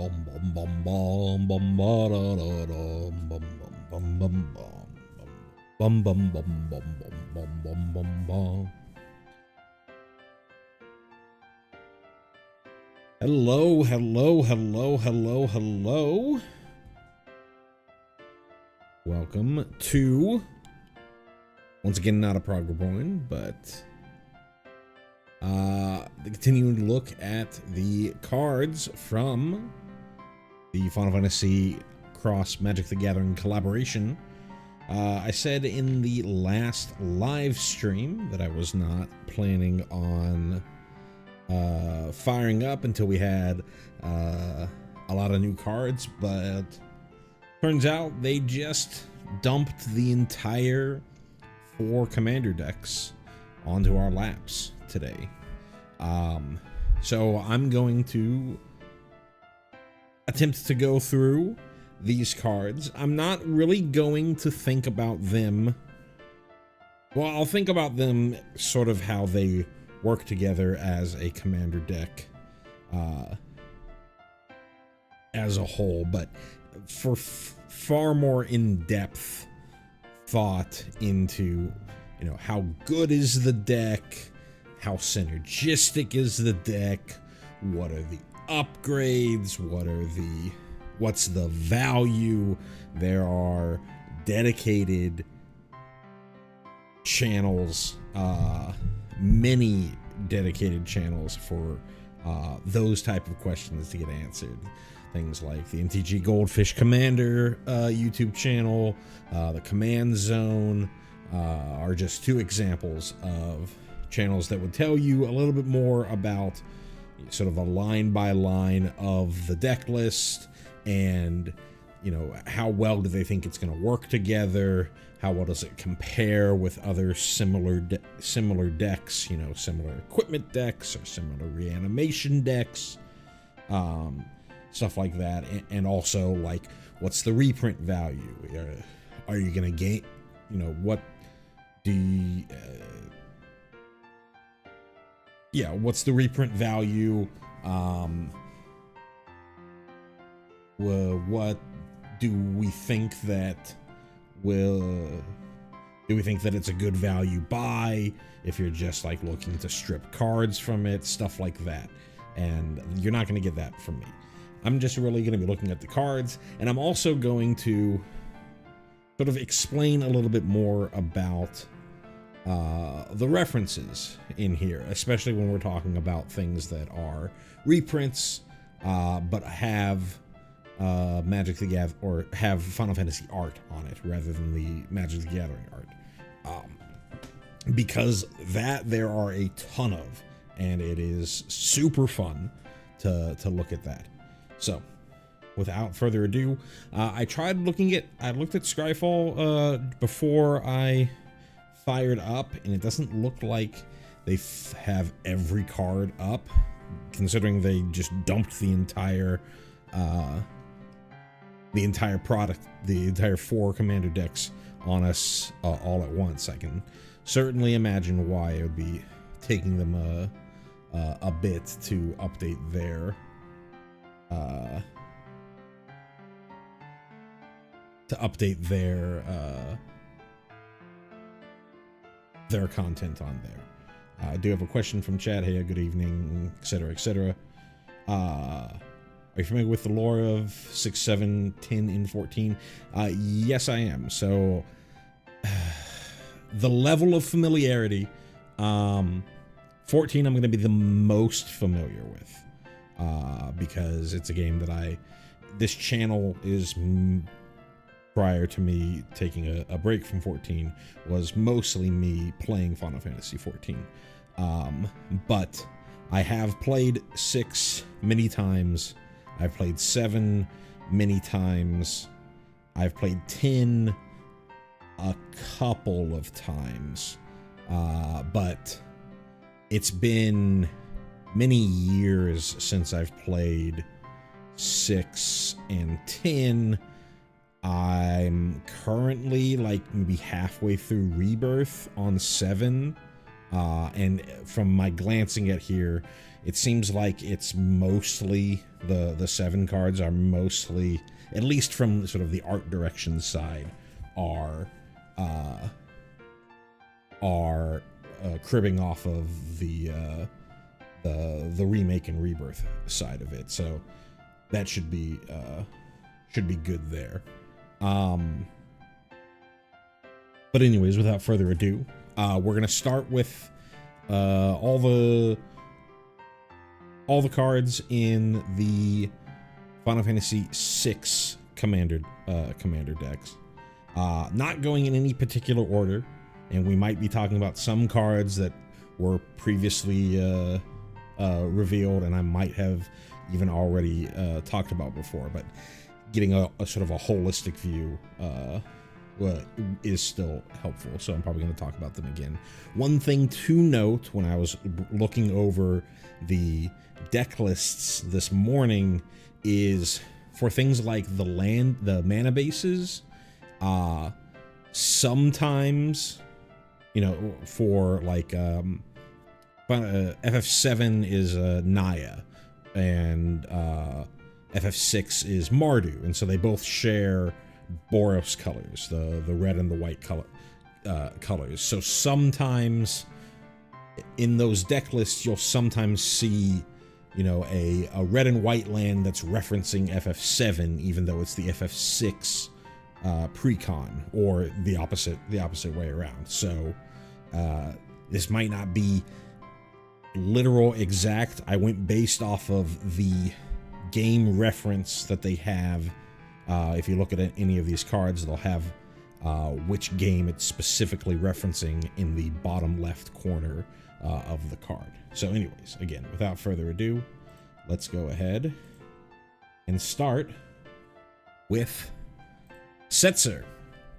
Bum bum bum bum bum ba da da da bum bum bum bum bum bum bum bum bum bum bum bum bum. Hello, hello, hello, hello, hello. Welcome to, once again, not a Prog Reborn, but continuing to look at the cards from the Final Fantasy Cross Magic the Gathering collaboration. I said in the last live stream that I was not planning on firing up until we had a lot of new cards, but turns out they just dumped the entire 4 commander decks onto our laps today. So I'm going to attempt to go through these cards. I'm not really going to think about them. Well, I'll think about them sort of how they work together as a commander deck as a whole, but for far more in-depth thought into, you know, how good is the deck, how synergistic is the deck, what are the upgrades, what's the value. There are dedicated channels, many dedicated channels for those type of questions to get answered. Things like the MTG Goldfish Commander YouTube channel, the Command Zone are just 2 examples of channels that would tell you a little bit more about sort of a line by line of the deck list, and you know, how well do they think it's going to work together, how well does it compare with other similar decks, you know, similar equipment decks or similar reanimation decks, stuff like that. And also, like, what's the reprint value? Are you going to gain, you know, what do you, what's the reprint value? What do we think that it's a good value buy if you're just like looking to strip cards from it, stuff like that. And you're not going to get that from me. I'm just really going to be looking at the cards, and I'm also going to sort of explain a little bit more about the references in here, especially when we're talking about things that are reprints, but have Magic the Gathering, or have Final Fantasy art on it rather than the Magic the Gathering art, because that there are a ton of, and it is super fun to look at that. So without further ado, I looked at Scryfall before I fired up, and it doesn't look like they have every card up, considering they just dumped the entire product, the entire 4 commander decks on us all at once. I can certainly imagine why it would be taking them a bit to update their content on there. I do have a question from chat. Hey, good evening, etc., etc. Are you familiar with the lore of 6, 7, 10, and 14? Yes, I am. So, the level of familiarity, 14 I'm going to be the most familiar with, because it's a game that this channel is, prior to me taking a break from 14, was mostly me playing Final Fantasy 14. But I have played 6 many times. I've played 7 many times. I've played 10 a couple of times. But it's been many years since I've played 6 and 10. I'm currently like maybe halfway through Rebirth on 7. And from my glancing at here, it seems like it's mostly the 7 cards are mostly, at least from sort of the art direction side, are cribbing off of the remake and rebirth side of it. So that should be good there. But anyways, without further ado, we're gonna start with all the cards in the Final Fantasy VI commander decks. Not going in any particular order, and we might be talking about some cards that were previously revealed, and I might have even already talked about before. But getting a sort of a holistic view is still helpful, so I'm probably going to talk about them again. One thing to note when I was looking over the deck lists this morning is for things like the mana bases, sometimes, you know, for like FF7 is Naya, and FF6 is Mardu, and so they both share Boros colors, the red and the white colors. So sometimes in those deck lists, you'll sometimes see, you know, a red and white land that's referencing FF7, even though it's the FF6 precon, or the opposite way around. So this might not be literal exact. I went based off of the game reference that they have. If you look at any of these cards, they'll have which game it's specifically referencing in the bottom left corner of the card. So anyways, again, without further ado, let's go ahead and start with Setzer,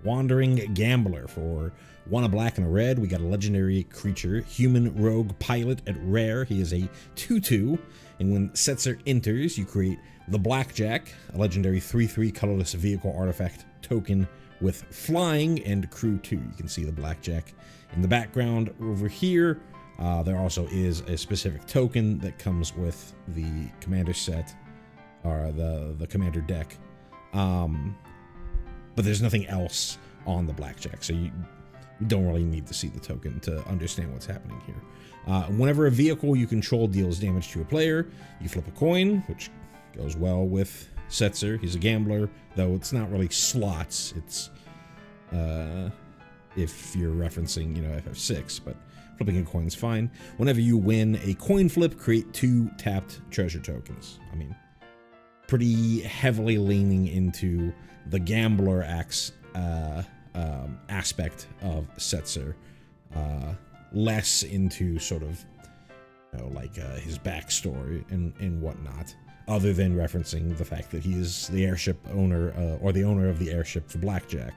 Wandering Gambler. For 1 black and a red, we got a legendary creature, Human Rogue Pilot at rare. He is a 2/2, and when Setzer enters, you create the Blackjack, a legendary 3/3 colorless vehicle artifact token with flying and crew 2. You can see the Blackjack in the background over here. There also is a specific token that comes with the commander set, or the commander deck. But there's nothing else on the Blackjack, so you don't really need to see the token to understand what's happening here. Whenever a vehicle you control deals damage to a player, you flip a coin, which goes well with Setzer. He's a gambler, though it's not really slots. It's if you're referencing, you know, FF6, but flipping a coin's fine. Whenever you win a coin flip, create 2 tapped treasure tokens. I mean, pretty heavily leaning into the gambler aspect of Setzer, less into sort of, you know, like his backstory and whatnot, other than referencing the fact that he is the airship owner, or the owner of the airship for Blackjack,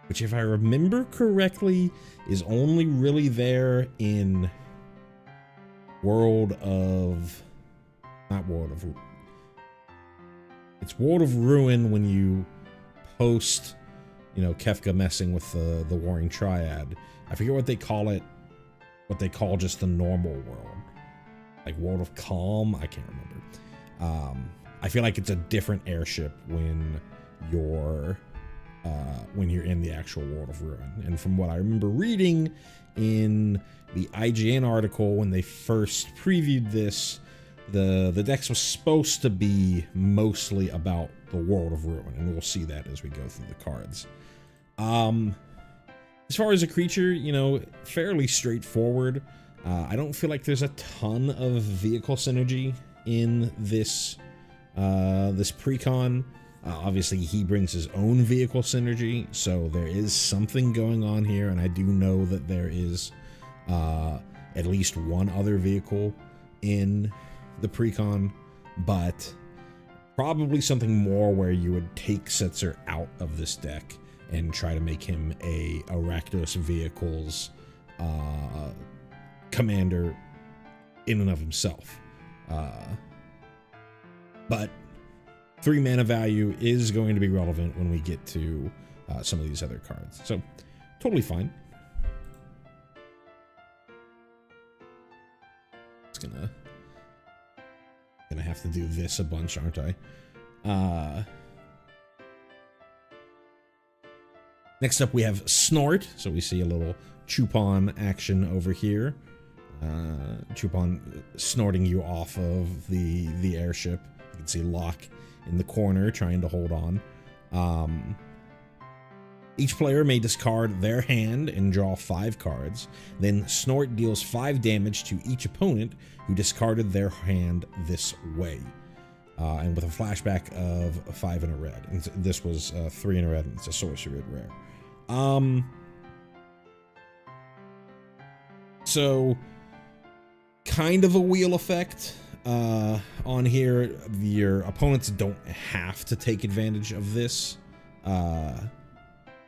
which, if I remember correctly, is only really there in World of Ruin, when you post, you know, Kefka messing with the Warring Triad. I forget what they call it, what they call just the normal world, like World of Calm. I can't remember. I feel like it's a different airship when you're in the actual World of Ruin. And from what I remember reading in the IGN article when they first previewed this, the decks was supposed to be mostly about the World of Ruin, and we'll see that as we go through the cards. As far as a creature, you know, fairly straightforward. I don't feel like there's a ton of vehicle synergy in this precon. Obviously, he brings his own vehicle synergy, so there is something going on here, and I do know that there is at least one other vehicle in the precon, but probably something more where you would take Setzer out of this deck and try to make him a Rakdos Vehicles commander in and of himself. But 3 mana value is going to be relevant when we get to some of these other cards, so totally fine. Gonna have to do this a bunch, aren't I? Next up, we have Snort. So we see a little Chupon action over here. Chupon snorting you off of the airship. You can see Locke in the corner trying to hold on. Each player may discard their hand and draw 5 cards. Then Snort deals 5 damage to each opponent who discarded their hand this way. And with a flashback of 5 in a red. And this was 3 in a red, and it's a sorcery rare. So, kind of a wheel effect. On here, your opponents don't have to take advantage of this.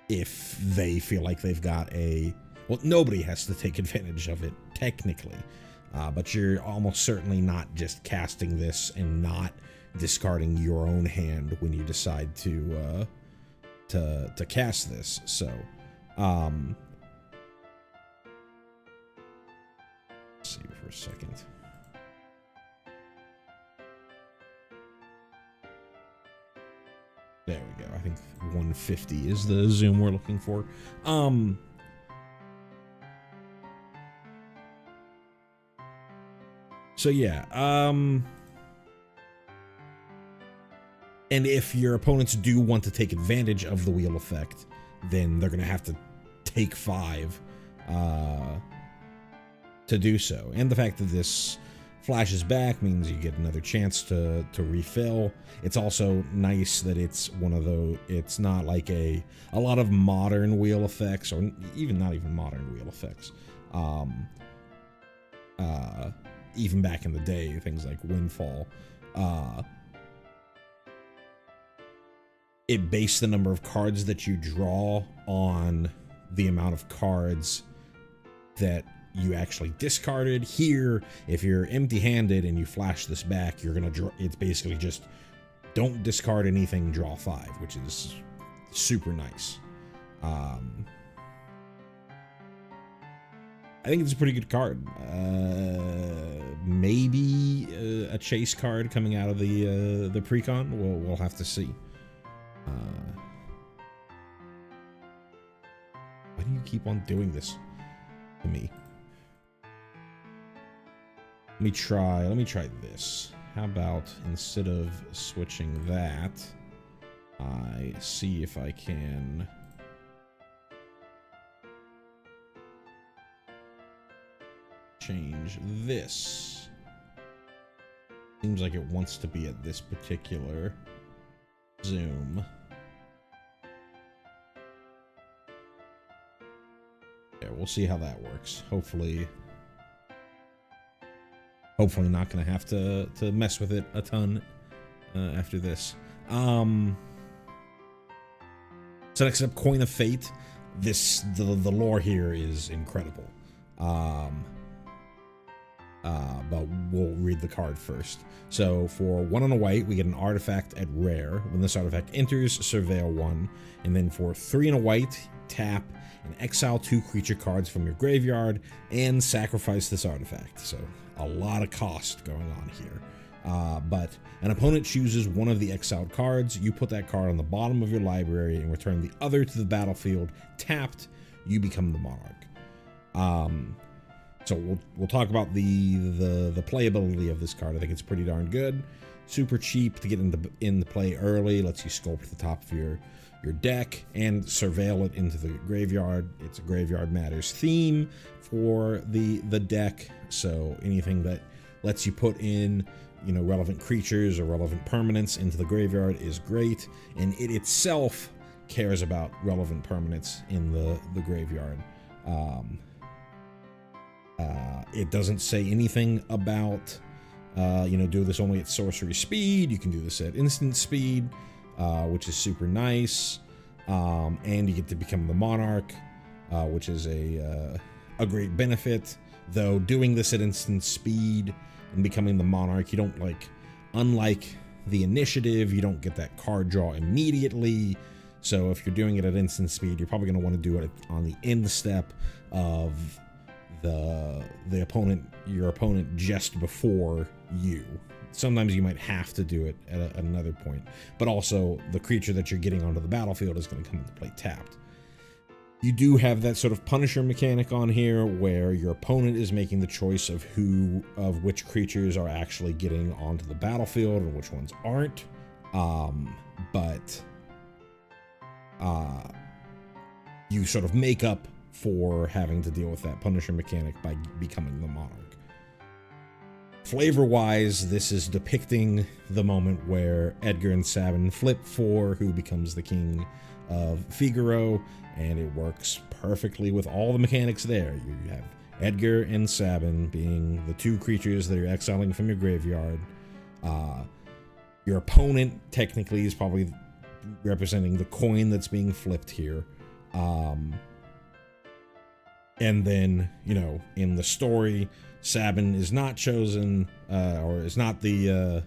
If they feel like they've got a... Well, nobody has to take advantage of it, technically. But you're almost certainly not just casting this and not discarding your own hand when you decide to cast this. So, let's see for a second. There we go. I think 150 is the zoom we're looking for. So yeah, and if your opponents do want to take advantage of the wheel effect, then they're going to have to take 5 to do so. And the fact that this flashes back means you get another chance to refill. It's also nice that it's one of those, it's not like a lot of modern wheel effects, or even not even modern wheel effects. Even back in the day, things like Windfall, it based the number of cards that you draw on the amount of cards that you actually discarded. Here, if you're empty-handed and you flash this back, you're gonna draw. It's basically just don't discard anything, draw 5, which is super nice. I think it's a pretty good card. Maybe a chase card coming out of the precon. We'll have to see. Why do you keep on doing this to me? Let me try this. How about instead of switching that, I see if I can change this. Seems like it wants to be at this particular zoom. Yeah, we'll see how that works. Hopefully not gonna have to mess with it a ton after this. So next up, Coin of Fate. The lore here is incredible. But we'll read the card first. So for 1 and a white, we get an artifact at rare. When this artifact enters, surveil 1. And then for 3 and a white, tap and exile 2 creature cards from your graveyard and sacrifice this artifact. So a lot of cost going on here. But an opponent chooses one of the exiled cards. You put that card on the bottom of your library and return the other to the battlefield. Tapped, you become the monarch. So we'll talk about the playability of this card. I think it's pretty darn good. Super cheap to get into play early. Lets you sculpt the top of your deck and surveil it into the graveyard. It's a Graveyard Matters theme for the deck. So anything that lets you put in, you know, relevant creatures or relevant permanents into the graveyard is great. And it itself cares about relevant permanents in the graveyard. It doesn't say anything about, do this only at sorcery speed. You can do this at instant speed, which is super nice. And you get to become the monarch, which is a great benefit. Though doing this at instant speed and becoming the monarch, you don't unlike the initiative, you don't get that card draw immediately. So if you're doing it at instant speed, you're probably going to want to do it on the end step of your opponent just before you. Sometimes you might have to do it at another point, but also the creature that you're getting onto the battlefield is going to come into play tapped. You do have that sort of Punisher mechanic on here where your opponent is making the choice of which creatures are actually getting onto the battlefield and which ones aren't. But you sort of make up for having to deal with that Punisher mechanic by becoming the Monarch. Flavor-wise, this is depicting the moment where Edgar and Sabin flip for who becomes the king of Figaro, and it works perfectly with all the mechanics there. You have Edgar and Sabin being the two creatures that you're exiling from your graveyard. Your opponent technically is probably representing the coin that's being flipped here. And then, you know, in the story, Sabin is not chosen, or is not the,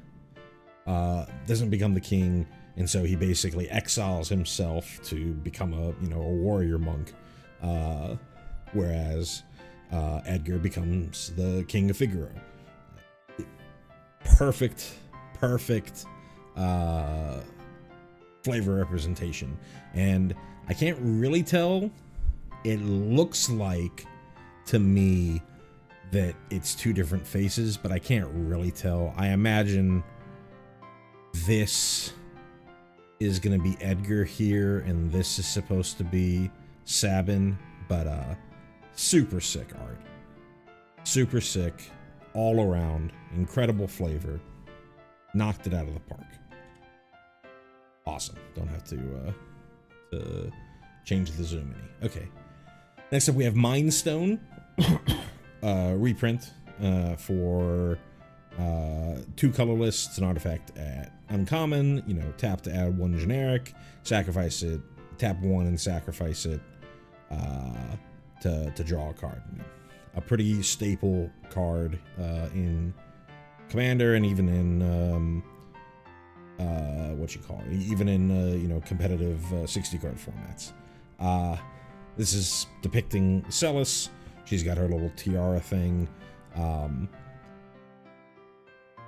doesn't become the king, and so he basically exiles himself to become a warrior monk, whereas Edgar becomes the king of Figaro. Perfect flavor representation, and I can't really tell. It looks like to me that it's two different faces, but I can't really tell. I imagine this is going to be Edgar here, and this is supposed to be Sabin, but super sick art. Super sick, all around, incredible flavor. Knocked it out of the park. Awesome. Don't have to change the zoom any. Okay. Next up we have Mind Stone. Reprint for 2 colorless. It's an artifact at uncommon. You know, tap to add 1 generic, sacrifice it, tap 1 and sacrifice it to draw a card. You know, a pretty staple card in Commander, and even in even in competitive 60 card formats. This is depicting Celis. She's got her little tiara thing.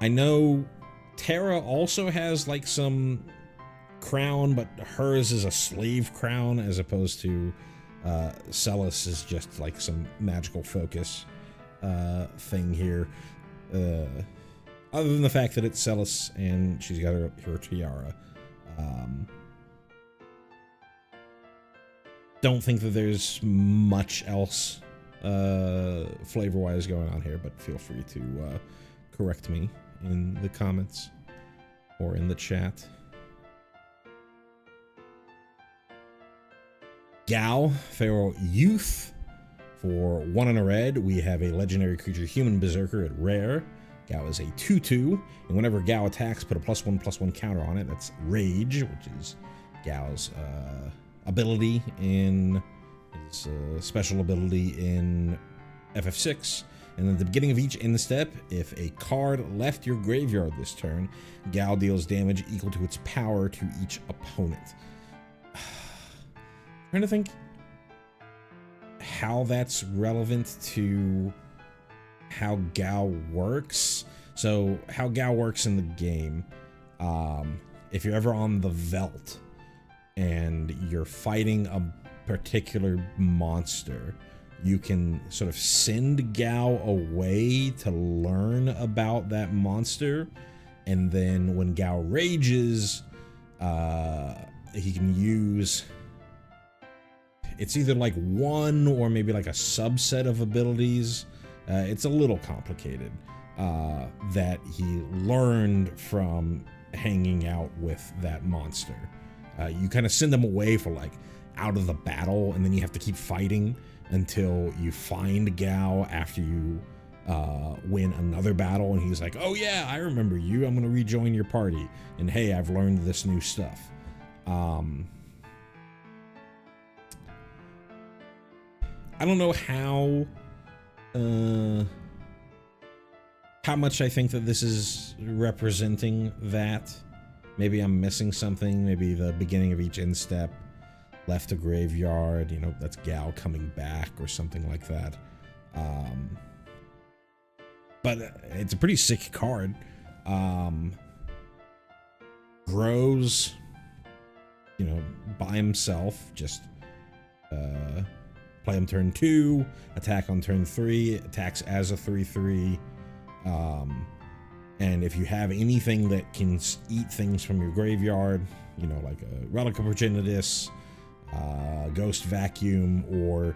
I know Terra also has like some crown, but hers is a slave crown as opposed to Celis is just like some magical focus thing here. Other than the fact that it's Celis and she's got her tiara. Don't think that there's much else flavor-wise going on here, but feel free to correct me in the comments or in the chat. Gao, Feral Youth. For 1 and a red, we have a legendary creature, Human Berserker at rare. Gao is a 2/2, and whenever Gao attacks, put a +1/+1 counter on it. That's Rage, which is Gao's ability in his special ability in FF6. And at the beginning of each end step, if a card left your graveyard this turn, Gao deals damage equal to its power to each opponent. Trying to think how that's relevant to how Gao works. So how Gao works in the game, if you're ever on the Veldt and you're fighting a particular monster, you can sort of send Gao away to learn about that monster, and then when Gao rages, he can use, it's either like one or maybe like a subset of abilities. It's a little complicated, that he learned from hanging out with that monster. You kind of send them away for like out of the battle, and then you have to keep fighting until you find Gao after you win another battle, and he's like, oh yeah, I remember you, I'm gonna rejoin your party, and hey, I've learned this new stuff. I don't know how much I think that this is representing that. Maybe I'm missing something. Maybe the beginning of each end step left a graveyard, that's Gao coming back or something like that. But it's a pretty sick card. Grows, you know, by himself. Just play him turn 2, attack on turn 3, attacks as a 3/3. And if you have anything that can eat things from your graveyard, you know, like a Relic of Progenitus, Ghost Vacuum, or,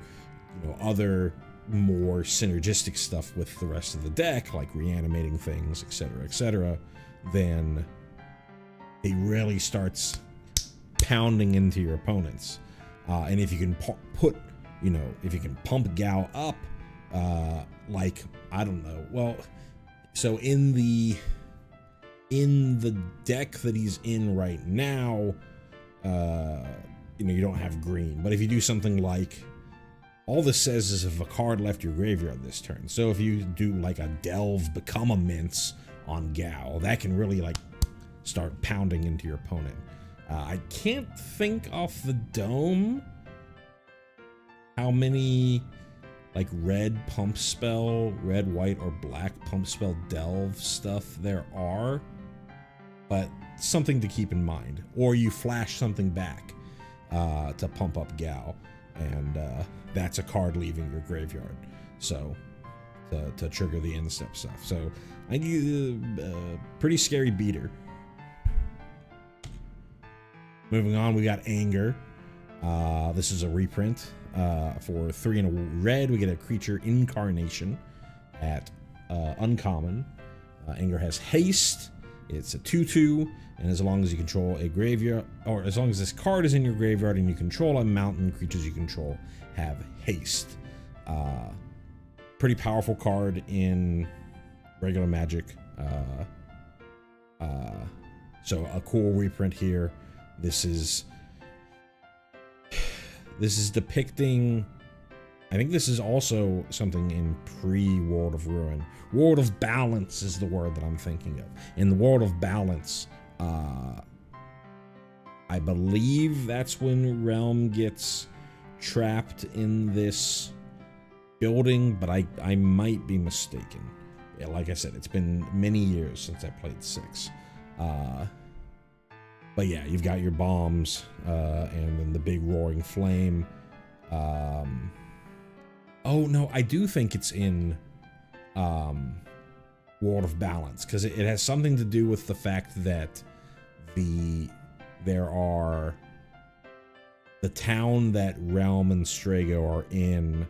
you know, other more synergistic stuff with the rest of the deck, like reanimating things, etc., then it really starts pounding into your opponents. And if you can if you can pump Gao up, like, I don't know, well, so in the deck that he's in right now, you know, you don't have green, but if you do something like, all this says is if a card left your graveyard this turn. So if you do like a Delve become a Mince on Gao, that can really like start pounding into your opponent. I can't think off the dome how many like red pump spell, red, white, or black pump spell Delve stuff there are, but something to keep in mind. Or you flash something back to pump up Gao, and that's a card leaving your graveyard, so to trigger the end step stuff. So I need a pretty scary beater. Moving on, we got Anger. This is a reprint. For 3 and a red, we get a creature Incarnation at uncommon. Anger has haste. It's a 2/2, and as long as you control a graveyard, or as long as this card is in your graveyard and you control a mountain, creatures you control have haste. Pretty powerful card in regular Magic. So a cool reprint here. This is depicting, I think this is also something in pre-World of Ruin. World of Balance is the word that I'm thinking of. In the World of Balance, I believe that's when Realm gets trapped in this building, but I might be mistaken. Yeah, like I said, it's been many years since I played 6. But yeah, you've got your bombs, and then the big roaring flame. Oh no, I do think it's in World of Balance, because it has something to do with the fact that there are the town that Realm and Strago are in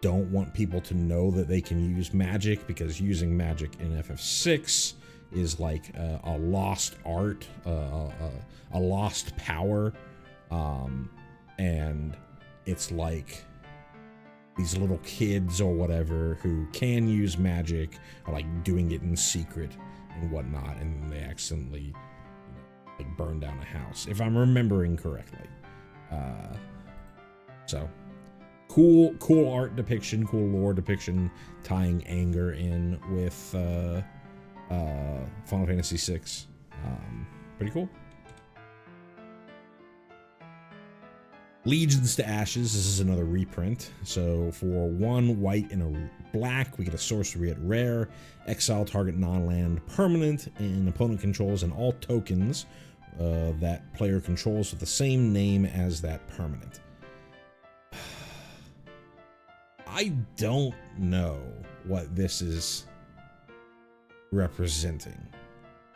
don't want people to know that they can use magic, because using magic in FF6 is like a lost art, a lost power, and it's like these little kids or whatever who can use magic are like doing it in secret and whatnot, and they accidentally, you know, like burn down a house, if I'm remembering correctly. So cool art depiction, cool lore depiction, tying Anger in with Final Fantasy VI. Pretty cool. Legions to Ashes. This is another reprint. So for 1 white and a black, we get a sorcery at rare. Exile target non-land permanent, and opponent controls and all tokens that player controls with the same name as that permanent. I don't know what this is representing.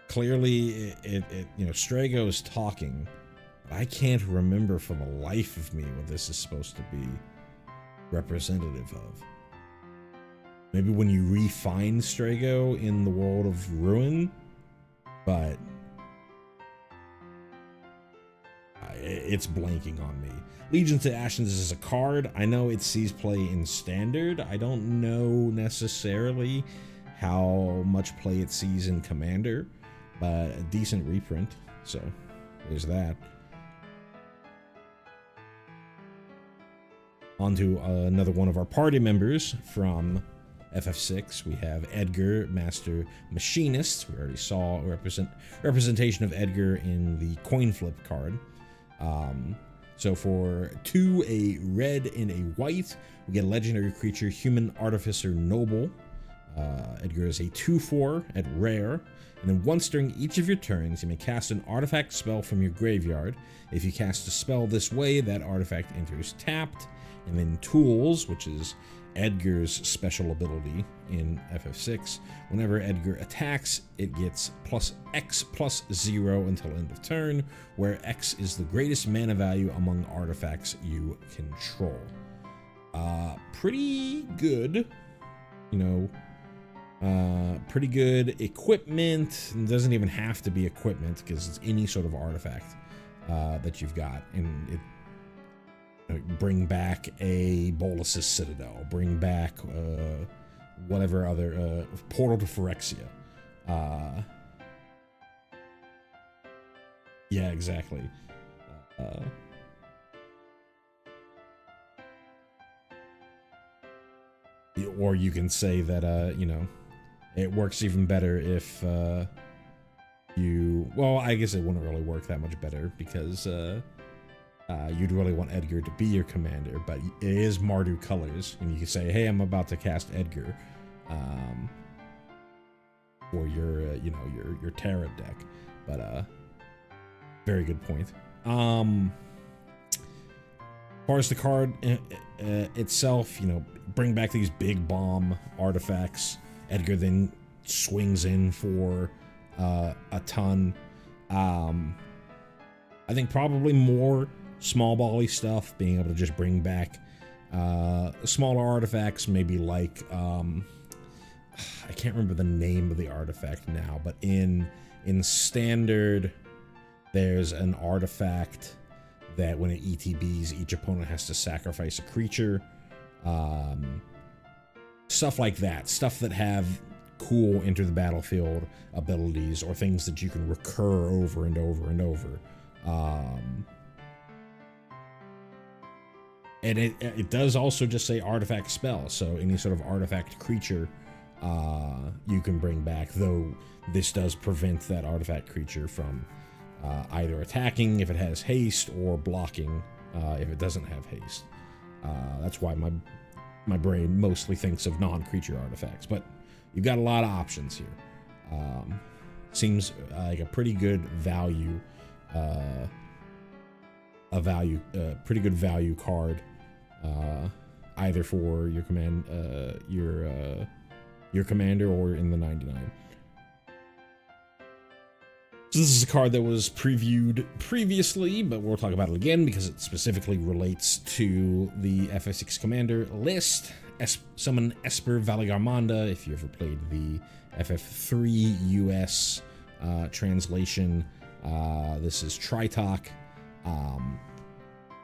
Clearly, it you know, Strago is talking, but I can't remember for the life of me what this is supposed to be representative of. Maybe when you refine Strago in the World of Ruin, but it's blanking on me. Legions to Ashes is a card. I know it sees play in Standard. I don't know necessarily how much play it sees in Commander, but a decent reprint, so there's that. On to another one of our party members from FF6. We have Edgar, Master Machinist. We already saw a representation of Edgar in the coin flip card. So for 2, a red and a white, we get a legendary creature, Human Artificer Noble. Edgar is a 2/4 at rare. And then once during each of your turns, you may cast an artifact spell from your graveyard. If you cast a spell this way, that artifact enters tapped. And then tools, which is Edgar's special ability in FF6. Whenever Edgar attacks, it gets +X+0 until end of turn, where X is the greatest mana value among artifacts you control. Pretty good, pretty good equipment. It doesn't even have to be equipment because it's any sort of artifact that you've got, and it bring back a Bolas's Citadel, bring back whatever other Portal to Phyrexia. Yeah, exactly. Or you can say that it works even better if well, I guess it wouldn't really work that much better because you'd really want Edgar to be your commander, but it is Mardu colors, and you can say, hey, I'm about to cast Edgar for your your tarot deck. But very good point. As far as the card itself, bring back these big bomb artifacts. Edgar then swings in for a ton. I think probably more small bally stuff, being able to just bring back smaller artifacts, maybe like I can't remember the name of the artifact now, but in standard there's an artifact that when it ETBs, each opponent has to sacrifice a creature. Stuff like that, stuff that have cool enter the battlefield abilities, or things that you can recur over and over and over. And it does also just say artifact spell, so any sort of artifact creature you can bring back, though this does prevent that artifact creature from either attacking if it has haste or blocking if it doesn't have haste. That's why my brain mostly thinks of non-creature artifacts, but you've got a lot of options here. Seems like a pretty good value, pretty good value card, either for your your commander or in the 99. So this is a card that was previewed previously, but we'll talk about it again because it specifically relates to the FF6 commander list. Summon Esper Valigarmanda. If you ever played the FF3 US translation, this is Tritok.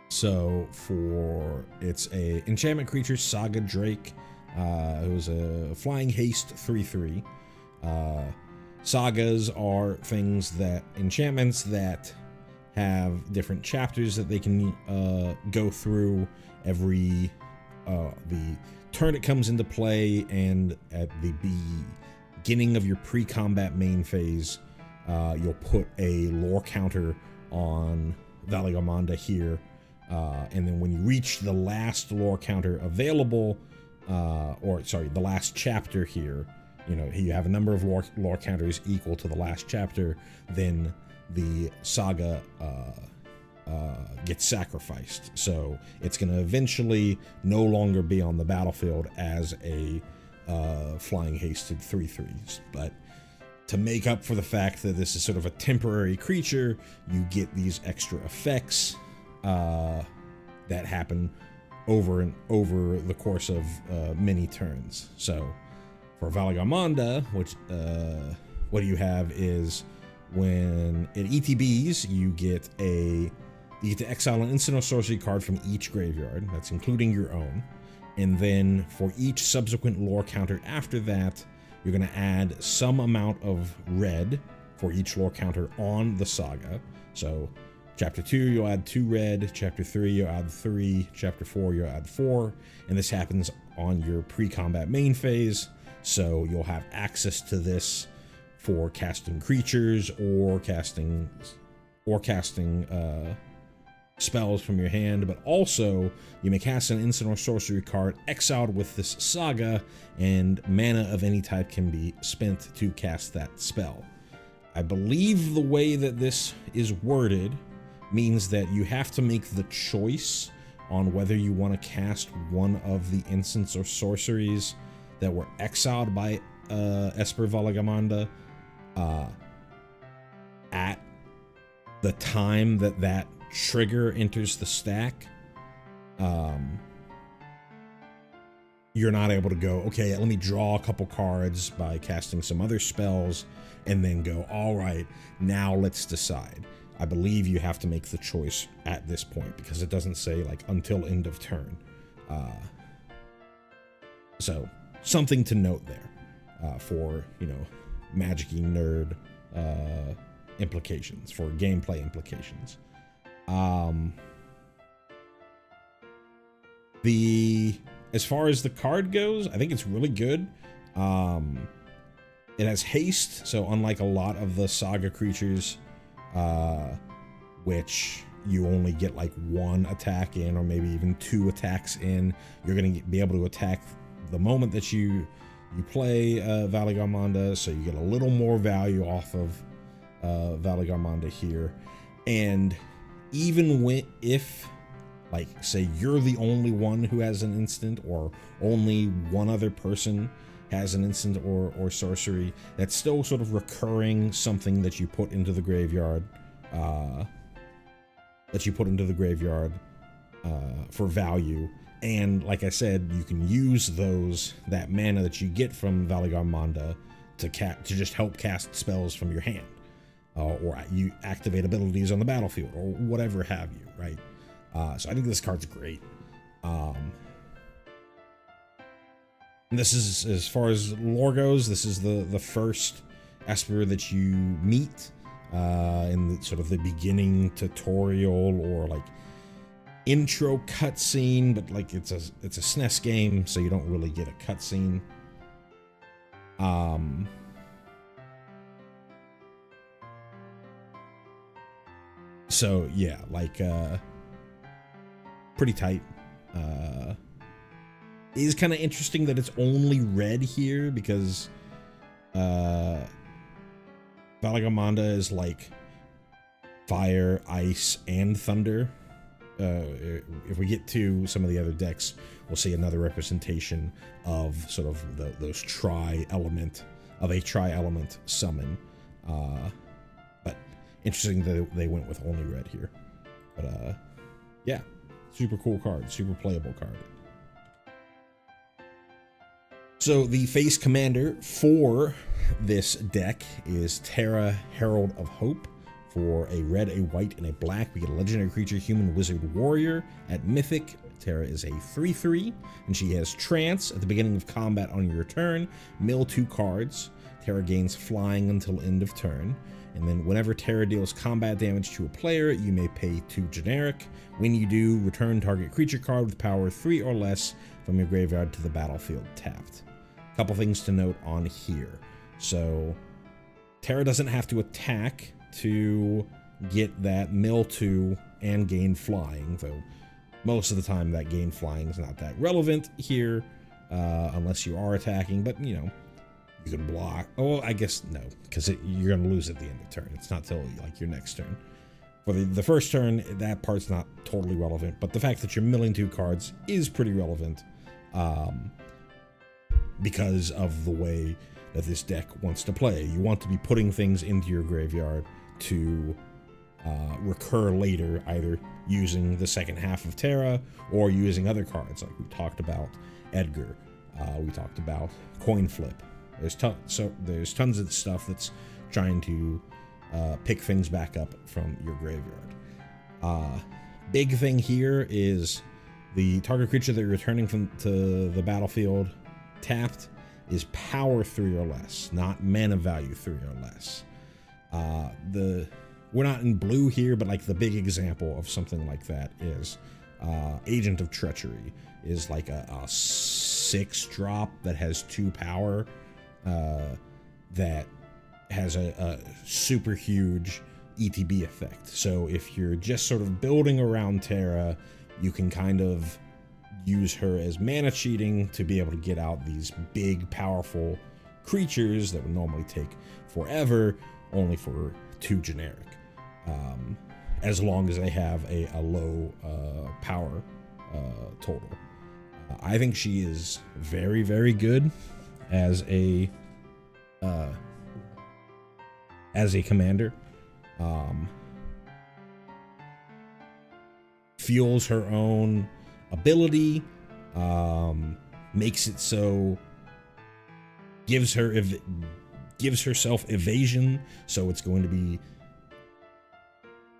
So it's a enchantment creature, Saga Drake. It was a flying haste 3/3. Sagas are enchantments that have different chapters that they can go through every the turn it comes into play, and at the beginning of your pre-combat main phase, you'll put a lore counter on Valigarmanda here, and then when you reach the last lore counter available, the last chapter here, you have a number of lore counters equal to the last chapter, then the saga gets sacrificed. So it's going to eventually no longer be on the battlefield as a flying hasted 3/3s. But to make up for the fact that this is sort of a temporary creature, you get these extra effects that happen over the course of many turns. So for Valigarmanda, what you have is when it ETBs, you get to exile an instant or sorcery card from each graveyard. That's including your own. And then for each subsequent lore counter after that, you're going to add some amount of red for each lore counter on the saga. So Chapter 2, you'll add 2 red. Chapter 3, you'll add 3. Chapter 4, you'll add 4. And this happens on your pre-combat main phase. So you'll have access to this for casting creatures or casting spells from your hand, but also you may cast an instant or sorcery card exiled with this saga, and mana of any type can be spent to cast that spell. I believe the way that this is worded means that you have to make the choice on whether you want to cast one of the instants or sorceries that were exiled by Esper Valagamanda at the time that that trigger enters the stack. You're not able to go, okay, let me draw a couple cards by casting some other spells and then go, all right, now let's decide. I believe you have to make the choice at this point because it doesn't say like until end of turn. So something to note there for, you know, Magic-y nerd implications, for gameplay implications. As far as the card goes, I think it's really good. It has haste, so unlike a lot of the saga creatures, which you only get like one attack in, or maybe even two attacks in, you're going to be able to attack the moment that you play Valagamanda, so you get a little more value off of Valagamanda here. And even if, like, say you're the only one who has an instant, or only one other person has an instant or sorcery, that's still sort of recurring something that you put into the graveyard, for value. And like I said, you can use that mana that you get from Valagamanda to just help cast spells from your hand, or you activate abilities on the battlefield, or whatever have you, right? So I think this card's great. This is, as far as lore goes, this is the first Esper that you meet in the sort of the beginning tutorial, or like intro cutscene, but like it's a SNES game, so you don't really get a cutscene. So yeah, like pretty tight. It is kind of interesting that it's only red here, because Valagamanda is like fire, ice, and thunder. If we get to some of the other decks, we'll see another representation of sort of those tri-element summon. But interesting that they went with only red here. But yeah, super cool card, super playable card. So the face commander for this deck is Terra, Herald of Hope. For a red, a white, and a black, we get a legendary creature, human, wizard, warrior. At Mythic, Terra is a 3/3, and she has Trance. At the beginning of combat on your turn, mill 2 cards. Terra gains flying until end of turn. And then whenever Terra deals combat damage to a player, you may pay 2 generic. When you do, return target creature card with power 3 or less from your graveyard to the battlefield tapped. Couple things to note on here. So Terra doesn't have to attack to get that mill 2 and gain flying, though most of the time that gain flying is not that relevant here, unless you are attacking. But you know, you can block. Oh, I guess no, because you're gonna lose at the end of turn. It's not till like your next turn. For the first turn, that part's not totally relevant, but the fact that you're milling 2 cards is pretty relevant, because of the way that this deck wants to play. You want to be putting things into your graveyard to recur later, either using the second half of Terra or using other cards, like we talked about Edgar, we talked about Coin Flip. There's tons of stuff that's trying to pick things back up from your graveyard. Big thing here is the target creature that you're returning to the battlefield tapped is power 3 or less, not mana value 3 or less. We're not in blue here, but like the big example of something like that is Agent of Treachery is like a 6-drop that has 2 power, that has a super huge ETB effect. So if you're just sort of building around Terra, you can kind of use her as mana cheating to be able to get out these big, powerful creatures that would normally take forever, only for 2 generic. As long as they have a low power total. I think she is very, very good as a commander. Fuels her own ability, makes it so, gives herself evasion, so it's going to be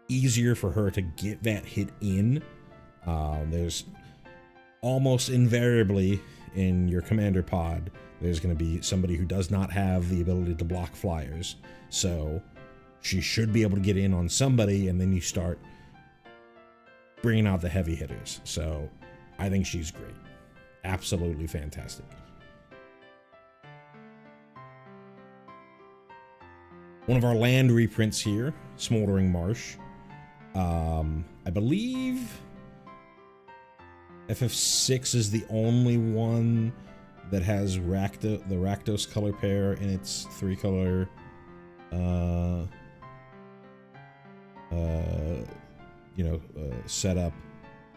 easier for her to get that hit in. There's almost invariably in your commander pod, there's going to be somebody who does not have the ability to block flyers, so she should be able to get in on somebody, and then you start bringing out the heavy hitters. So I think she's great. Absolutely fantastic. One of our land reprints here, Smoldering Marsh. I believe FF6 is the only one that has the Rakdos color pair in its 3-color setup.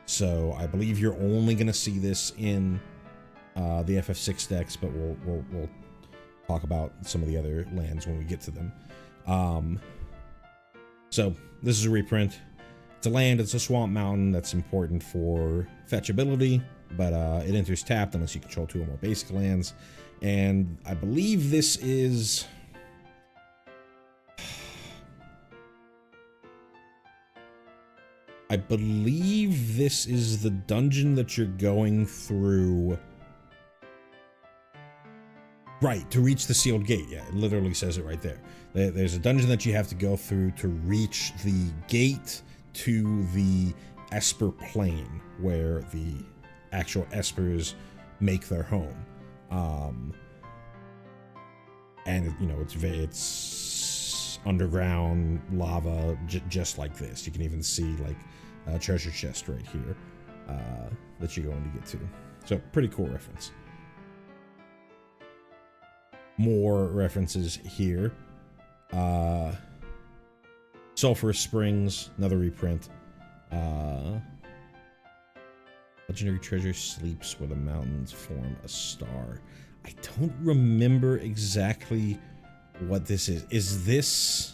So I believe you're only going to see this in the FF6 decks, but we'll talk about some of the other lands when we get to them. So this is a reprint. It's a land, it's a swamp mountain that's important for fetch ability, but it enters tapped unless you control 2 or more basic lands. And I believe this is... I believe this is the dungeon that you're going through. Right, to reach the sealed gate. Yeah, it literally says it right there. There's a dungeon that you have to go through to reach the gate to the Esper Plain, where the actual Espers make their home. And it's underground lava, just like this. You can even see like a treasure chest right here that you're going to get to. So pretty cool reference. More references here. Sulphurous Springs, another reprint. Legendary treasure sleeps where the mountains form a star. I don't remember exactly what this is. Is this...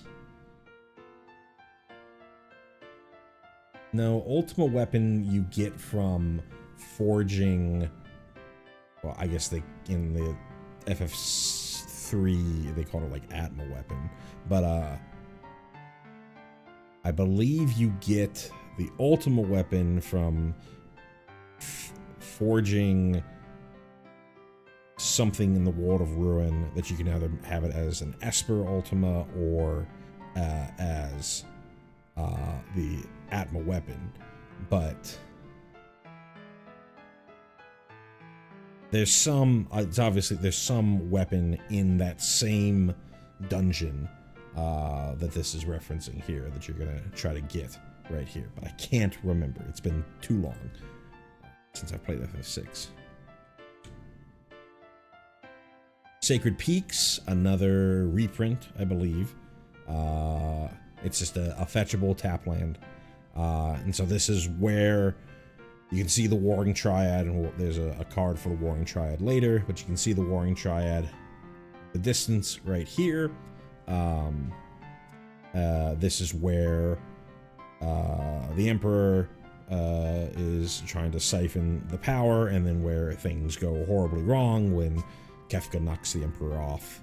No, Ultima Weapon you get from forging... Well, I guess in the FF3, they call it like Atma Weapon. But, I believe you get the Ultima Weapon from forging something in the World of Ruin that you can either have it as an Esper Ultima or as the Atma Weapon. But there's some, it's obviously there's some weapon in that same dungeon that this is referencing here that you're gonna try to get right here, but I can't remember. It's been too long since I played FF6. Sacred Peaks, another reprint, I believe. It's just a fetchable tap land. And so this is where you can see the Warring Triad, and there's a card for the Warring Triad later, but you can see the Warring Triad, the distance right here. This is where the Emperor is trying to siphon the power, and then where things go horribly wrong when Kefka knocks the Emperor off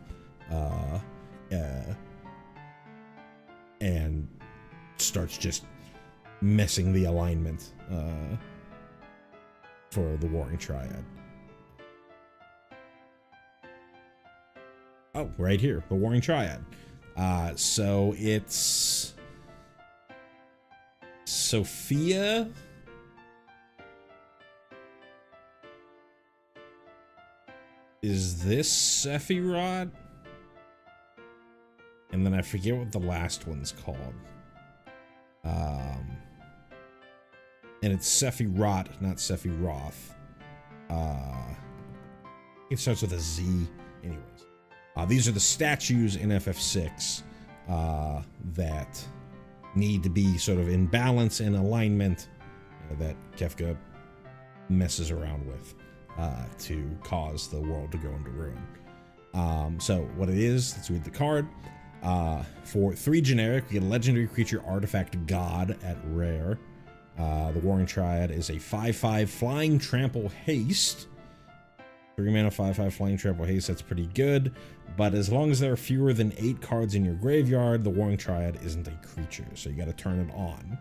and starts just messing the alignment for the Warring Triad. Oh, right here, the Warring Triad. So it's Sophia. Is this Sephiroth? and then I forget what the last one's called. And it's Sephiroth, not Sephiroth. It starts with a Z. Anyways, these are the statues in FF6 that need to be sort of in balance and alignment that Kefka messes around with to cause the world to go into ruin. So what it is, let's read the card. For 3 generic, we get a legendary creature artifact god at rare. The Warring Triad is a 5/5 flying trample haste. 3 mana 5/5 flying trample haste, that's pretty good. But as long as there are fewer than 8 cards in your graveyard, the Warring Triad isn't a creature, so you got to turn it on.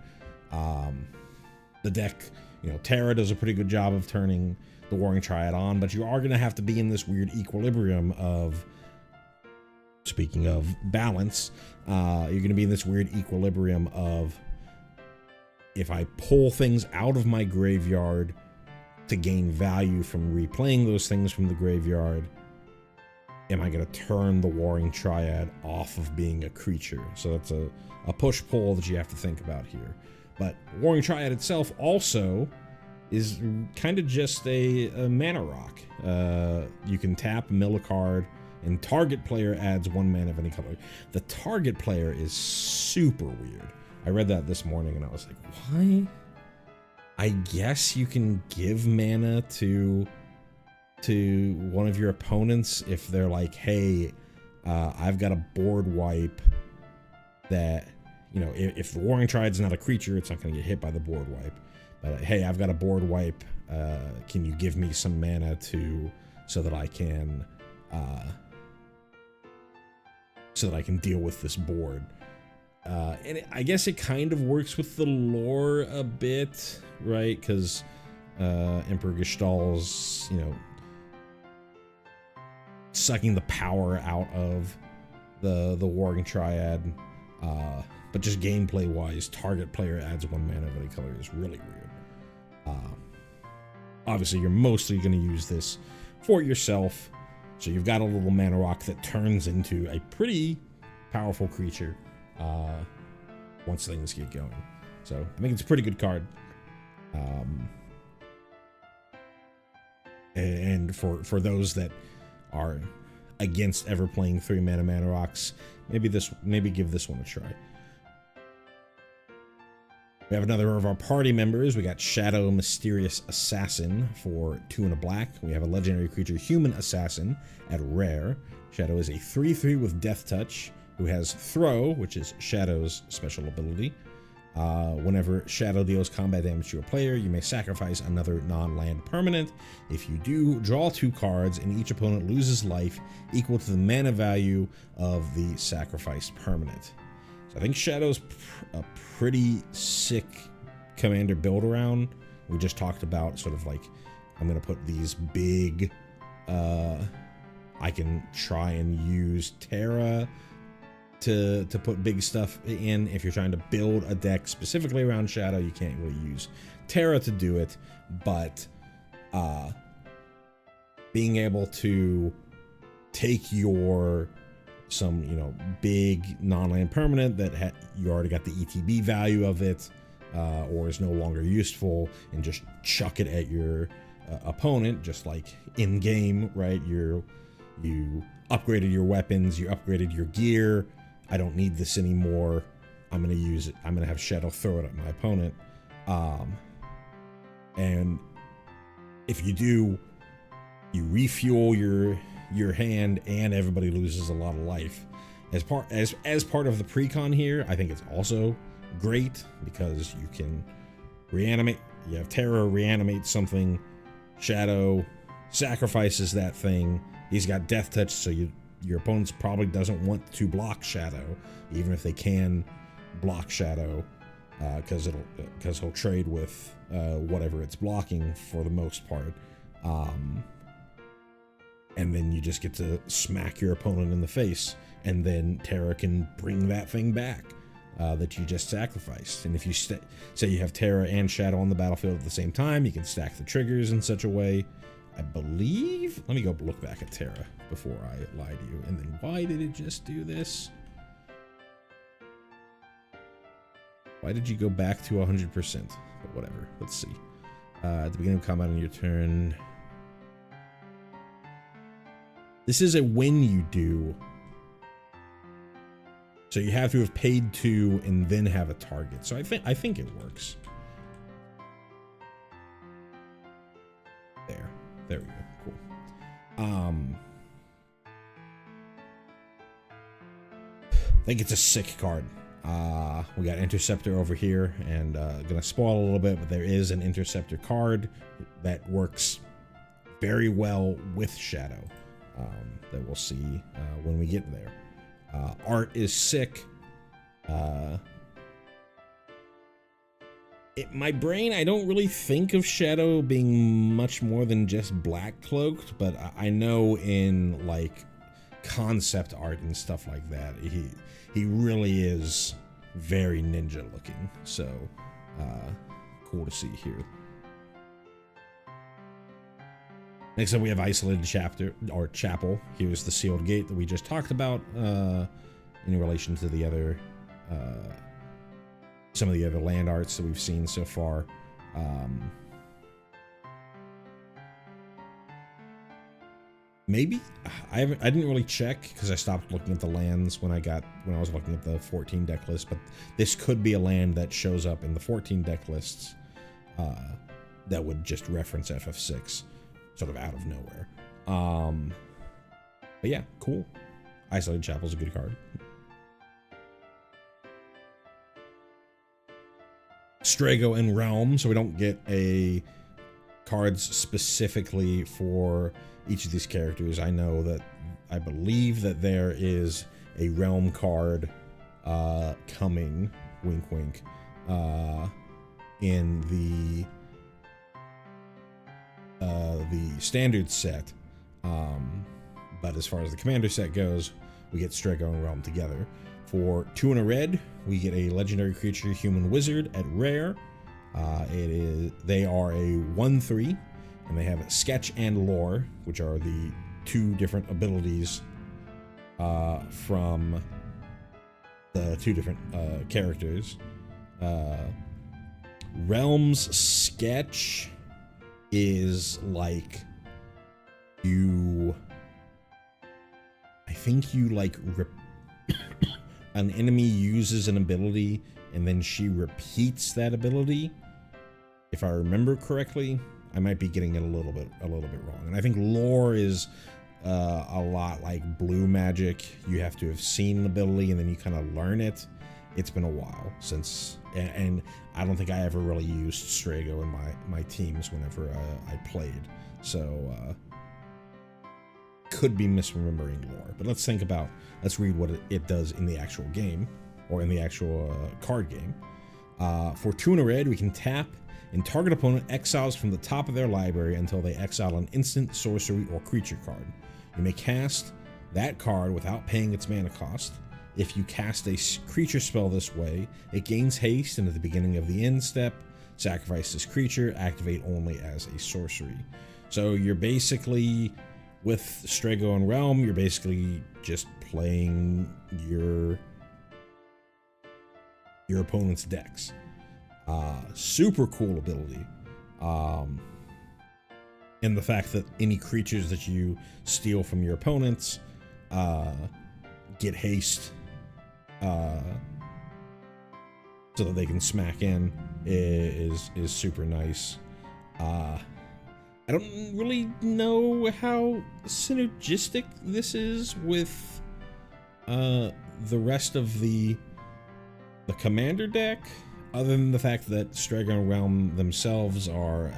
The deck, you know, Terra does a pretty good job of turning the Warring Triad on, but you are going to have to be in this weird equilibrium of, speaking of balance, you're going to be in this weird equilibrium of, if I pull things out of my graveyard to gain value from replaying those things from the graveyard, am I going to turn the Warring Triad off of being a creature? So that's a push-pull that you have to think about here. But Warring Triad itself also is kind of just a mana rock. You can tap, mill a card, and target player adds 1 mana of any color. The target player is super weird. I read that this morning and I was like, why? I guess you can give mana to one of your opponents if they're like, hey, I've got a board wipe that, you know, if the Warring Triad's not a creature, it's not going to get hit by the board wipe. But hey, I've got a board wipe. Can you give me some mana so that I can deal with this board? And I guess it kind of works with the lore a bit, right? Because Emperor Gestal's, you know, sucking the power out of the Warring Triad. But just gameplay wise, target player adds 1 mana of any color is really weird. Obviously, you're mostly going to use this for yourself. So you've got a little mana rock that turns into a pretty powerful creature once things get going. So I think it's a pretty good card. And for those that are against ever playing 3 mana rocks, maybe give this one a try. We have another of our party members. We got Shadow Mysterious Assassin for 2 and a black. We have a legendary creature, Human Assassin, at rare. Shadow is a 3/3 with Death Touch, who has Throw, which is Shadow's special ability. Whenever Shadow deals combat damage to a player, you may sacrifice another non-land permanent. If you do, draw 2 cards, and each opponent loses life equal to the mana value of the sacrificed permanent. So I think Shadow's a pretty sick commander build around. We just talked about sort of like, I'm going to put these big, I can try and use Terra to put big stuff in. If you're trying to build a deck specifically around Shadow, you can't really use Terra to do it, but being able to take some, you know, big non-land permanent that you already got the ETB value of it, or is no longer useful, and just chuck it at your opponent, just like in game, right? You upgraded your weapons, you upgraded your gear. I don't need this anymore. I'm going to use it. I'm going to have Shadow throw it at my opponent. And if you do, you refuel your hand, and everybody loses a lot of life. As part of the precon here, I think it's also great because you can reanimate. You have Terra reanimate something. Shadow sacrifices that thing. He's got Death Touch, so your opponent probably doesn't want to block Shadow, even if they can block Shadow, because he'll trade with whatever it's blocking for the most part. And then you just get to smack your opponent in the face, and then Terra can bring that thing back that you just sacrificed. And if you say you have Terra and Shadow on the battlefield at the same time, you can stack the triggers in such a way. I believe, let me go look back at Terra before I lie to you. And then why did it just do this? Why did you go back to 100%? But whatever. Let's see. At the beginning of combat on your turn. This is a when you do. So you have to have paid 2 and then have a target. So I think it works. There we go. Cool. I think it's a sick card. We got Interceptor over here, and gonna spoil a little bit, but there is an Interceptor card that works very well with Shadow that we'll see when we get there. Art is sick. My brain, I don't really think of Shadow being much more than just black cloaked, but I know in like concept art and stuff like that, he really is very ninja looking. So cool to see here. Next up we have Isolated Chapel. Here's the sealed gate that we just talked about in relation to the other some of the other land arts that we've seen so far. Maybe I didn't really check because I stopped looking at the lands when I was looking at the 14 deck list, but this could be a land that shows up in the 14 deck lists that would just reference FF6 sort of out of nowhere. But yeah, cool. Isolated Chapel's a good card. Strago and Realm, so we don't get a cards specifically for each of these characters. I believe that there is a Realm card coming, wink wink, in the standard set. But as far as the commander set goes, we get Strago and Realm together. For 2 and a red, we get a legendary creature, Human Wizard, at rare. They are a 1/3, and they have Sketch and Lore, which are the 2 different abilities from the 2 different characters. Realm's Sketch is like I think you like an enemy uses an ability and then she repeats that ability. If I remember correctly, I might be getting it a little bit wrong. And I think Lore is a lot like blue magic. You have to have seen an ability and then you kind of learn it. It's been a while since, and I don't think I ever really used Strago in my teams whenever I played. So could be misremembering Lore, but let's read what it does in the actual game, or in the actual card game. For 2 and a red, we can tap, and target opponent exiles from the top of their library until they exile an instant, sorcery, or creature card. You may cast that card without paying its mana cost. If you cast a creature spell this way, it gains haste, and at the beginning of the end step, sacrifice this creature, activate only as a sorcery. So you're basically, with Strago and Realm, you're basically just playing your opponent's decks. Super cool ability. And the fact that any creatures that you steal from your opponents get haste so that they can smack in is super nice. I don't really know how synergistic this is with the rest of the commander deck, other than the fact that Strago and Realm themselves are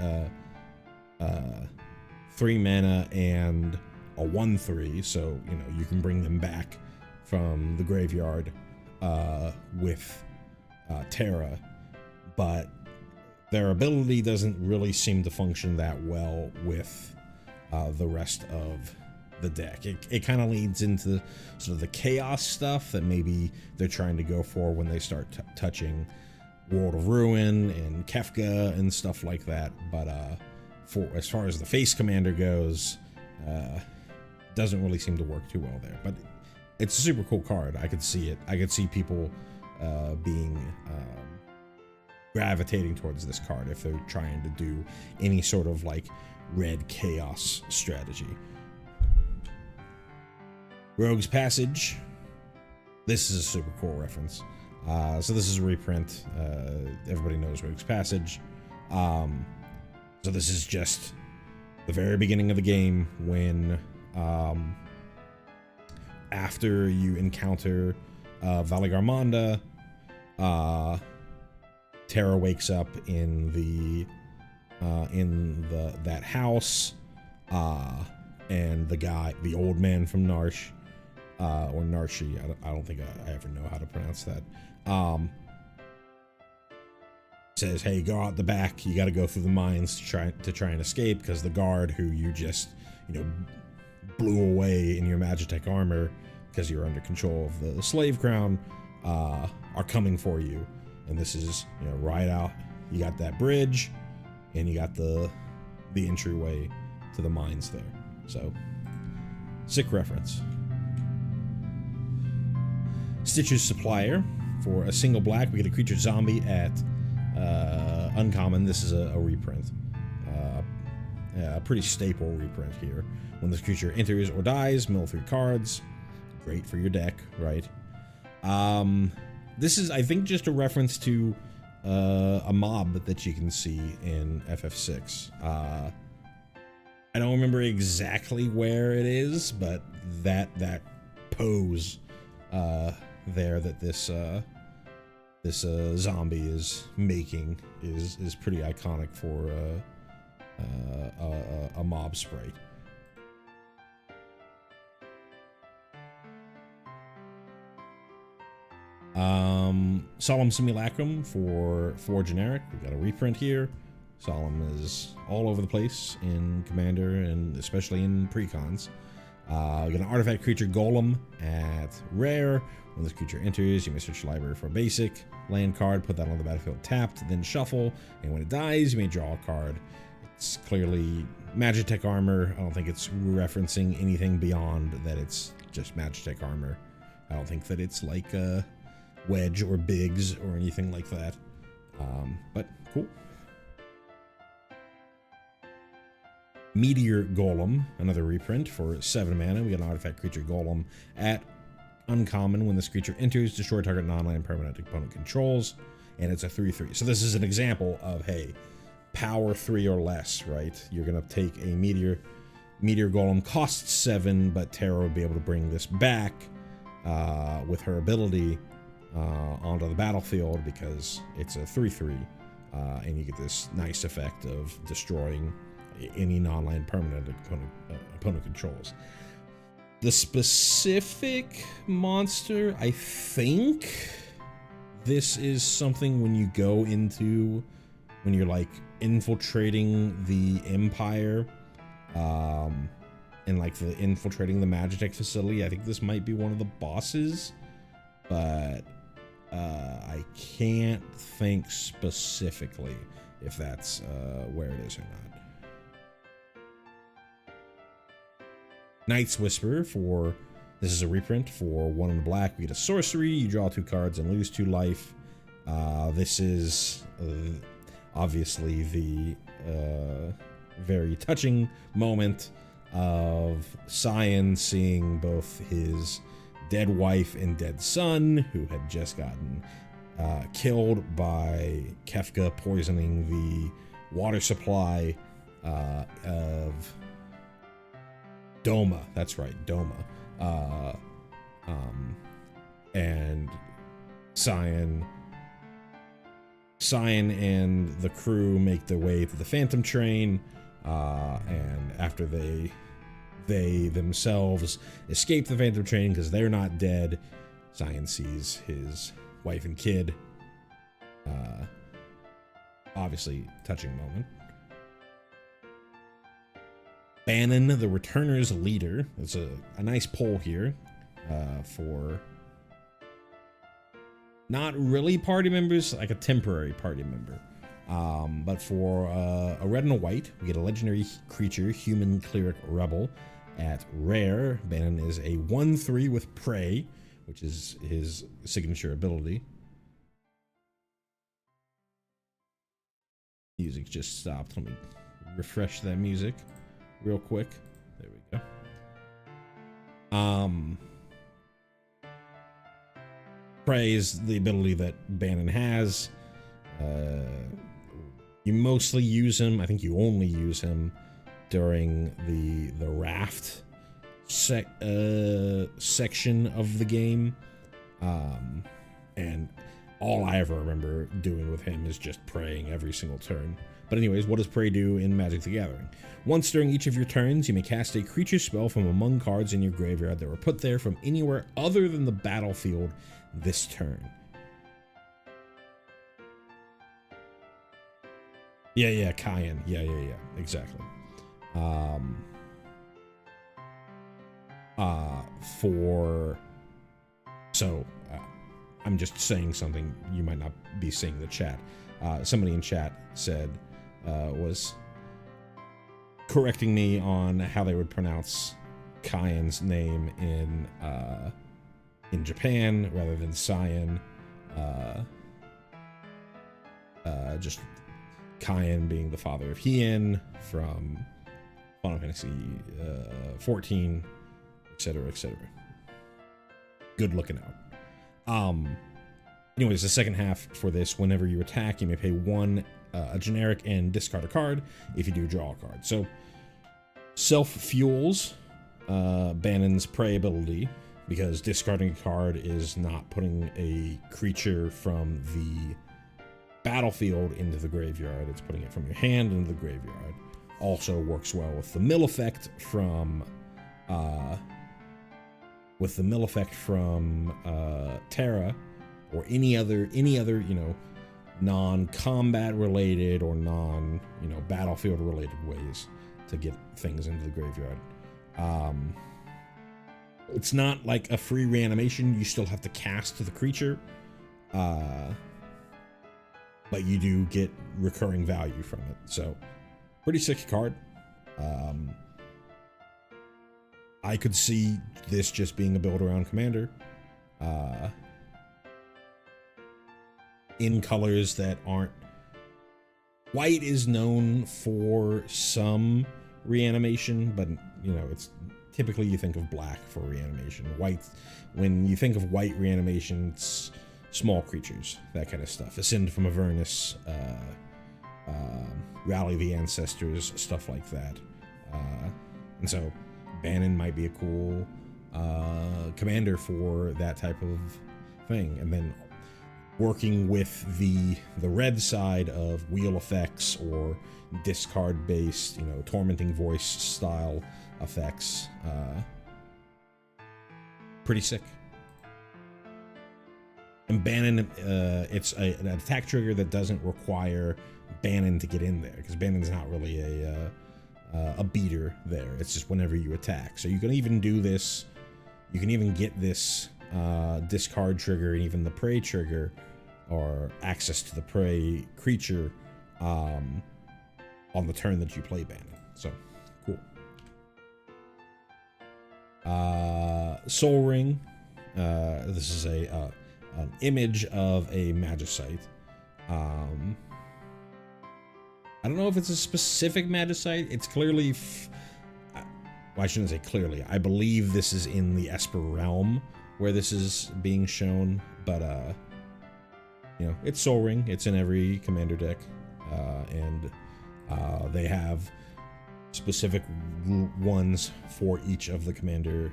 3 mana and a 1/3, so you can bring them back from the graveyard with Terra, but their ability doesn't really seem to function that well with the rest of the deck. It kind of leads into sort of the chaos stuff that maybe they're trying to go for when they start touching World of Ruin and Kefka and stuff like that. But for as far as the face commander goes, doesn't really seem to work too well there. But it's a super cool card. I could see it. I could see people being gravitating towards this card if they're trying to do any sort of like red chaos strategy. Rogue's Passage. This is a super cool reference. So this is a reprint. Everybody knows Rogue's Passage. So this is just the very beginning of the game when after you encounter Valigarmonda, Terra wakes up in that house, and the old man from Narsh, or Narshi, I don't think I ever know how to pronounce that, says, hey, go out the back, you got to go through the mines to try and escape, because the guard who you just, blew away in your Magitech armor because you're under control of the slave crown, are coming for you. And this is, right out, you got that bridge, and you got the entryway to the mines there. So, sick reference. Stitcher's Supplier. For a single black, we get a creature zombie at uncommon. This is a reprint. A pretty staple reprint here. When this creature enters or dies, mill 3 cards. Great for your deck, right? This is, I think, just a reference to a mob that you can see in FF6. I don't remember exactly where it is, but that pose there that this zombie is making is pretty iconic for a mob sprite. Solemn Simulacrum for 4 generic. We got a reprint here. Solemn is all over the place in Commander and especially in precons. We got an artifact creature Golem at rare. When this creature enters, you may search your library for a basic land card, put that on the battlefield tapped, then shuffle, and when it dies, you may draw a card. It's clearly Magitech armor. I don't think it's referencing anything beyond that it's just Magitech armor. I don't think that it's like Wedge or Biggs or anything like that. But cool. Meteor Golem, another reprint for 7 mana. We got an artifact creature Golem at uncommon. When this creature enters, destroy target non-land permanent opponent controls, and it's a 3/3. So this is an example of, hey, power 3 or less, right? You're gonna take a Meteor Golem, costs 7, but Terra will be able to bring this back with her ability onto the battlefield because it's a 3/3, and you get this nice effect of destroying any non-land permanent opponent controls. The specific monster, I think this is something when you're like infiltrating the Empire, and like infiltrating the Magitech facility. I think this might be one of the bosses, but I can't think specifically if that's where it is or not. Night's Whisper this is a reprint for 1 in black. We get a sorcery, you draw 2 cards and lose 2 life. This is obviously the very touching moment of Cyan seeing both his dead wife and dead son, who had just gotten killed by Kefka poisoning the water supply of Doma. That's right, Doma. And Cyan and the crew make their way to the Phantom Train, and after they themselves escape the Phantom Train because they're not dead, Cyan sees his wife and kid. Obviously, touching moment. Bannon, the Returner's Leader. It's a nice poll here for not really party members, like a temporary party member. But for a red and a white, we get a legendary creature, Human Cleric Rebel, at rare. Bannon is a 1/3 with Prey, which is his signature ability. Music just stopped. Let me refresh that music real quick. There we go. Prey is the ability that Bannon has. You mostly use him. I think you only use him during the raft section of the game. And all I ever remember doing with him is just praying every single turn. But anyways, what does Prey do in Magic the Gathering? Once during each of your turns, you may cast a creature spell from among cards in your graveyard that were put there from anywhere other than the battlefield this turn. Yeah, Cayenne. Yeah, exactly. I'm just saying something you might not be seeing in the chat. Somebody in chat said, was correcting me on how they would pronounce Cayenne's name in Japan rather than Cyan. Just Cayenne being the father of Hien from Final Fantasy 14, etc., etc. Good looking out. Anyways, the second half for this, whenever you attack, you may pay one a generic and discard a card. If you do, draw a card. So self-fuels Bannon's Prey ability, because discarding a card is not putting a creature from the battlefield into the graveyard. It's putting it from your hand into the graveyard. Also works well with the mill effect from Terra, or any other non-combat related or battlefield related ways to get things into the graveyard. It's not like a free reanimation. You still have to cast the creature, but you do get recurring value from it. So pretty sick card. I could see this just being a build around commander in colors that aren't. White is known for some reanimation, but it's typically you think of black for reanimation. White, when you think of white reanimation, it's small creatures, that kind of stuff. Ascend from Avernus, Rally the Ancestors, stuff like that. And so Bannon might be a cool commander for that type of thing. And then working with the red side of wheel effects or discard based, tormenting voice style effects. Pretty sick. And Bannon, it's an attack trigger that doesn't require Bannon to get in there, because Bannon's not really a beater there. It's just whenever you attack. So you can even do this. You can even get this discard trigger and even the prey trigger, or access to the prey creature on the turn that you play Bannon. So cool. Soul Ring. This is an image of a Magicite. I don't know if it's a specific Magicite. It's clearly well, I shouldn't say clearly. I believe this is in the Esper realm where this is being shown, but it's Soul Ring. It's in every commander deck, and they have specific ones for each of the commander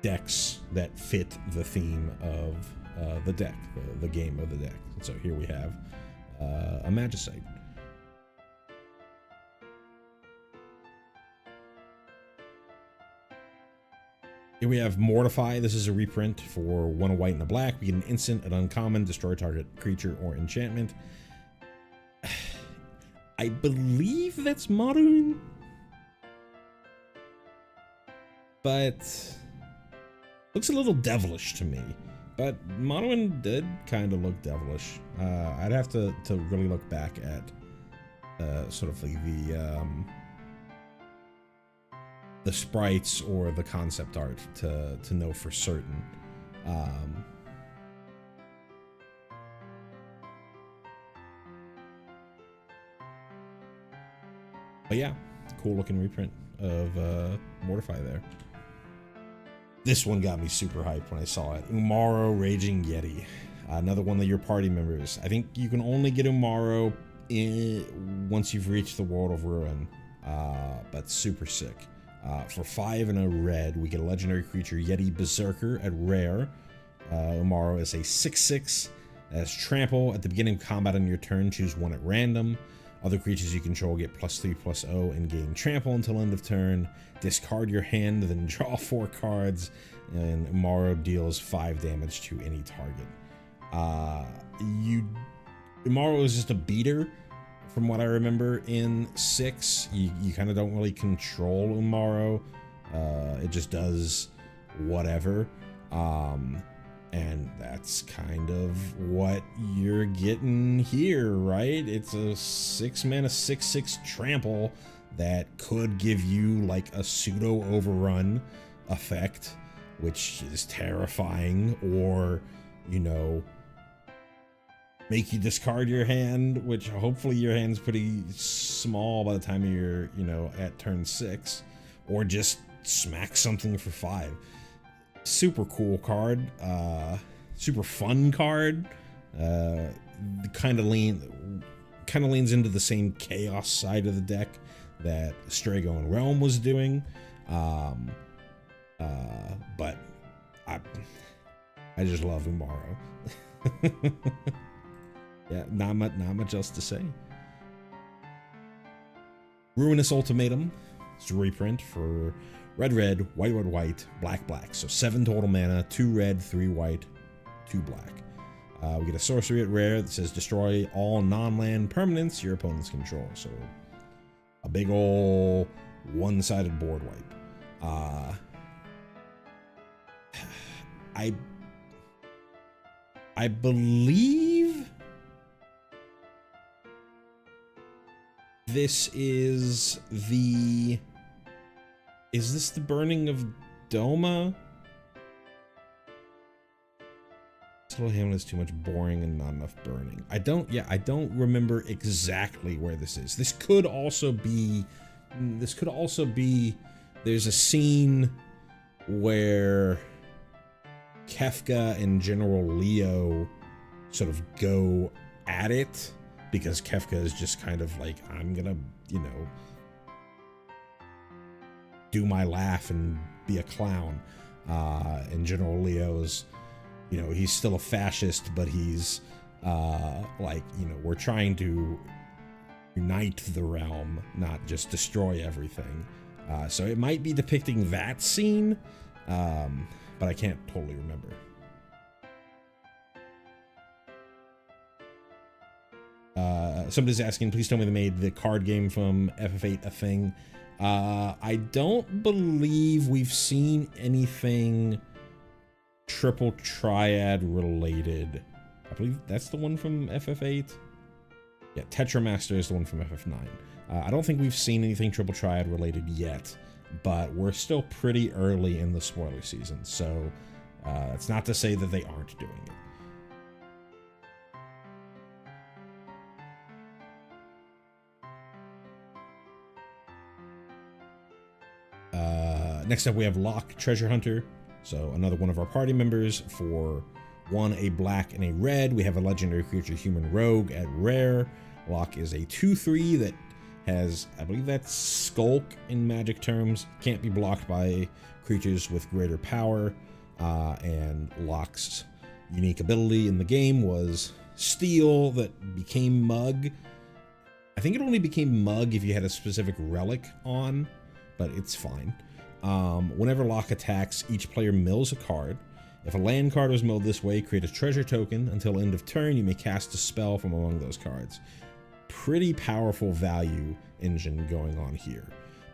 decks that fit the theme of the deck, the game of the deck. So here we have a Magicite. Here we have Mortify. This is a reprint for 1 white and a black. We get an instant, an uncommon, destroy target creature or enchantment. I believe that's modern, but looks a little devilish to me. But Monowin did kind of look devilish. I'd have to really look back at sort of like the sprites or the concept art to know for certain. But yeah, cool looking reprint of Mortify there. This one got me super hyped when I saw it. Umaro Raging Yeti. Another one of your party members. I think you can only get Umaro once you've reached the World of Ruin, but super sick. For 5 and a red, we get a legendary creature, Yeti Berserker at rare. Umaro is a 6/6. As trample. At the beginning of combat on your turn, choose one at random. Other creatures you control get +3/+0 and gain trample until end of turn. Discard your hand, then draw 4 cards, and Umaro deals 5 damage to any target. Umaro is just a beater, from what I remember in 6. You kind of don't really control Umaro. It just does whatever. And that's kind of what you're getting here, right? It's a 6-mana 6/6 trample that could give you like a pseudo overrun effect, which is terrifying, or, you know, make you discard your hand, which hopefully your hand's pretty small by the time you're, you know, at turn 6, or just smack something for 5. Super cool card, super fun card. Kind of leans into the same chaos side of the deck that Strago and Realm was doing. But I just love Umaro. Yeah, not much else to say. Ruinous Ultimatum. It's a reprint for red, white, black. So 7 total mana, 2 red, 3 white, 2 black. We get a sorcery at rare that says destroy all non-land permanents your opponents control. So a big ol' one-sided board wipe. I believe this is the... Is this the burning of Doma? Little Hamlet is too much boring and not enough burning. I don't remember exactly where this is. This could also be, there's a scene where Kefka and General Leo sort of go at it, because Kefka is just kind of like, I'm gonna, you know, do my laugh and be a clown. And General Leo's, you know, he's still a fascist, but he's like, you know, we're trying to unite the realm, not just destroy everything. So it might be depicting that scene, but I can't totally remember. Somebody's asking, please tell me they made the card game from FF8 a thing. I don't believe we've seen anything Triple Triad related. I believe that's the one from FF8. Yeah, Tetramaster is the one from FF9. I don't think we've seen anything Triple Triad related yet, but we're still pretty early in the spoiler season, so it's not to say that they aren't doing it. Next up, we have Locke, Treasure Hunter. So another one of our party members. For 1, a black and a red, we have a legendary creature, Human Rogue, at rare. Locke is a 2/3 that has, I believe that's Skulk in Magic terms. Can't be blocked by creatures with greater power. And Locke's unique ability in the game was Steal, that became Mug. I think it only became Mug if you had a specific relic on, but it's fine. Whenever Locke attacks, each player mills a card. If a land card was milled this way, create a treasure token. Until end of turn, you may cast a spell from among those cards. Pretty powerful value engine going on here.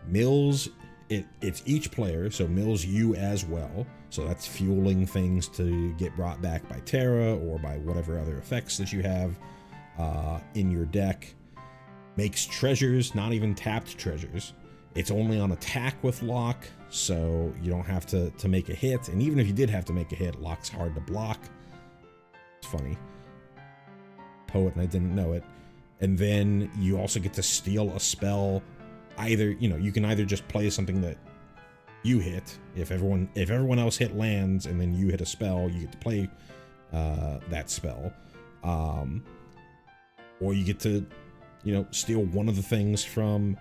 Mills, it's each player, so mills you as well. So that's fueling things to get brought back by Terra or by whatever other effects that you have in your deck. Makes treasures, not even tapped treasures. It's only on attack with Locke, so you don't have to make a hit. And even if you did have to make a hit, Locke's hard to block. It's funny. Poet and I didn't know it. And then you also get to steal a spell either, you know, you can either just play something that you hit. If everyone else hit lands and then you hit a spell, you get to play that spell. Or you get to, you know, steal one of the things from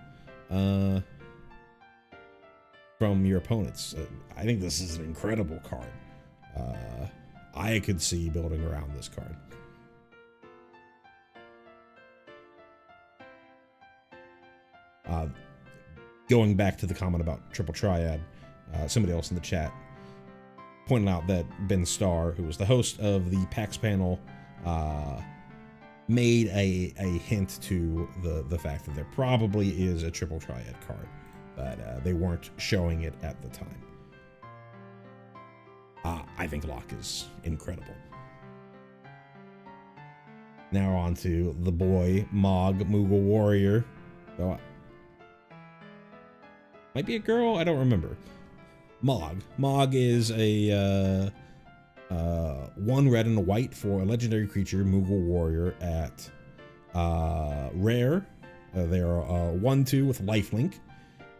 your opponents. I think this is an incredible card. I could see building around this card. Going back to the comment about Triple Triad, somebody else in the chat pointed out that Ben Starr, who was the host of the PAX panel, made a hint to the fact that there probably is a Triple Triad card, but they weren't showing it at the time. I think Locke is incredible. Now on to the boy, Mog, Moogle Warrior. Though might be a girl, I don't remember. Mog is a 1 red and a white for a legendary creature, Moogle Warrior at rare. They are 1/2 with lifelink,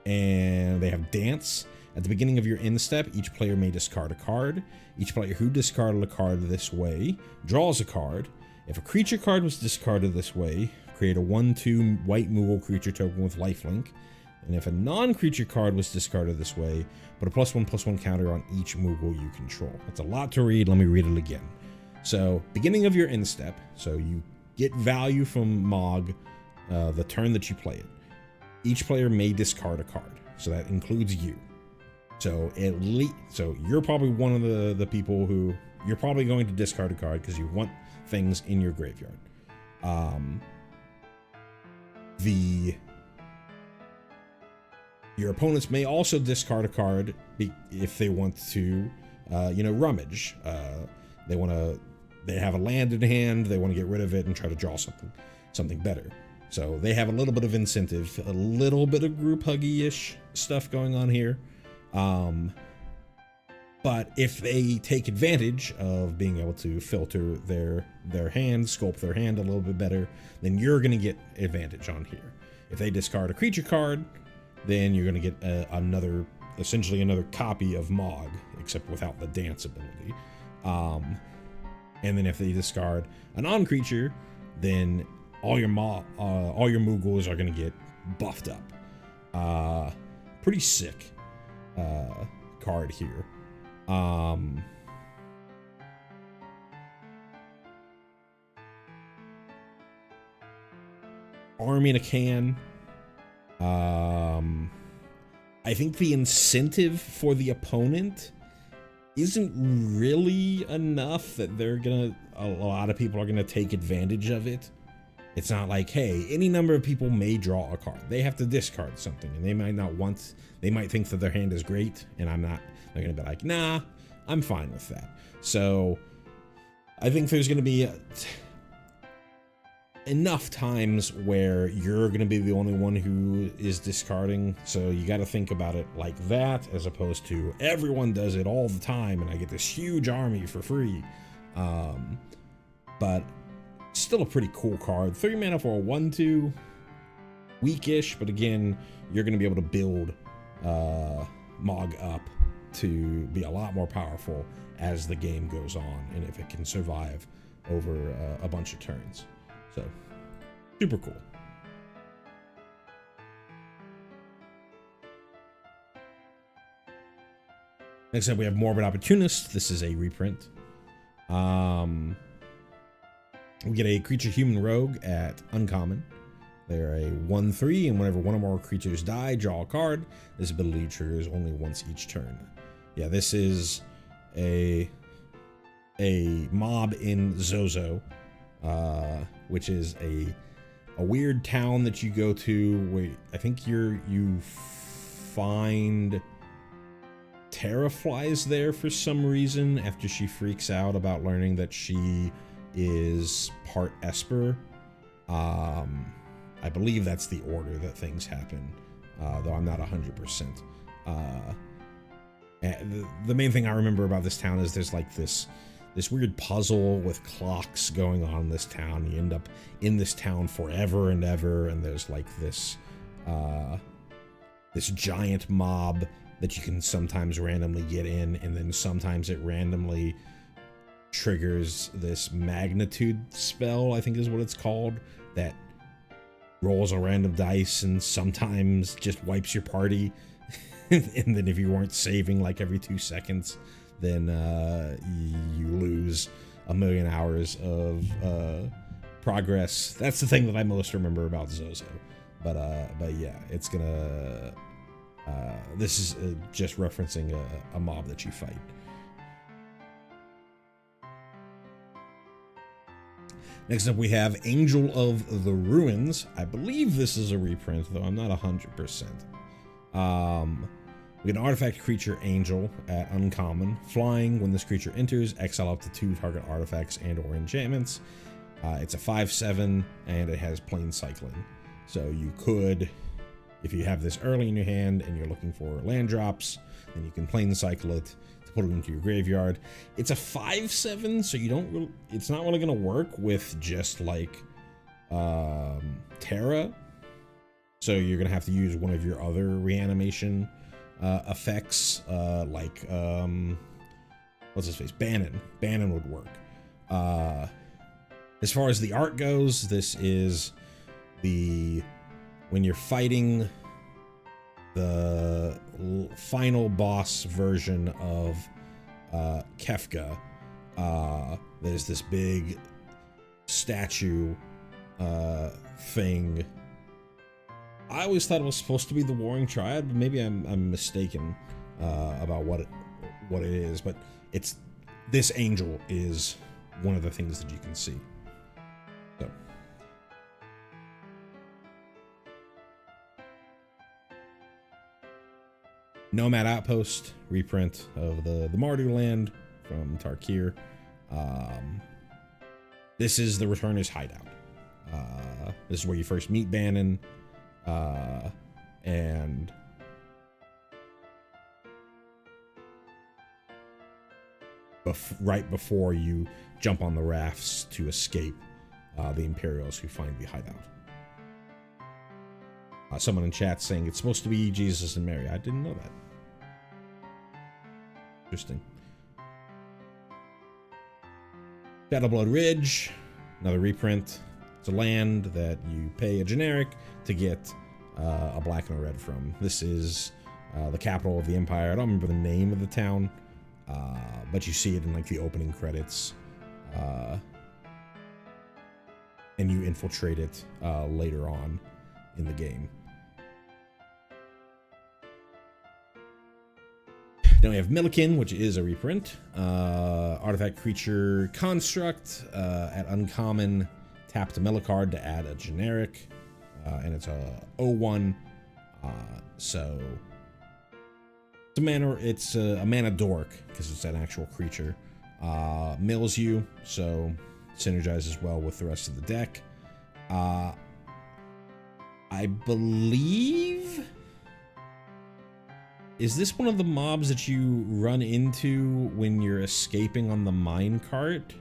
and they have Dance. At the beginning of your end step, each player may discard a card. Each player who discarded a card this way draws a card. If a creature card was discarded this way, create a 1/2 white Moogle creature token with lifelink. And if a non-creature card was discarded this way, put a +1/+1 counter on each Moogle you control. That's a lot to read. Let me read it again. So, beginning of your end step, so you get value from Mog the turn that you play it. Each player may discard a card, so that includes you. So so you're probably one of the people who you're probably going to discard a card because you want things in your graveyard. Your opponents may also discard a card if they want to, rummage. They have a land in hand, they want to get rid of it and try to draw something better. So they have a little bit of incentive, a little bit of group huggy-ish stuff going on here. But if they take advantage of being able to filter their hand, sculpt their hand a little bit better, then you're going to get advantage on here. If they discard a creature card, then you're going to get essentially another copy of Mog, except without the dance ability. And then if they discard a non-creature, then all your Moogles are going to get buffed up. Pretty sick card here. Army in a can. I think the incentive for the opponent isn't really enough that a lot of people are gonna take advantage of it. It's not like, hey, any number of people may draw a card. They have to discard something, and they might think that their hand is great, and they're gonna be like, nah, I'm fine with that. So I think there's gonna be enough times where you're going to be the only one who is discarding, so you got to think about it like that, as opposed to everyone does it all the time and I get this huge army for free. But still a pretty cool card. 3 mana for a 1/2, weakish, but again, you're going to be able to build Mog up to be a lot more powerful as the game goes on, and if it can survive over a bunch of turns. So, super cool. Next up, we have Morbid Opportunist. This is a reprint. We get a creature human rogue at uncommon. They're a 1/3, and whenever one or more creatures die, draw a card. This ability triggers only once each turn. Yeah, this is a mob in Zozo. Which is a weird town that you go to where I think you find Terraflies there for some reason after she freaks out about learning that she is part Esper. I believe that's the order that things happen, though I'm not 100%. The main thing I remember about this town is there's like this weird puzzle with clocks going on in this town. You end up in this town forever and ever, and there's like this this giant mob that you can sometimes randomly get in, and then sometimes it randomly triggers this magnitude spell, I think is what it's called, that rolls a random dice and sometimes just wipes your party. And then if you weren't saving like every 2 seconds, then you lose a million hours of progress. That's the thing that I most remember about Zozo. But yeah, it's gonna this is just referencing a mob that you fight. Next up, we have Angel of the Ruins. I believe this is a reprint, though I'm not 100%. We get an artifact creature, Angel, at uncommon. Flying, when this creature enters, exile up to 2 target artifacts and or enchantments. It's a 5/7, and it has plain cycling. So you could, if you have this early in your hand and you're looking for land drops, then you can plain cycle it to put it into your graveyard. It's a 5/7, so you don't really, it's not really going to work with just like Terra. So you're going to have to use one of your other reanimation effects, like what's his face, Bannon would work. As far as the art goes, this is when you're fighting the final boss version of Kefka, there's this big statue thing. I always thought it was supposed to be the Warring Triad, but maybe I'm mistaken about what it is. But it's, this angel is one of the things that you can see. So Nomad Outpost, reprint of the Mardu land from Tarkir. This is the Returner's hideout. This is where you first meet Bannon, and right before you jump on the rafts to escape the Imperials who find the hideout. Someone in chat saying it's supposed to be Jesus and Mary. I didn't know that. Interesting. Shadowblood Ridge, another reprint. It's a land that you pay a generic to get a black and a red from. This is the capital of the Empire. I don't remember the name of the town, but you see it in like the opening credits, and you infiltrate it later on in the game. Then we have Milliken, which is a reprint. Artifact creature construct. At uncommon, tap the mill card to add a generic. And it's a 0/1. So it's a mana dork because it's an actual creature. Mills you, so synergizes well with the rest of the deck. I believe, is this one of the mobs that you run into when you're escaping on the minecart?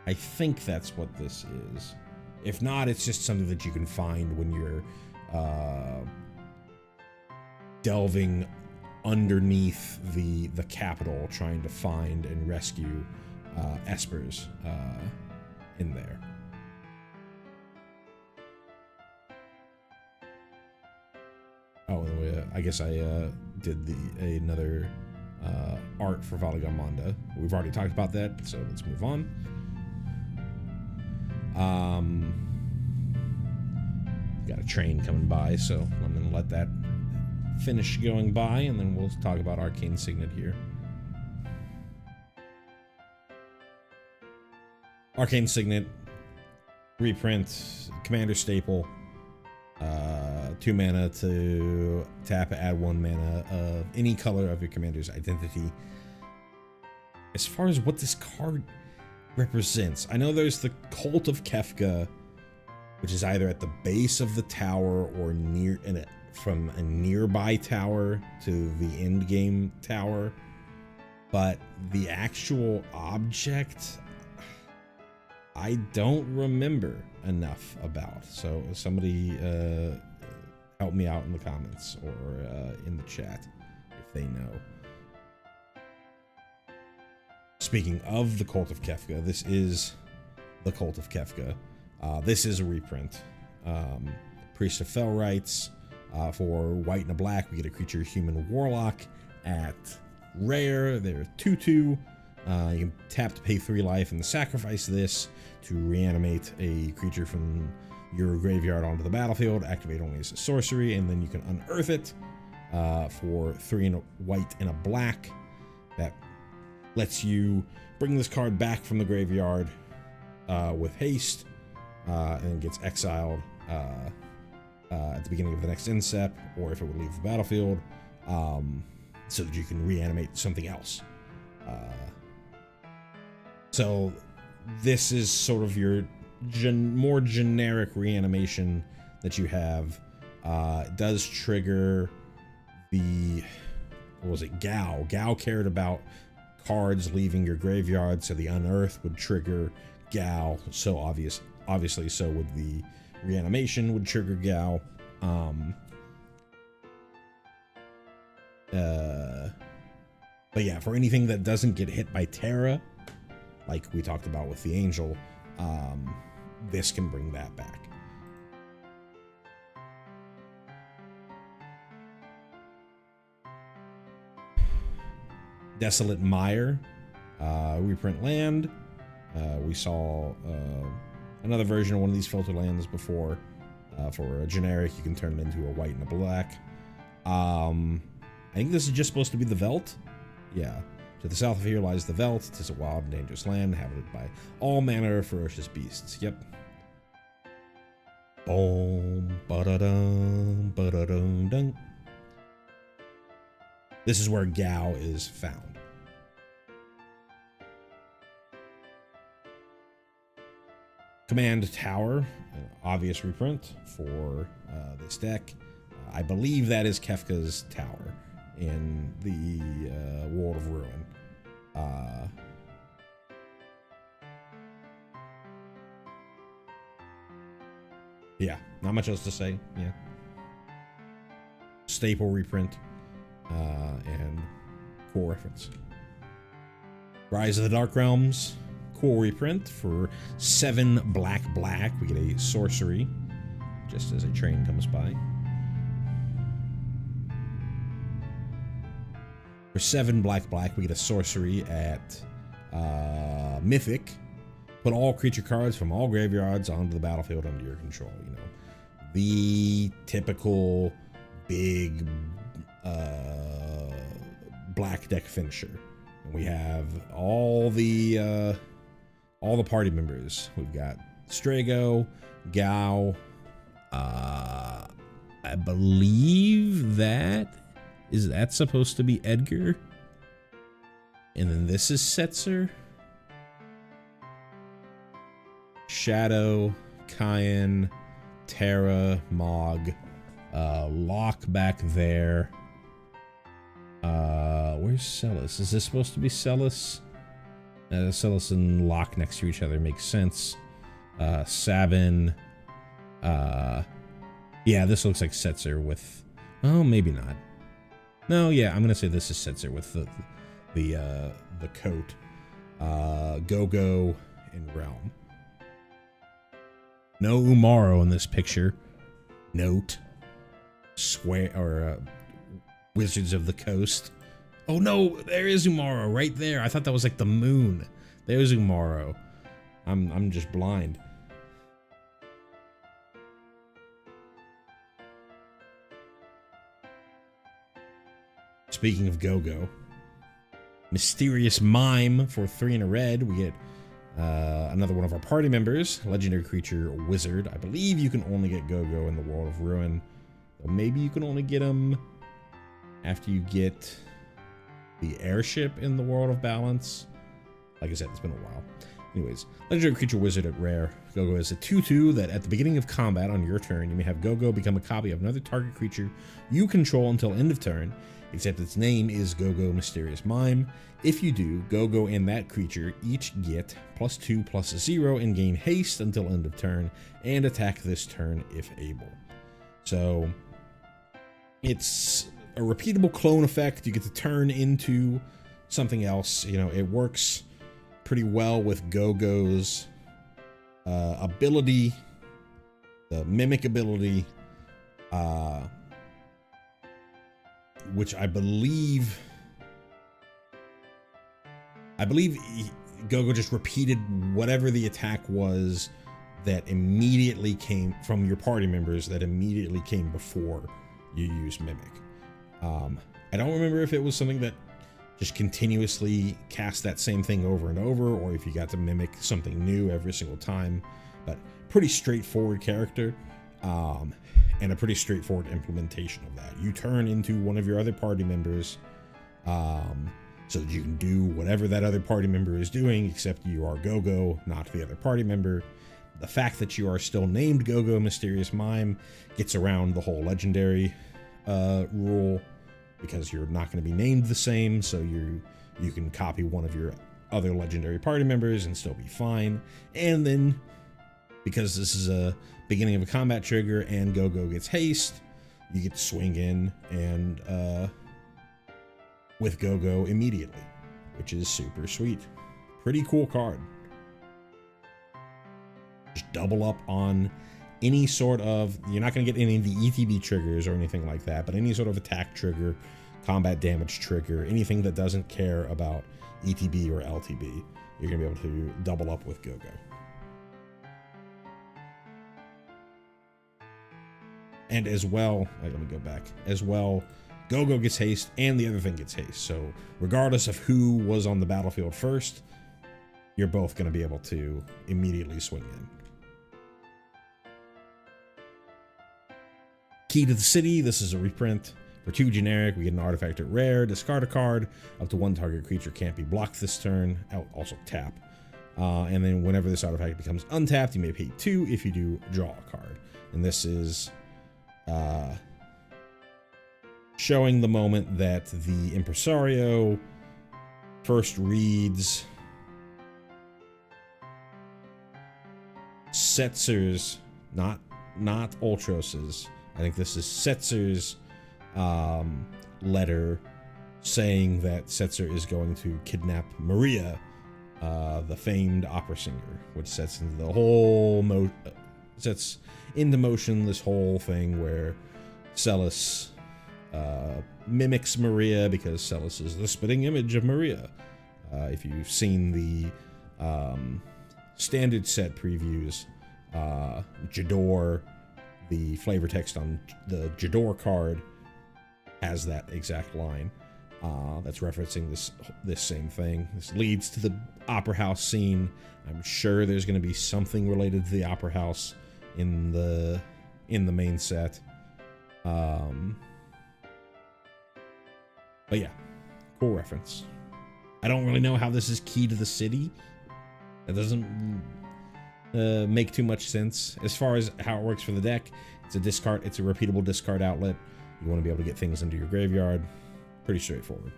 I think that's what this is. If not, it's just something that you can find when you're delving underneath the capital, trying to find and rescue espers in there. Oh, I guess I did another art for Valigamonda. We've already talked about that, so let's move on. Got a train coming by, so I'm gonna let that finish going by, and then we'll talk about Arcane Signet here. Arcane Signet, reprint, Commander Staple, 2 mana to tap, add 1 mana of any color of your commander's identity. As far as what this card represents, I know there's the Cult of Kefka, which is either at the base of the tower or near from a nearby tower to the end game tower, but the actual object I don't remember enough about. So somebody help me out in the comments or in the chat if they know. Speaking of the Cult of Kefka, this is the Cult of Kefka. This is a reprint. Priest of Fell Rites. For white and a black, we get a creature human warlock at rare. They're 2/2. You can tap to pay 3 life and sacrifice this to reanimate a creature from your graveyard onto the battlefield. Activate only as a sorcery, and then you can unearth it for 3 and a white and a black. That lets you bring this card back from the graveyard with haste, and gets exiled at the beginning of the next instep, or if it would leave the battlefield, so that you can reanimate something else. So this is sort of your more generic reanimation that you have. It does trigger the, what was it, Gao. Gao cared about cards leaving your graveyard, so the unearth would trigger Gao. So obviously, so would the reanimation would trigger Gao. But yeah, for anything that doesn't get hit by Terra, like we talked about with the Angel, this can bring that back. Desolate Mire, reprint land. We saw another version of one of these filter lands before. For a generic, you can turn it into a white and a black. I think this is just supposed to be the Veldt. Yeah. To the south of here lies the Veldt. It is a wild and dangerous land inhabited by all manner of ferocious beasts. Yep. Boom, ba-da-dum, ba-da-dum-dum. This is where Gao is found. Command Tower, an obvious reprint for this deck. I believe that is Kefka's tower in the World of Ruin. Yeah, not much else to say. Yeah. Staple reprint and cool reference. Rise of the Dark Realms, cool reprint for 7 black. We get a sorcery just as a train comes by. For 7 black, we get a sorcery at Mythic. Put all creature cards from all graveyards onto the battlefield under your control. You know, the typical big black deck finisher. And we have all the party members. We've got Strago, Gao. I believe that's supposed to be Edgar. And then this is Setzer. Shadow, Kyan, Terra, Mog, Locke back there. Where's Celis? Is this supposed to be Celis? Celis and Locke next to each other makes sense. Sabin. Yeah, this looks like Setzer with. Oh, maybe not. No, yeah, I'm gonna say this is Setzer with the coat. Go-Go and Realm. No Umaro in this picture. Note. Square or Wizards of the Coast. Oh no, there is Umaro right there. I thought that was like the moon. There's Umaro. I'm just blind. Speaking of Go-Go, Mysterious Mime for 3 and a red. We get another one of our party members, legendary creature Wizard. I believe you can only get Go-Go in the World of Ruin. Or maybe you can only get him after you get the airship in the World of Balance. Like I said, it's been a while. Anyways, legendary creature Wizard at rare. Go-Go is a 2/2 that at the beginning of combat on your turn, you may have Go-Go become a copy of another target creature you control until end of turn, except its name is Go-Go Mysterious Mime. If you do, Go-Go and that creature each get +2/+0 and gain haste until end of turn, and attack this turn if able. So It's a repeatable clone effect. You get to turn into something else. You know, it works pretty well with Go-Go's ability, the mimic ability, which I believe Go-Go just repeated whatever the attack was that immediately came from your party members, that immediately came before you use mimic. I don't remember if it was something that just continuously cast that same thing over and over, or if you got to mimic something new every single time, but pretty straightforward character, and a pretty straightforward implementation of that. You turn into one of your other party members, so that you can do whatever that other party member is doing, except you are Go-Go, not the other party member. The fact that you are still named Go-Go Mysterious Mime gets around the whole legendary rule, because you're not going to be named the same, so you can copy one of your other legendary party members and still be fine. And then, because this is a beginning of a combat trigger and Go-Go gets haste, you get to swing in and with Go-Go immediately, which is super sweet. Pretty cool card. Just double up on any sort of, you're not going to get any of the ETB triggers or anything like that, but any sort of attack trigger, combat damage trigger, anything that doesn't care about ETB or LTB, you're going to be able to double up with Go-Go. And as well, let me go back, as well, Go-Go gets haste and the other thing gets haste. So regardless of who was on the battlefield first, you're both going to be able to immediately swing in. Key to the City, this is a reprint. For 2 generic, we get an artifact at rare, discard a card. Up to 1 target creature can't be blocked this turn. Also tap. And then whenever this artifact becomes untapped, you may pay 2. If you do, draw a card. And this is showing the moment that the Impresario first reads Setzer's, not Ultros's. I think this is Setzer's letter saying that Setzer is going to kidnap Maria, the famed opera singer, which sets into the whole sets into motion this whole thing where Celis mimics Maria, because Celis is the spitting image of Maria. If you've seen the standard set previews, Jador, the flavor text on the Jador card has that exact line. That's referencing this same thing. This leads to the opera house scene. I'm sure there's going to be something related to the opera house in the main set. But yeah, cool reference. I don't really know how this is key to the city. That doesn't make too much sense. As far as how it works for the deck, it's a discard. It's a repeatable discard outlet. You want to be able to get things into your graveyard. Pretty straightforward.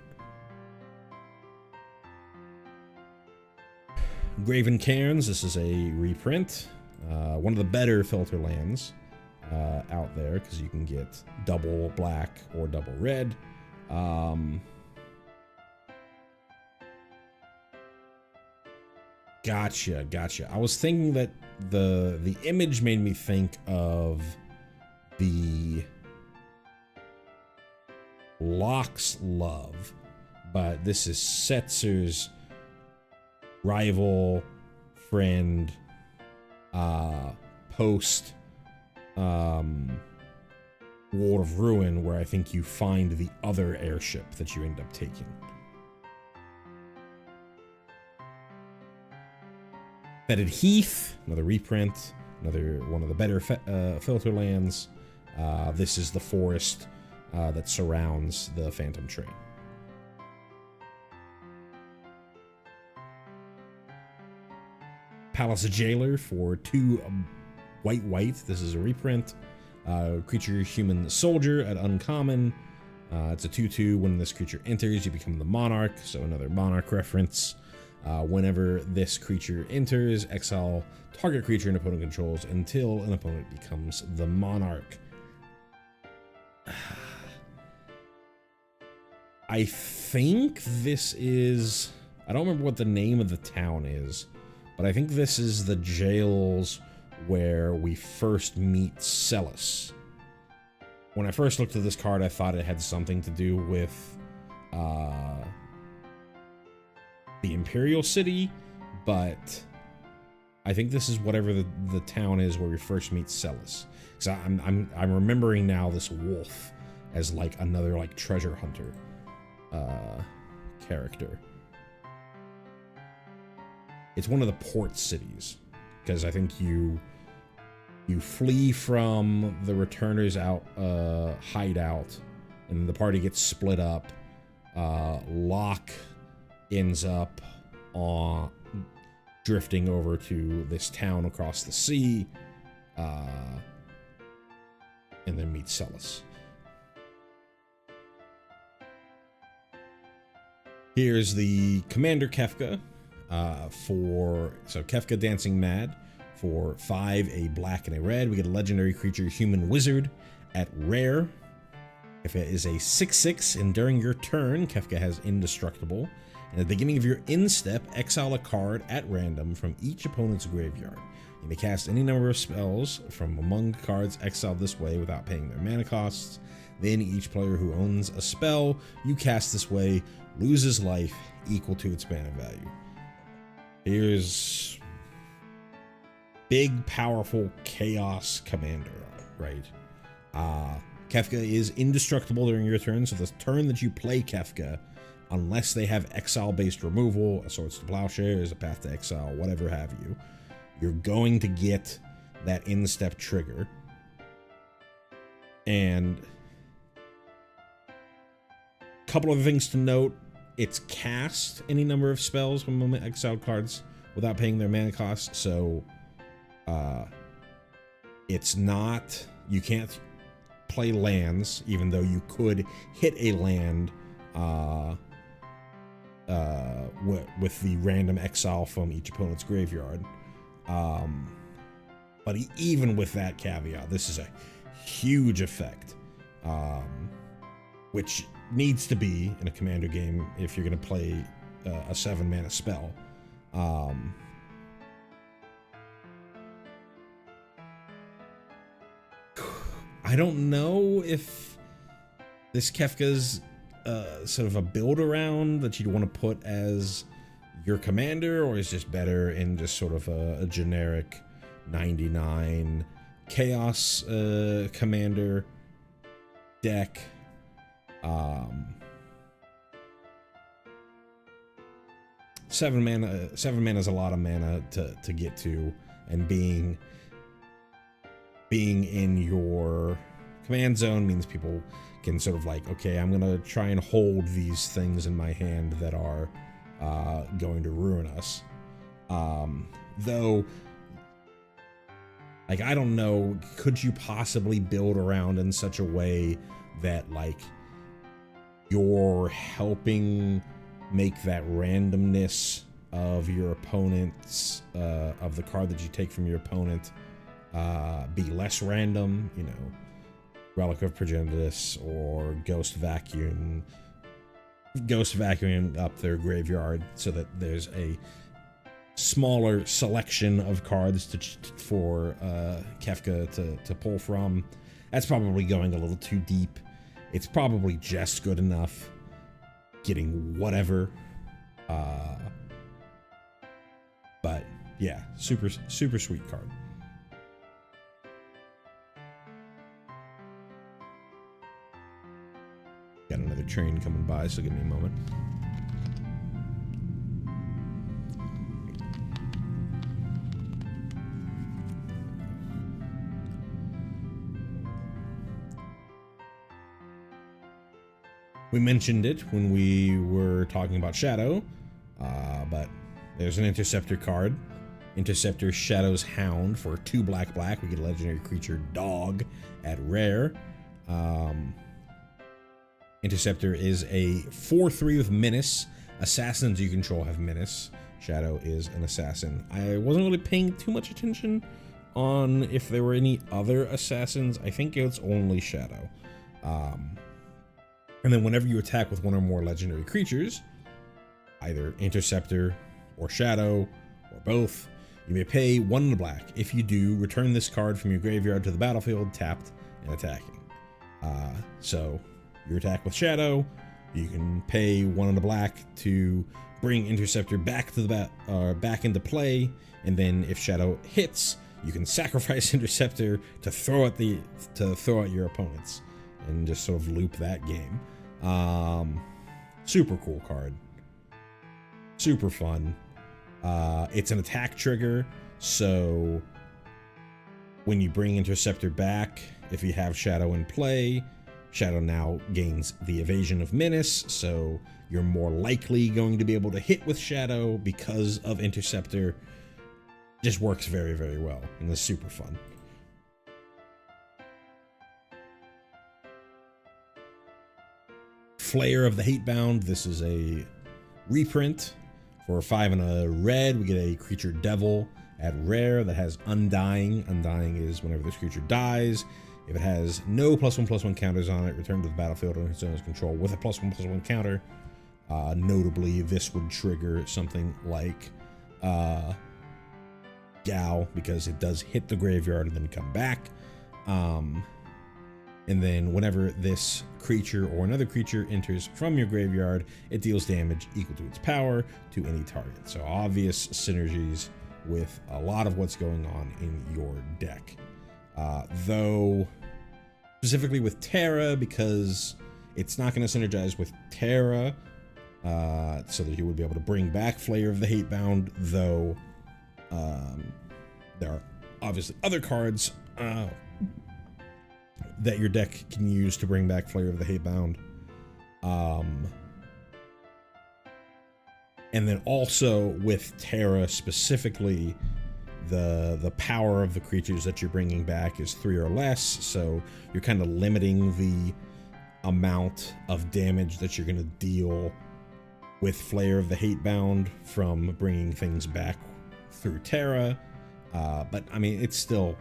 Graven Cairns. This is a reprint. One of the better filter lands out there, because you can get double black or double red. Gotcha. I was thinking that the image made me think of the Locke's Love, but this is Setzer's rival friend post World of Ruin, where I think you find the other airship that you end up taking. Fetid Heath, another reprint, another one of the better filter lands. This is the forest that surrounds the Phantom Train. Palace Jailer for 2 white. This is a reprint. Creature human soldier at uncommon. It's a 2/2. When this creature enters, you become the monarch, so another monarch reference. Whenever this creature enters, exile target creature an opponent controls until an opponent becomes the monarch. I think this is... I don't remember what the name of the town is, but I think this is the jails where we first meet Celis. When I first looked at this card, I thought it had something to do with the Imperial City, but I think this is whatever the town is where we first meet Celis. So I'm remembering now this wolf as like another like treasure hunter character. It's one of the port cities, because I think you flee from the returners out hideout, and the party gets split up. Locke ends up on drifting over to this town across the sea, and then meets Celis. Here's the Commander Kefka. So Kefka Dancing Mad. For 5, a black and a red, we get a legendary creature, Human Wizard, at rare. Kefka is a 6/6, and during your turn, Kefka has Indestructible. And at the beginning of your end step, exile a card at random from each opponent's graveyard. You may cast any number of spells from among cards exiled this way without paying their mana costs. Then each player who owns a spell you cast this way loses life equal to its mana value. Here's big, powerful Chaos Commander, right? Kefka is indestructible during your turn, so the turn that you play Kefka, unless they have exile-based removal, a Swords to Plowshares, a Path to Exile, whatever have you, you're going to get that in-step trigger. And a couple of things to note: it's cast any number of spells from exiled cards without paying their mana cost, so it's not, you can't play lands, even though you could hit a land with the random exile from each opponent's graveyard. But even with that caveat, this is a huge effect, which needs to be in a commander game if you're going to play a 7-mana spell. I don't know if this Kefka's sort of a build around that you'd want to put as your commander, or is just better in just sort of a generic 99 chaos commander deck. 7 mana is a lot of mana to get to, and being in your command zone means people can sort of like, okay, I'm gonna try and hold these things in my hand that are going to ruin us. Though, like, I don't know, could you possibly build around in such a way that, like, you're helping make that randomness of your opponent's, of the card that you take from your opponent, be less random, you know, Relic of Progenitus or Ghost Vacuuming up their graveyard so that there's a smaller selection of cards for Kefka to pull from. That's probably going a little too deep. It's probably just good enough getting whatever. But yeah, super sweet card. Got another train coming by, so give me a moment. We mentioned it when we were talking about Shadow, but there's an Interceptor card. Interceptor Shadow's Hound for 2 black. We get a legendary creature Dog at rare. Interceptor is a 4/3 with Menace. Assassins you control have Menace. Shadow is an assassin. I wasn't really paying too much attention on if there were any other assassins. I think it's only Shadow. And then whenever you attack with one or more legendary creatures, either Interceptor or Shadow or both, you may pay 1 in the black. If you do, return this card from your graveyard to the battlefield, tapped and attacking. So your attack with Shadow, you can pay 1 in the black to bring Interceptor back to the back into play, and then if Shadow hits, you can sacrifice Interceptor to throw at your opponents, and just sort of loop that game. Super cool card. Super fun. It's an attack trigger, so when you bring Interceptor back, if you have Shadow in play, Shadow now gains the evasion of Menace, so you're more likely going to be able to hit with Shadow because of Interceptor. Just works very, very well, and is super fun. Flayer of the Hatebound. This is a reprint. For 5 and a red, we get a creature devil at rare that has Undying. Undying is whenever this creature dies, if it has no +1/+1 counters on it, return to the battlefield under its owner's control with a +1/+1 counter. Notably, this would trigger something like Gal, because it does hit the graveyard and then come back. And then whenever this creature or another creature enters from your graveyard, it deals damage equal to its power to any target. So obvious synergies with a lot of what's going on in your deck. Though specifically with Terra, because it's not going to synergize with Terra, so that you would be able to bring back Flayer of the Hatebound, though there are obviously other cards that your deck can use to bring back Flayer of the Hatebound. And then also with Terra specifically, the power of the creatures that you're bringing back is 3 or less, so you're kind of limiting the amount of damage that you're going to deal with Flayer of the Hatebound from bringing things back through Terra. But I mean, it's still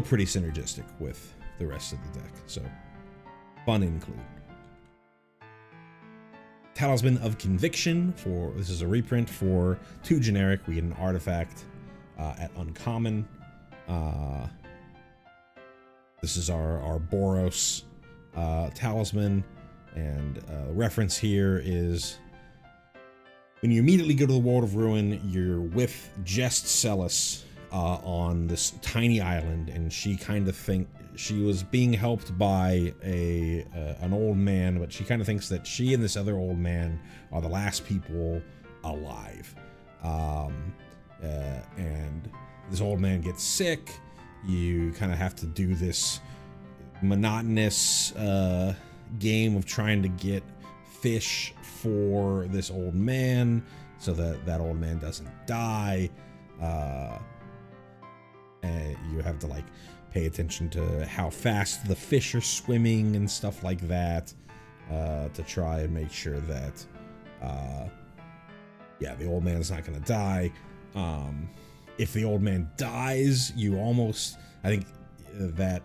pretty synergistic with the rest of the deck, so fun include. Talisman of Conviction. This is a reprint for 2 generic. We get an artifact at uncommon. This is our Boros talisman, and the reference here is when you immediately go to the World of Ruin, you're with Jest Celis on this tiny island, and she kind of she was being helped by an old man, but she kind of thinks that she and this other old man are the last people alive. And this old man gets sick. You kind of have to do this monotonous game of trying to get fish for this old man so that old man doesn't die. And you have to like pay attention to how fast the fish are swimming and stuff like that, to try and make sure that the old man's not gonna die. If the old man dies, I think that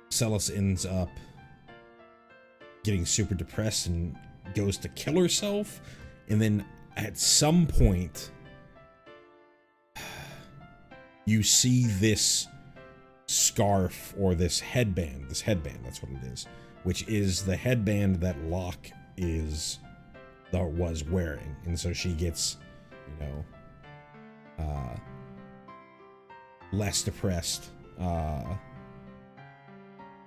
Celis ends up getting super depressed and goes to kill herself, and then at some point you see this scarf or this headband, that's what it is, which is the headband that Locke was wearing. And so she gets, less depressed,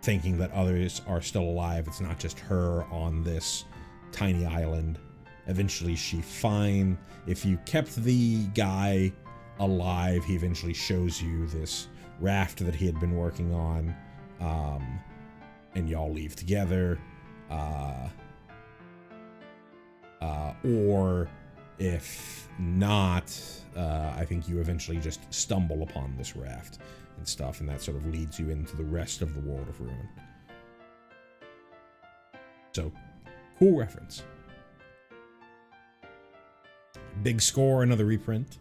thinking that others are still alive. It's not just her on this tiny island. Eventually if you kept the guy alive, he eventually shows you this raft that he had been working on, and y'all leave together, or if not, I think you eventually just stumble upon this raft and stuff, and that sort of leads you into the rest of the World of Ruin. So, cool reference. Big Score, another reprint.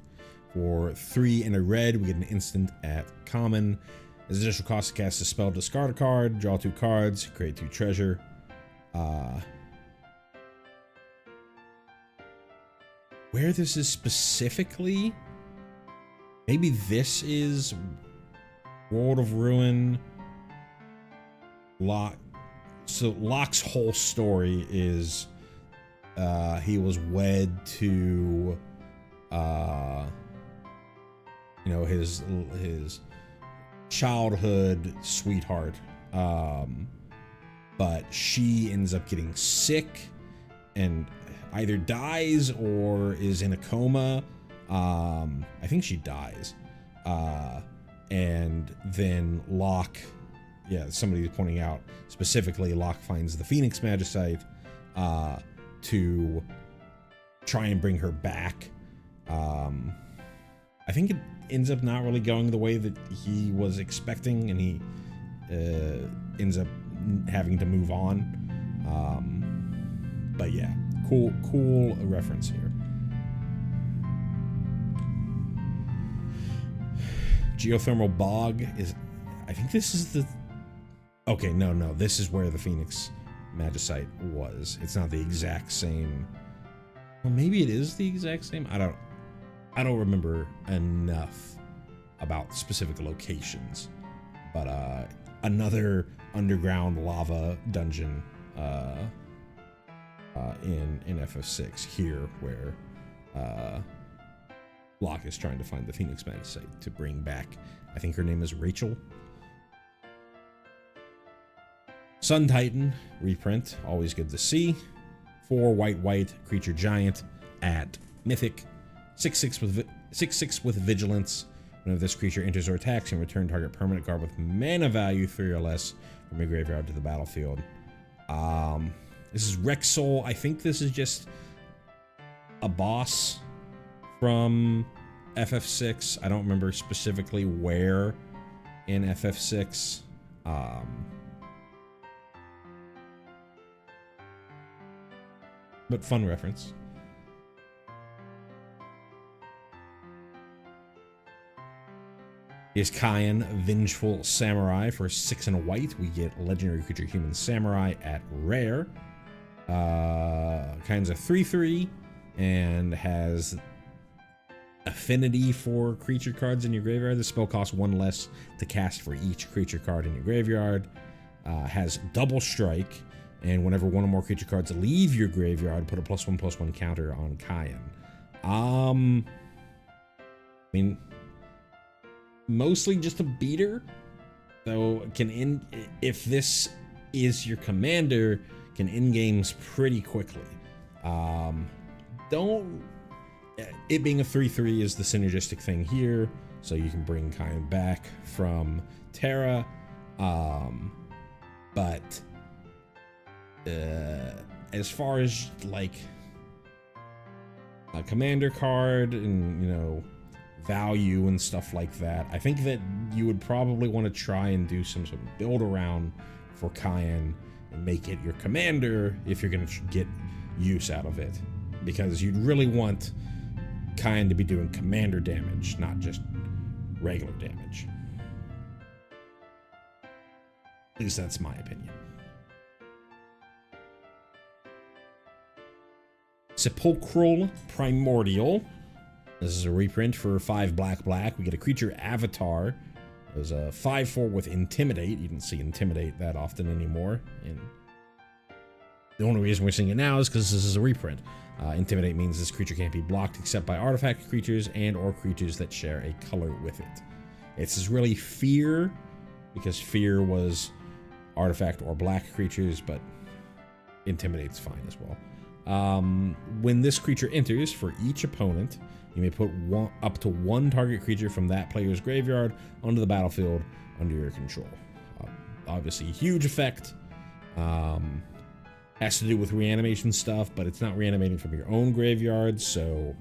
For 3 and a red, we get an instant at common. As additional cost to cast a spell, discard a card, draw 2 cards, create 2 treasure. where this is specifically, maybe this is World of Ruin. So Locke's whole story is he was wed to you know, his childhood sweetheart, but she ends up getting sick and either dies or is in a coma. I think she dies, and then Locke, somebody's pointing out specifically, Locke finds the Phoenix Magicite to try and bring her back. I think it ends up not really going the way that he was expecting, and he ends up having to move on. But yeah, cool reference here. Geothermal Bog is, I think this is the, okay, no, this is where the Phoenix Magicite was. It's not the exact same. Well, maybe it is the exact same. I don't remember enough about specific locations, but another underground lava dungeon in FF6 here, where Locke is trying to find the Phoenix Magicite to bring back, I think her name is Rachel. Sun Titan reprint, always good to see. 4 white creature giant at Mythic, 6/6 with vigilance. Whenever this creature enters or attacks, you can return target permanent card with mana value 3 or less from your graveyard to the battlefield. This is Rexol. I think this is just a boss from FF6. I don't remember specifically where in FF6. But fun reference. Here's Kyan, Vengeful Samurai. For 6 and a white, we get Legendary Creature Human Samurai at rare. Kyan's a 3/3 and has affinity for creature cards in your graveyard. The spell costs 1 less to cast for each creature card in your graveyard. Has double strike, and whenever 1 or more creature cards leave your graveyard, put a +1/+1 counter on Kyan. I mean, mostly just a beater, though. If this is your commander, can end games pretty quickly. It being a 3/3 is the synergistic thing here, so you can bring Kyan back from Terra. But as far as like a commander card and, you know, value and stuff like that, I think that you would probably want to try and do some sort of build around for Kyan and make it your commander if you're going to get use out of it, because you'd really want Kyan to be doing commander damage, not just regular damage. At least that's my opinion. Sepulchral Primordial. This is a reprint for 5 black. We get a creature avatar. There's a 5/4 with Intimidate. You don't see Intimidate that often anymore. And the only reason we're seeing it now is because this is a reprint. Intimidate means this creature can't be blocked except by artifact creatures and or creatures that share a color with it. It's really Fear, because Fear was artifact or black creatures, but Intimidate's fine as well. When this creature enters, for each opponent, you may put up to 1 target creature from that player's graveyard onto the battlefield under your control. Obviously, huge effect. Has to do with reanimation stuff, but it's not reanimating from your own graveyard, so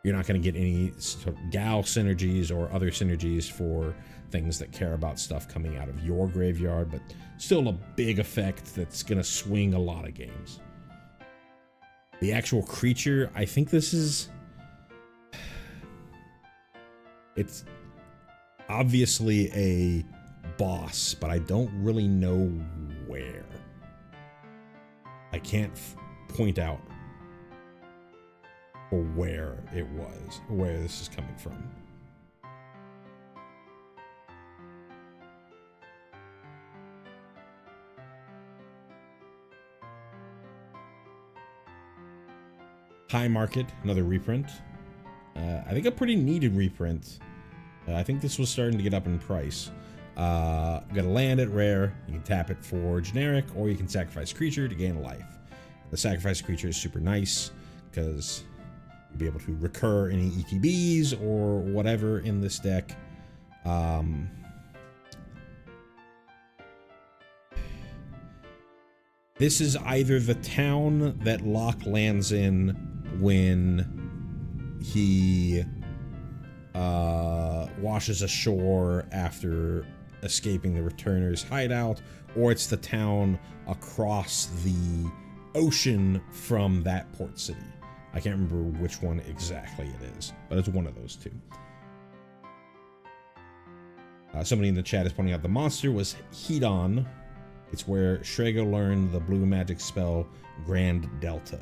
you're not going to get any sort of Gal synergies or other synergies for things that care about stuff coming out of your graveyard, but still a big effect that's going to swing a lot of games. The actual creature, I think this is... It's obviously a boss, but I don't really know where. I can't point out for where it was, where this is coming from. High Market, another reprint. I think a pretty needed reprint. I think this was starting to get up in price. Got a land at rare. You can tap it for generic, or you can sacrifice creature to gain a life. The sacrifice creature is super nice because you'll be able to recur any ETBs or whatever in this deck. This is either the town that Locke lands in when he washes ashore after escaping the Returner's hideout, or it's the town across the ocean from that port city. I can't remember which one exactly it is, but it's one of those two. Somebody in the chat is pointing out the monster was Hedon. It's where Shrego learned the blue magic spell Grand Delta.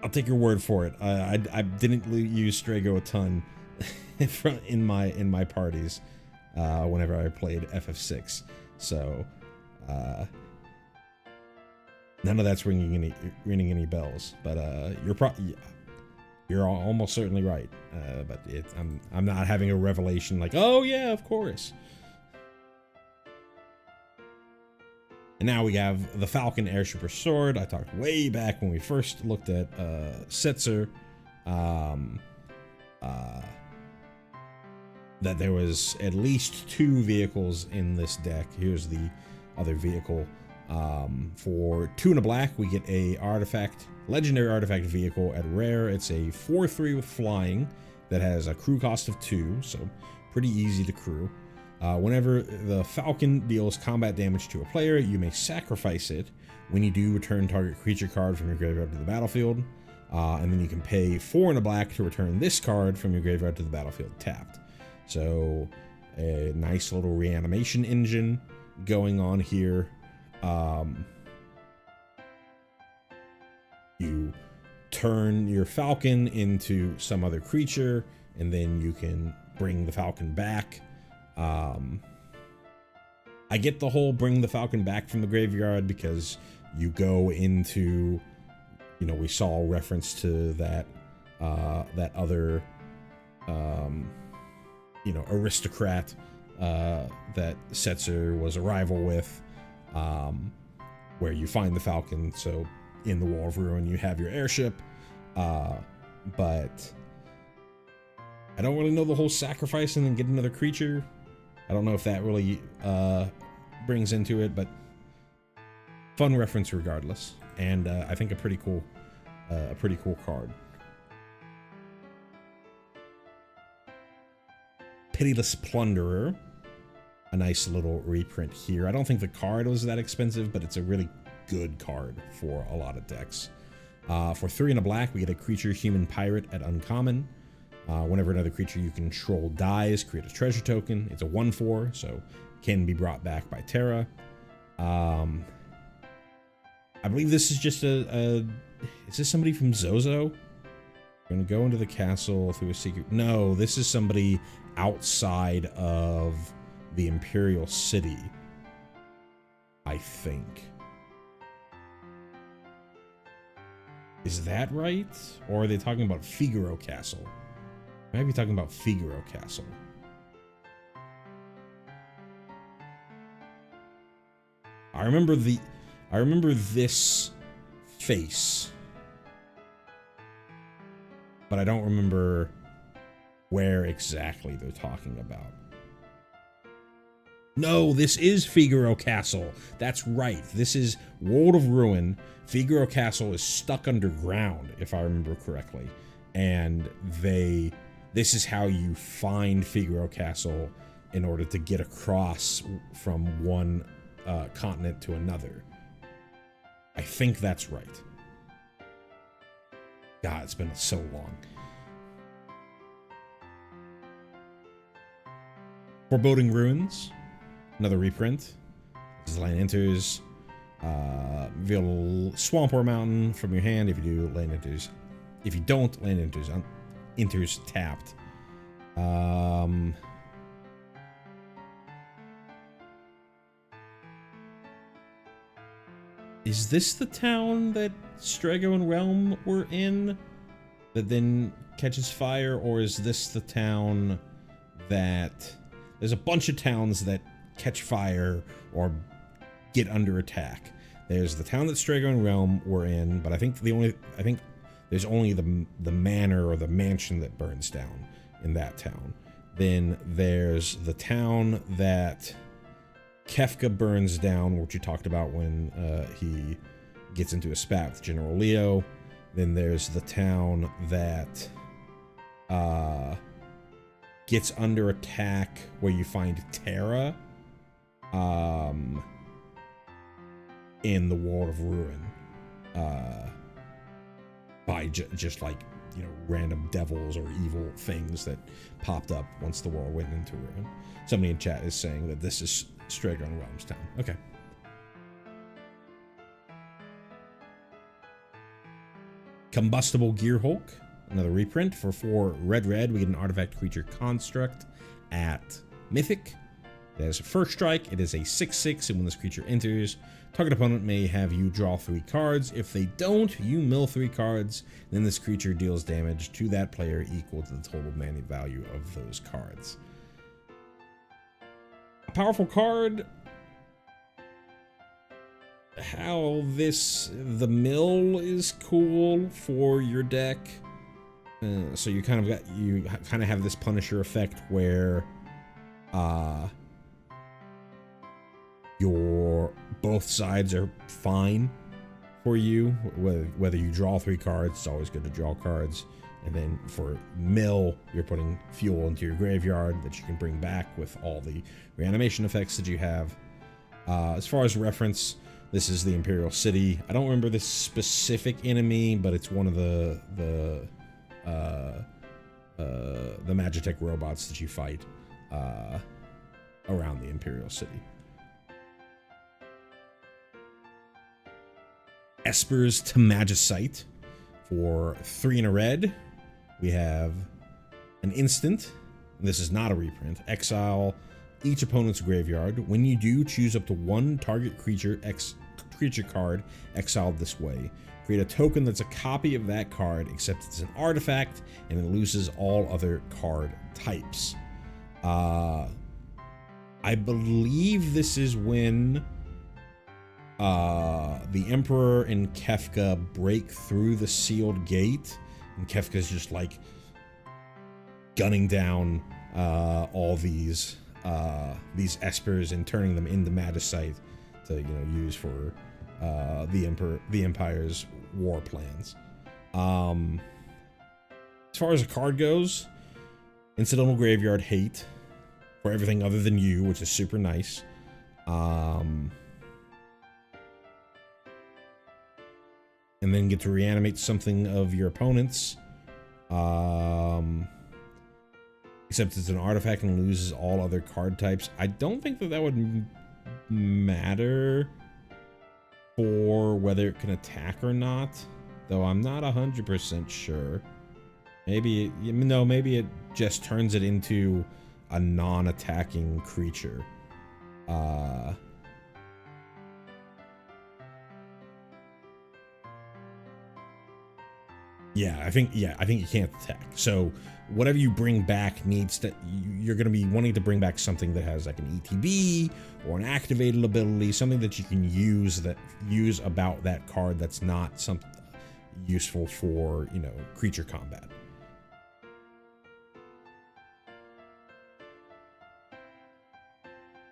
I'll take your word for it. I didn't use Shrego a ton in my parties whenever I played FF6, so none of that's ringing any bells. But you're almost certainly right. But I'm not having a revelation like, oh yeah, of course. And now we have the Falcon Airshipper Sword. I talked way back when we first looked at Setzer that there was at least 2 vehicles in this deck. Here's the other vehicle. For 2 and a black, we get a legendary artifact vehicle at rare. It's a 4/3 with flying that has a crew cost of 2, so pretty easy to crew. Whenever the Falcon deals combat damage to a player, you may sacrifice it. When you do, return target creature card from your graveyard to the battlefield. And then you can pay 4 and a black to return this card from your graveyard to the battlefield tapped. So a nice little reanimation engine going on here. You turn your Falcon into some other creature, and then you can bring the Falcon back. I get the whole bring the Falcon back from the graveyard because you go into, we saw a reference to that other, aristocrat that Setzer was a rival with, where you find the Falcon. So in the Wall of Ruin, you have your airship, but I don't really know the whole sacrifice and then get another creature. I don't know if that really brings into it, but fun reference regardless, and I think a pretty cool card. Pitiless Plunderer, a nice little reprint here. I don't think the card was that expensive, but it's a really good card for a lot of decks. For 3 and a black, we get a creature human pirate at uncommon. Whenever another creature you control dies, create a treasure token. It's a 1/4, so can be brought back by Terra. I believe this is just is this somebody from Zozo? We're gonna go into the castle through a secret. No, this is somebody outside of the Imperial City, I think. Is that right? Or are they talking about Figaro Castle? Might be talking about Figaro Castle. I remember this face, but I don't remember where exactly they're talking about. No, this is Figaro Castle. That's right. This is World of Ruin. Figaro Castle is stuck underground, if I remember correctly. And this is how you find Figaro Castle in order to get across from one continent to another. I think that's right. God, it's been so long. Foreboding Ruins, another reprint. This land enters. Reveal swamp or mountain from your hand. If you do, land enters. If you don't, land enters tapped. Is this the town that Strago and Realm were in that then catches fire, or is this the town that... There's a bunch of towns that catch fire or get under attack. There's the town that Strago and Realm were in, but I think there's only the manor or the mansion that burns down in that town. Then there's the town that Kefka burns down, which you talked about when he gets into a spat with General Leo. Then there's the town that gets under attack where you find Terra in the World of Ruin by just like, you know, random devils or evil things that popped up once the world went into ruin. Somebody in chat is saying that this is Strago and Realm's town. Okay. Combustible Gearhulk, another reprint. For 4 red, we get an artifact creature construct at Mythic. That is a first strike. It is a 6/6, and when this creature enters, target opponent may have you draw 3 cards. If they don't, you mill 3 cards. Then this creature deals damage to that player equal to the total mana value of those cards. A powerful card. How the mill is cool for your deck. So you kind of have this Punisher effect where both sides are fine for you. Whether you draw 3 cards, it's always good to draw cards. And then for mill, you're putting fuel into your graveyard that you can bring back with all the reanimation effects that you have. As far as reference, this is the Imperial City. I don't remember this specific enemy, but it's one of the Magitech robots that you fight around the Imperial City. Esper's to Magicite. For 3 and a red, we have an instant. This is not a reprint. Exile each opponent's graveyard. When you do, choose up to 1 target creature card exiled this way. Create a token that's a copy of that card, except it's an artifact, and it loses all other card types. I believe this is when the Emperor and Kefka break through the sealed gate, and Kefka's just like gunning down all these Espers and turning them into Magicite to, you know, use for the Empire's war plans. As far as a card goes, Incidental Graveyard Hate for everything other than you, which is super nice. And then get to reanimate something of your opponent's. Except it's an artifact and loses all other card types. I don't think that would matter for whether it can attack or not, though I'm not 100% sure. Maybe it just turns it into a non-attacking creature. I think you can't attack. So whatever you bring back you're going to be wanting to bring back something that has like an ETB or an activated ability, something that you can use about that card that's not something useful for, you know, creature combat.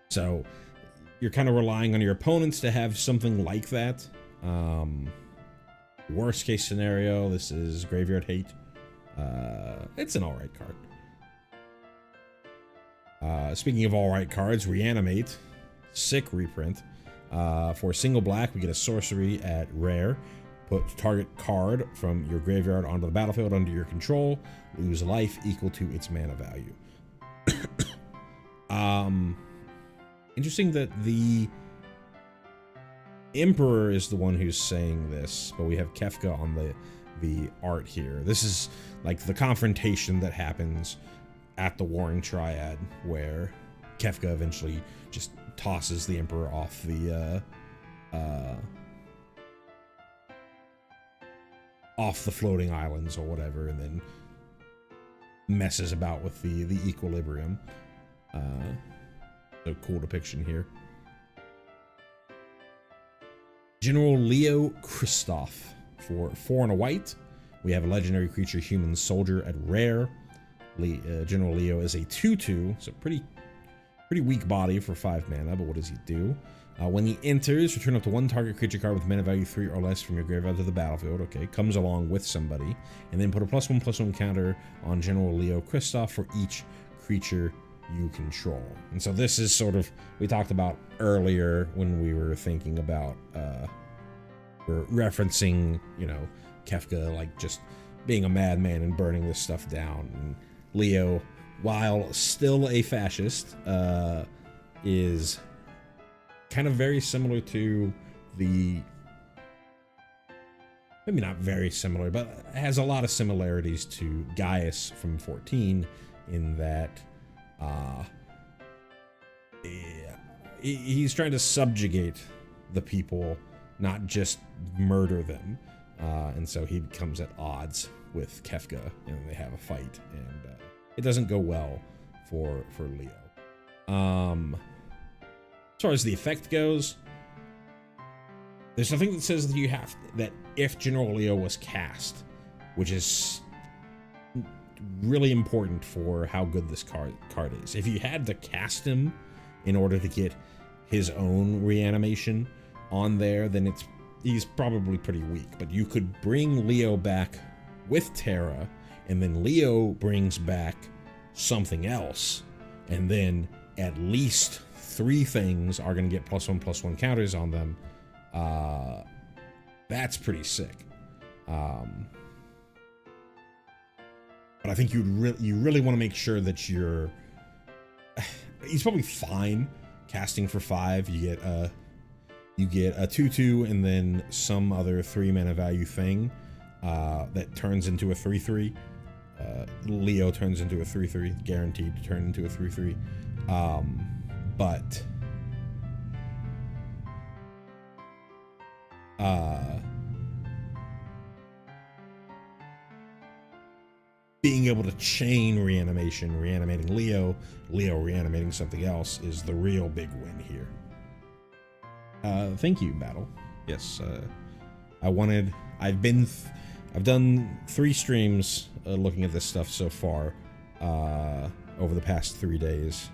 So you're kind of relying on your opponents to have something like that. Worst case scenario, this is Graveyard Hate. It's an alright card. Speaking of alright cards, Reanimate. Sick reprint. For a single black, we get a sorcery at rare. Put target card from your graveyard onto the battlefield under your control. Lose life equal to its mana value. Interesting that the Emperor is the one who's saying this, but we have Kefka on the art here. This is like the confrontation that happens at the Warring Triad, where Kefka eventually just tosses the Emperor off the floating islands or whatever, and then messes about with the equilibrium. So cool depiction here. General Leo Christoph for 4 and a white. We have a legendary creature, human soldier at rare. General Leo is a 2/2, so pretty weak body for 5 mana, but what does he do? When he enters, return up to 1 target creature card with mana value 3 or less from your graveyard to the battlefield. Okay, comes along with somebody. And then put a +1/+1 counter on General Leo Christoph for each creature you control. And so this is sort of, we talked about earlier when we were thinking about, we're referencing, you know, Kefka, like, just being a madman and burning this stuff down. And Leo, while still a fascist, is kind of very similar to the, maybe not very similar, but has a lot of similarities to Gaius from 14 in that he's trying to subjugate the people, not just murder them. And so he becomes at odds with Kefka, and they have a fight, and it doesn't go well for Leo. As far as the effect goes, there's nothing that says that that if General Leo was cast, which is really important for how good this card is. If you had to cast him in order to get his own reanimation on there, then he's probably pretty weak. But you could bring Leo back with Terra, and then Leo brings back something else, and then at least 3 things are going to get +1/+1 counters on them. That's pretty sick. But I think you really want to make sure that he's probably fine casting for 5. You get a 2/2 and then some other 3 mana value thing that turns into a 3/3. Leo turns into a 3/3, guaranteed to turn into a 3/3. But being able to chain reanimating Leo reanimating something else is the real big win here. Thank you, Battle. Yes, I've done 3 streams looking at this stuff so far over the past 3 days.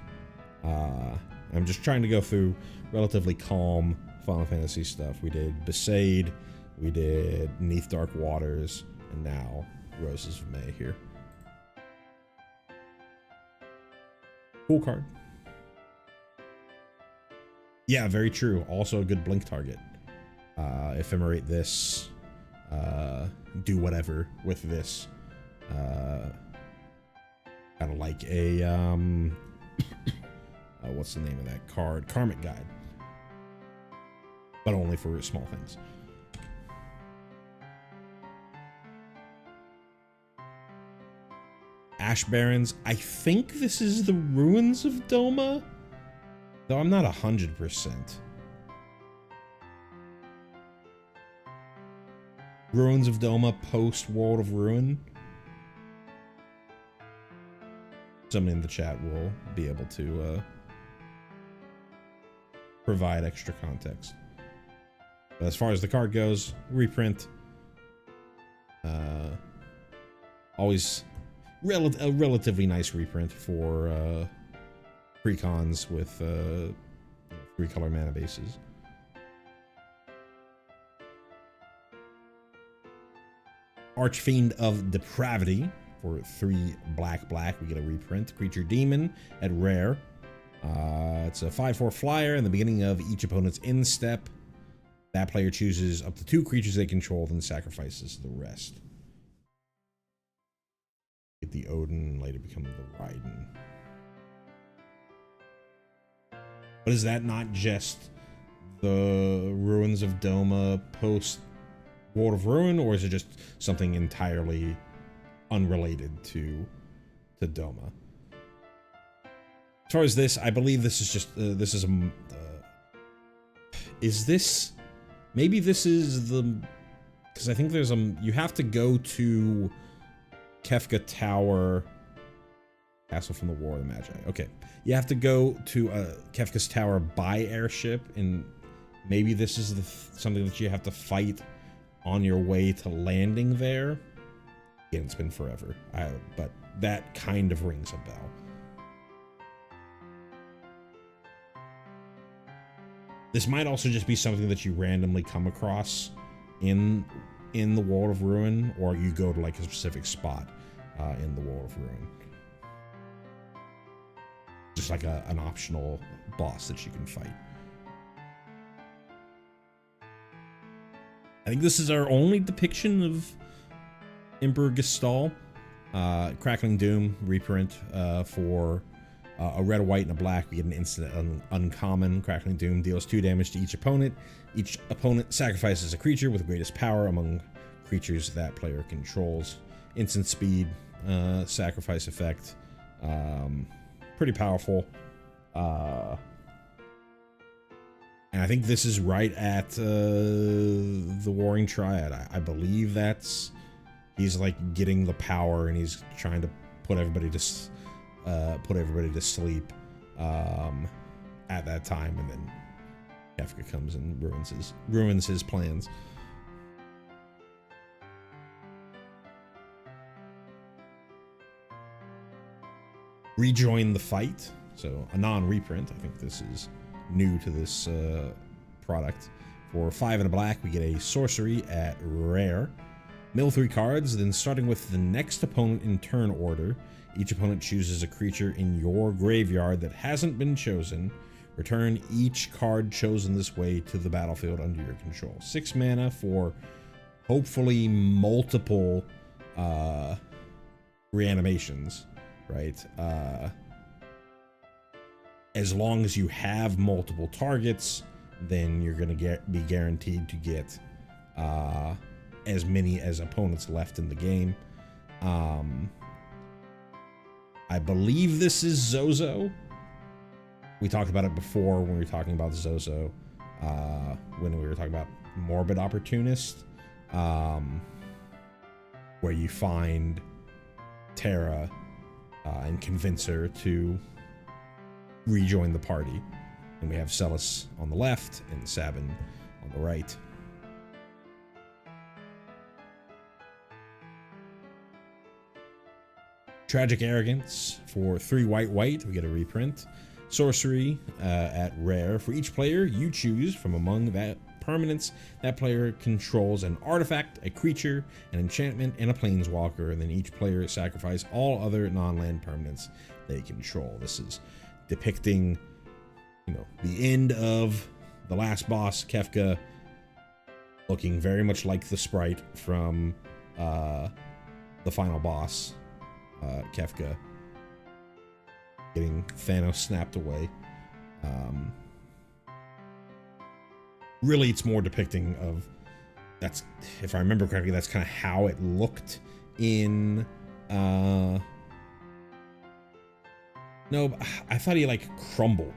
I'm just trying to go through relatively calm Final Fantasy stuff. We did Besaid, we did Neath Dark Waters, and now Roses of May here. Cool card. Yeah, very true. Also a good blink target. Ephemerate this. Do whatever with this. Kind of like a what's the name of that card? Karmic Guide. But only for small things. Ash Barrens. I think this is the Ruins of Doma, though I'm not 100%. Ruins of Doma post World of Ruin. Someone in the chat will be able to provide extra context. But as far as the card goes, reprint. Always a relatively nice reprint for precons with 3-color mana bases. Archfiend of Depravity for 3 black. We get a reprint. Creature Demon at rare. It's a 5/4 flyer. In the beginning of each opponent's end step, that player chooses up to 2 creatures they control, then sacrifices the rest. Get the Odin and later become the Raiden. But is that not just the ruins of Doma post World of Ruin, or is it just something entirely unrelated to Doma? As far as this, I believe this is just this is a. Is this? Maybe this is the. Because I think there's you have to go to Kefka Tower. Castle from the War of the Magi. Okay, you have to go to Kefka's Tower by airship, and maybe this is something that you have to fight on your way to landing there. Again, it's been forever, but that kind of rings a bell. This might also just be something that you randomly come across in the World of Ruin, or you go to like a specific spot in the World of Ruin. Just like an optional boss that you can fight. I think this is our only depiction of Emperor Gestahl. Crackling Doom reprint for a red, a white, and a black. We get an instant uncommon. Crackling Doom deals 2 damage to each opponent. Each opponent sacrifices a creature with the greatest power among creatures that player controls. Instant speed, sacrifice effect. Pretty powerful. And I think this is right at the Warring Triad. I believe he's like getting the power, and he's trying to put everybody to sleep at that time, and then Kefka comes and ruins his plans. Rejoin the Fight, so a non-reprint. I think this is new to this product. For 5 and a black, we get a sorcery at rare. Mill 3 cards, then starting with the next opponent in turn order, each opponent chooses a creature in your graveyard that hasn't been chosen. Return each card chosen this way to the battlefield under your control. 6 mana for hopefully multiple reanimations, right? As long as you have multiple targets, then you're going to be guaranteed to get as many as opponents left in the game. I believe this is Zozo. We talked about it before when we were talking about Zozo, when we were talking about Morbid Opportunist, where you find Terra and convince her to rejoin the party. And we have Celis on the left and Sabin on the right. Tragic Arrogance for 3 white, we get a reprint. Sorcery at rare. For each player, you choose from among that permanents that player controls an artifact, a creature, an enchantment, and a planeswalker, and then each player sacrifice all other non-land permanents they control. This is depicting, the end of the last boss, Kefka, looking very much like the sprite from the final boss, Kefka, getting Thanos snapped away. Really, it's more depicting of, that's, if I remember correctly, that's kind of how it looked in no, I thought he like crumbled,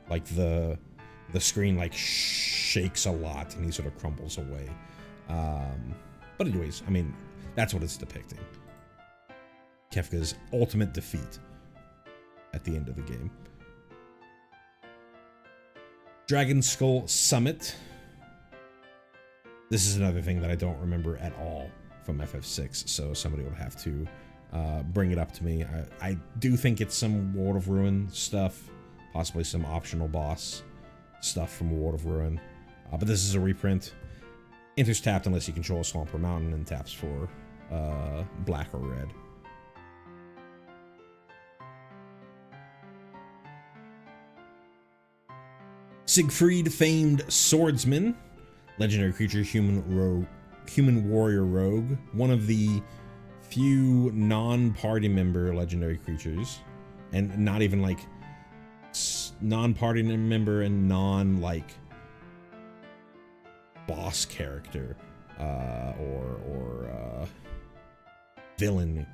like the screen like shakes a lot and he sort of crumbles away. But anyways, I mean, that's what it's depicting. Kefka's ultimate defeat at the end of the game. Dragon Skull Summit. This is another thing that I don't remember at all from FF6, so somebody would have to bring it up to me. I do think it's some World of Ruin stuff, possibly some optional boss stuff from World of Ruin. But this is a reprint. Enters tapped unless you control a swamp or mountain, and taps for black or red. Siegfried, Famed Swordsman. Legendary creature, human warrior rogue. One of the few non-party member legendary creatures. And not even like non-party member and non-like boss character or villain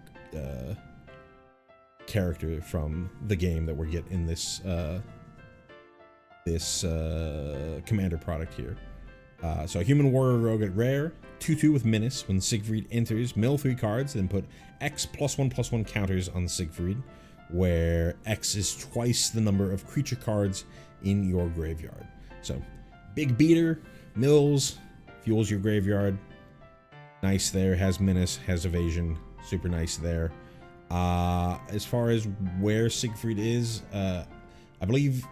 character from the game that we're getting in this commander product here. So a human warrior rogue at rare, 2/2 with menace. When Siegfried enters, mill 3 cards, then put X +1/+1 counters on Siegfried, where X is twice the number of creature cards in your graveyard. So big beater, mills, fuels your graveyard. Nice there, has menace, has evasion, super nice there. As far as where Siegfried is, I believe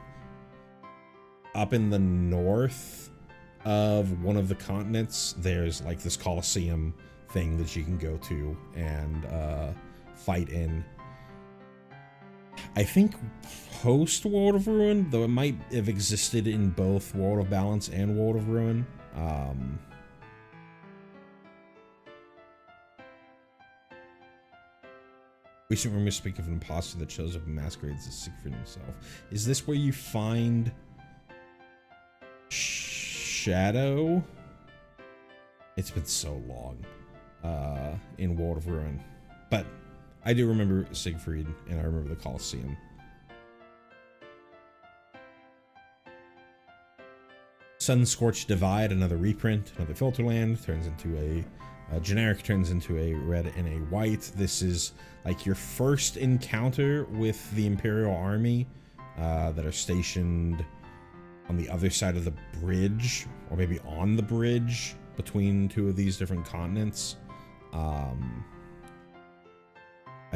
up in the north of one of the continents, there's like this Colosseum thing that you can go to and fight in. I think post World of Ruin, though it might have existed in both World of Balance and World of Ruin. Recent rumors speak of an imposter that shows up and masquerades as Siegfried himself. Is this where you find Shadow? It's been so long in World of Ruin, but I do remember Siegfried and I remember the Colosseum. Sun-Scorched Divide, another reprint, another filter land, turns into a generic, turns into a red and a white. This is like your first encounter with the Imperial Army that are stationed on the other side of the bridge, or maybe on the bridge between two of these different continents. I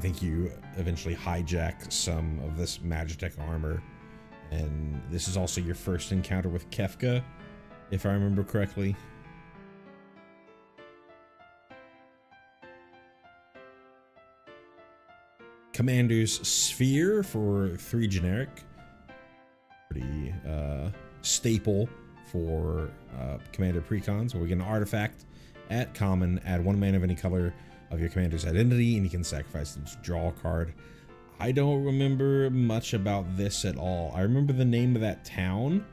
think you eventually hijack some of this Magitech armor, and this is also your first encounter with Kefka, if I remember correctly. Commander's Sphere for 3 generic. Pretty staple for Commander Precons, where we get an artifact at common, add 1 mana of any color of your commander's identity, and you can sacrifice them to draw a card. I don't remember much about this at all. I remember the name of that town.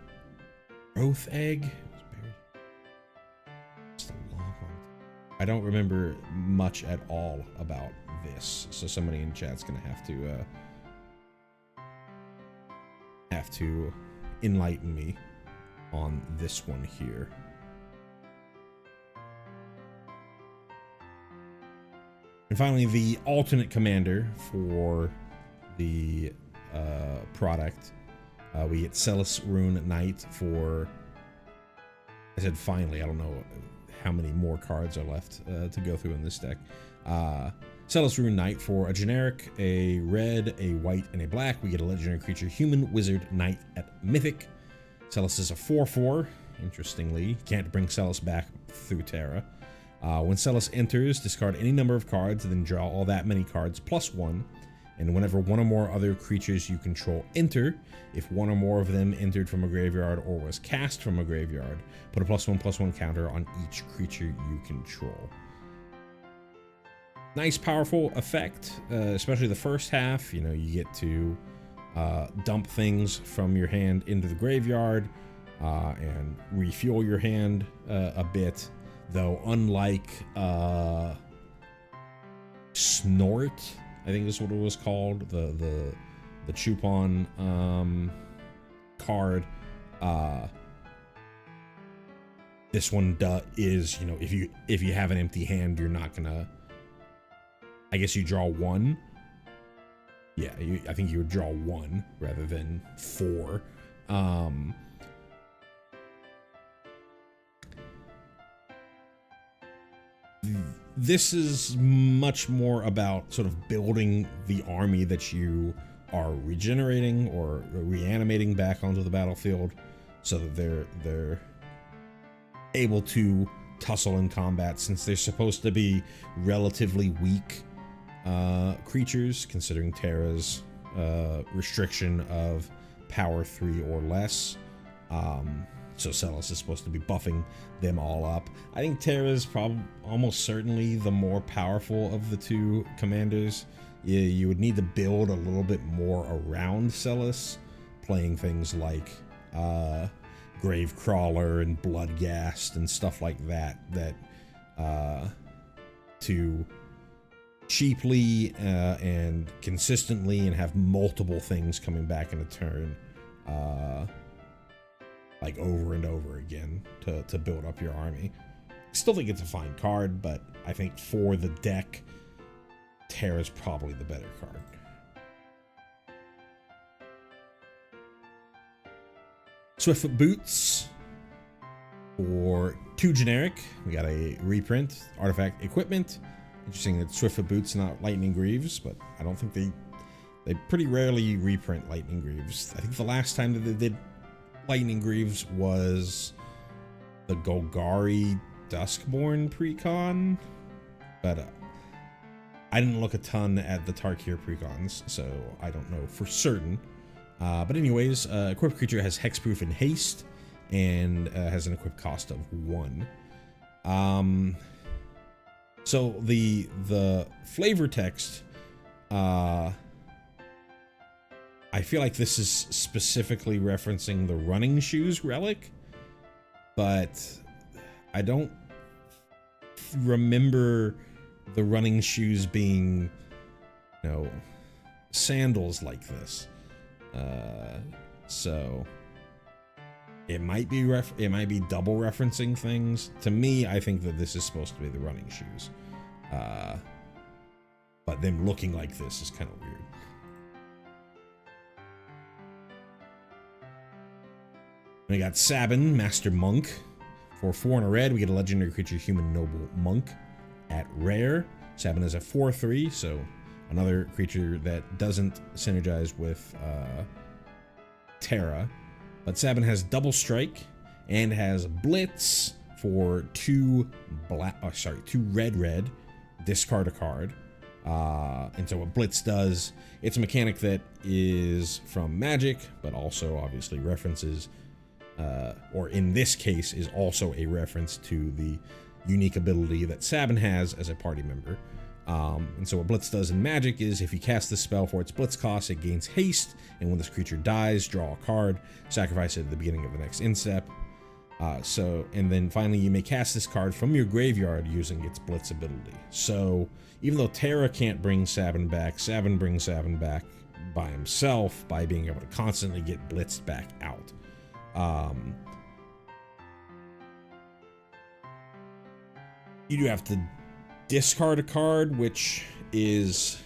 Oath Egg? It was buried. Just a long one. I don't remember much at all about this, so somebody in chat's gonna have to enlighten me on this one here. And finally, the alternate commander for the product. We get Celis Rune Knight for, I said finally, I don't know how many more cards are left to go through in this deck. Celis Rune Knight for a generic, a red, a white, and a black. We get a legendary creature, human wizard knight at mythic. Celis is a 4/4. Interestingly, can't bring Celis back through Terra. When Celis enters, discard any number of cards, and then draw all that many cards +1. And whenever one or more other creatures you control enter, if one or more of them entered from a graveyard or was cast from a graveyard, put a +1/+1 counter on each creature you control. Nice, powerful effect, especially the first half. You know, you get to dump things from your hand into the graveyard and refuel your hand a bit. Though, unlike Snort, I think is what it was called, the Chupon card, this one is, you know, if you have an empty hand, you're not gonna, I guess you draw 1. Yeah, I think you would draw 1 rather than 4. This is much more about sort of building the army that you are regenerating or reanimating back onto the battlefield, so that they're able to tussle in combat, since they're supposed to be relatively weak creatures, considering Terra's restriction of power 3 or less. So Celis is supposed to be buffing them all up. I think Terra is almost certainly the more powerful of the two commanders. You would need to build a little bit more around Celis, playing things like grave crawler and bloodghast and stuff like that, to cheaply and consistently and have multiple things coming back in a turn, like over and over again to build up your army. Still think it's a fine card, but I think for the deck, Terra's probably the better card. Swiftfoot Boots for 2 generic. We got a reprint, artifact equipment. Interesting that Swiftfoot Boots, not Lightning Greaves, but I don't think they pretty rarely reprint Lightning Greaves. I think the last time that they did Lightning Greaves was the Golgari Duskborn precon, but I didn't look a ton at the Tarkir precons, so I don't know for certain. But anyways, equipped creature has hexproof and haste, and has an equip cost of 1. So the flavor text, I feel like this is specifically referencing the running shoes relic, but I don't remember the running shoes being, you know, sandals like this. So it might be double referencing things. To me, I think that this is supposed to be the running shoes. But them looking like this is kind of weird. We got Sabin, Master Monk. For 4 and a red, we get a legendary creature, Human Noble Monk, at rare. Sabin is a 4/3, so another creature that doesn't synergize with Terra. But Sabin has double strike and has blitz for 2 red, discard a card. And so what blitz does, it's a mechanic that is from Magic, but also obviously references, or in this case is also a reference to the unique ability that Sabin has as a party member. And so what blitz does in Magic is if you cast this spell for its blitz cost, it gains haste, and when this creature dies, draw a card, sacrifice it at the beginning of the next end step. And then finally you may cast this card from your graveyard using its blitz ability. So even though Terra can't bring Sabin back, Sabin brings Sabin back by himself by being able to constantly get blitzed back out. You do have to discard a card, which is,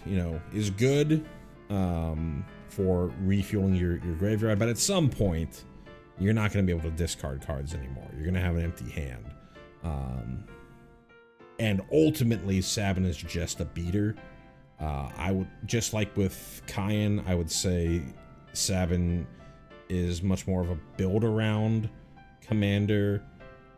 is good for refueling your graveyard, but at some point you're not going to be able to discard cards anymore. You're going to have an empty hand. And ultimately Sabin is just a beater. I would, just like with Kyan, I would say Sabin is much more of a build around commander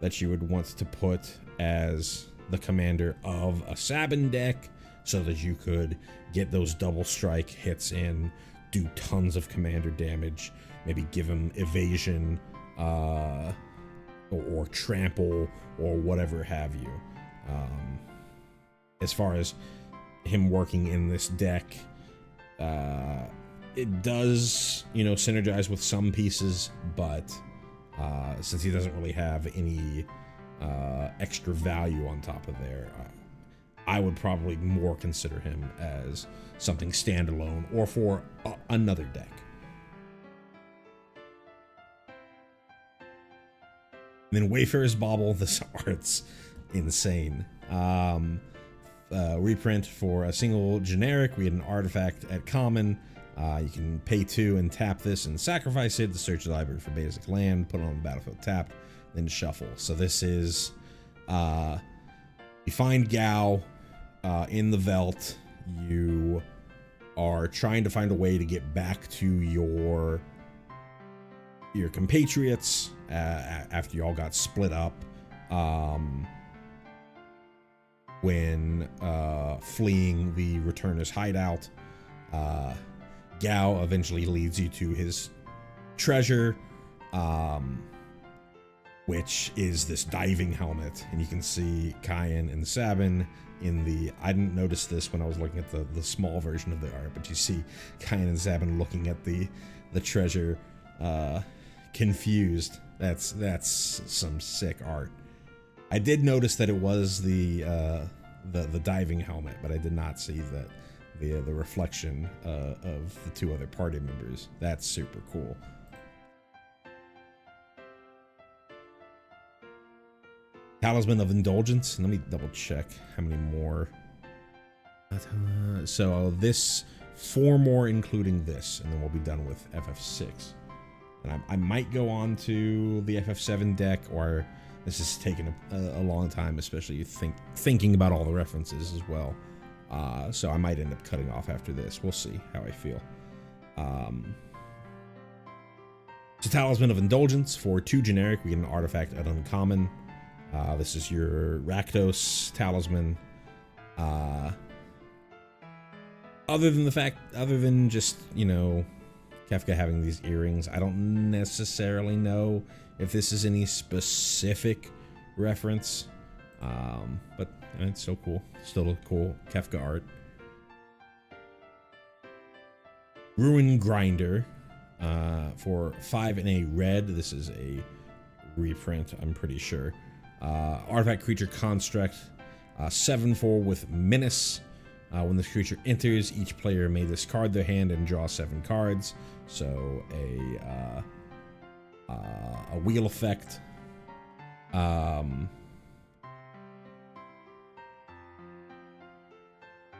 that you would want to put as the commander of a Sabin deck, so that you could get those double strike hits in, do tons of commander damage, maybe give him evasion, or trample, or whatever have you. As far as him working in this deck, it does, synergize with some pieces, but since he doesn't really have any extra value on top of there, I would probably more consider him as something standalone or for another deck. And then Wayfarer's Bauble, this art's insane. Reprint for a single generic. We had an artifact at common. You can pay 2 and tap this and sacrifice it to search the library for basic land, put it on the battlefield tapped, then shuffle. So this is, you find Gao in the Veldt. You are trying to find a way to get back to your compatriots after you all got split up when fleeing the Returner's hideout. Gao eventually leads you to his treasure, which is this diving helmet, and you can see Kyan and Sabin in the, I didn't notice this when I was looking at the small version of the art, but you see Kyan and Sabin looking at the treasure confused. That's some sick art. I did notice that it was the diving helmet, but I did not see that the reflection of the two other party members. That's super cool. Talisman of Indulgence. Let me double check how many more. So this 4 more, including this, and then we'll be done with FF6. And I might go on to the FF7 deck, or this is taking a long time, especially thinking about all the references as well. So I might end up cutting off after this. We'll see how I feel. So Talisman of Indulgence for 2 generic. We get an artifact at uncommon. This is your Rakdos Talisman. Other than just, you know, Kefka having these earrings, I don't necessarily know if this is any specific reference. But it's so cool. Still a cool Kefka art. Ruin Grinder for 5 and a red. This is a reprint, I'm pretty sure. Artifact creature construct, 7/4 with menace. When this creature enters, each player may discard their hand and draw 7 cards. So a wheel effect.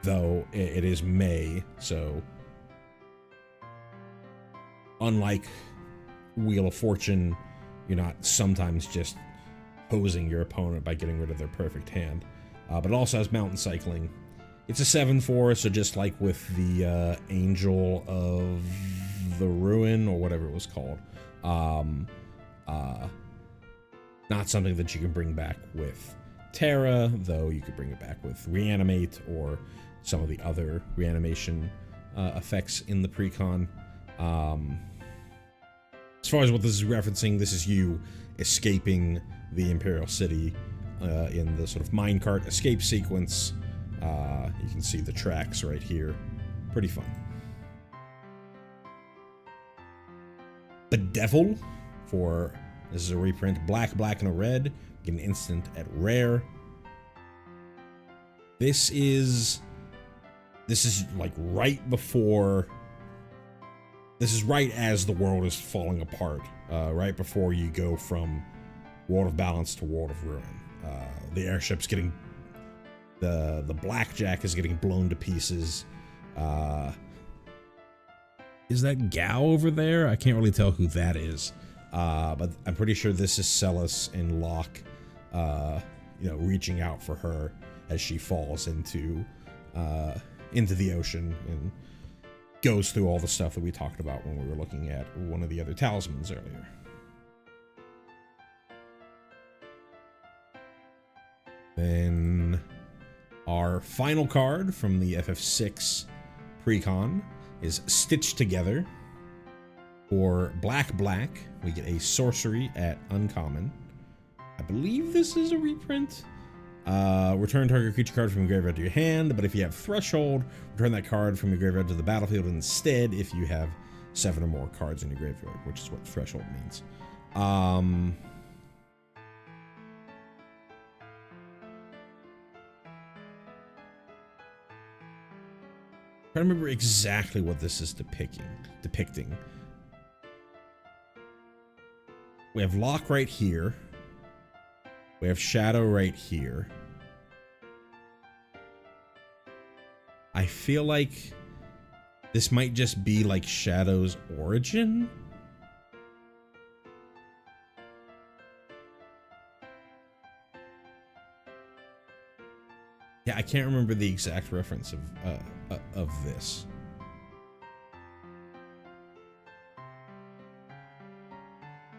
Though it is May, so unlike Wheel of Fortune, you're not sometimes just posing your opponent by getting rid of their perfect hand. But it also has mountain cycling. It's a 7/4, so just like with the Angel of the Ruin, or whatever it was called, not something that you can bring back with Terra, though you could bring it back with Reanimate or some of the other reanimation effects in the precon. As far as what this is referencing, this is you escaping the Imperial City in the sort of minecart escape sequence. You can see the tracks right here. Pretty fun. Bedevil for, this is a reprint, black, and a red. Get an instant at rare. This is like right before, this is right as the world is falling apart. Right before you go from World of Balance to World of Ruin. The airship's getting, the blackjack is getting blown to pieces. Is that Gao over there? I can't really tell who that is. But I'm pretty sure this is Celis and Locke, you know, reaching out for her as she falls into the ocean and goes through all the stuff that we talked about when we were looking at one of the other talismans earlier. Then our final card from the FF6 precon is Stitched Together. For black, we get a sorcery at uncommon. I believe this is a reprint. Return target creature card from your graveyard to your hand, but if you have Threshold, return that card from your graveyard to the battlefield instead if you have 7 or more cards in your graveyard, which is what Threshold means. I don't remember exactly what this is depicting. We have Locke right here. We have Shadow right here. I feel like this might just be like Shadow's origin. Yeah, I can't remember the exact reference of this.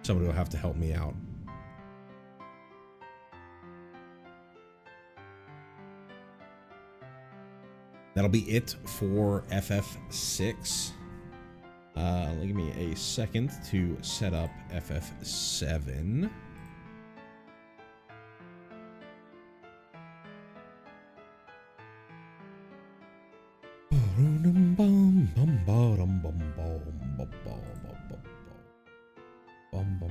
Somebody will have to help me out. That'll be it for FF6. Give me a second to set up FF7. Let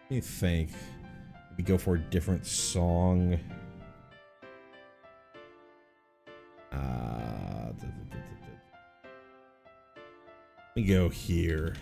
me think. We go for a different song. Let me go here.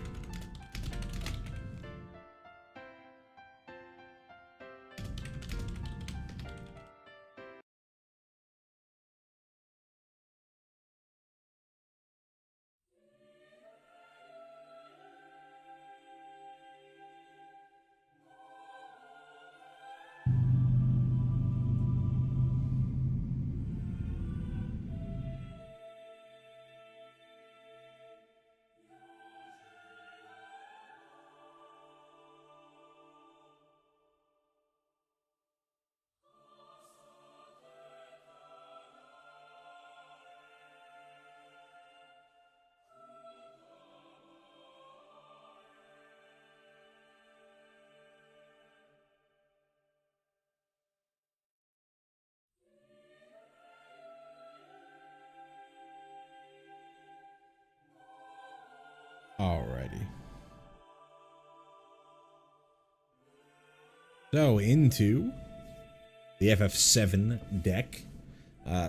Alrighty. So into the FF7 deck.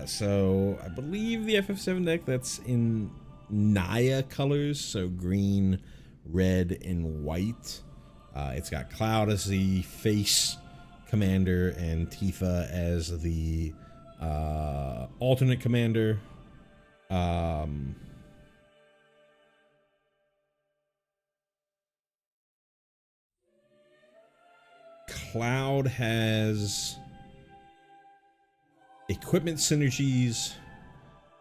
So I believe the FF7 deck that's in Naya colors, so green, red, and white. It's got Cloud as the face commander and Tifa as the alternate commander. Cloud has equipment synergies.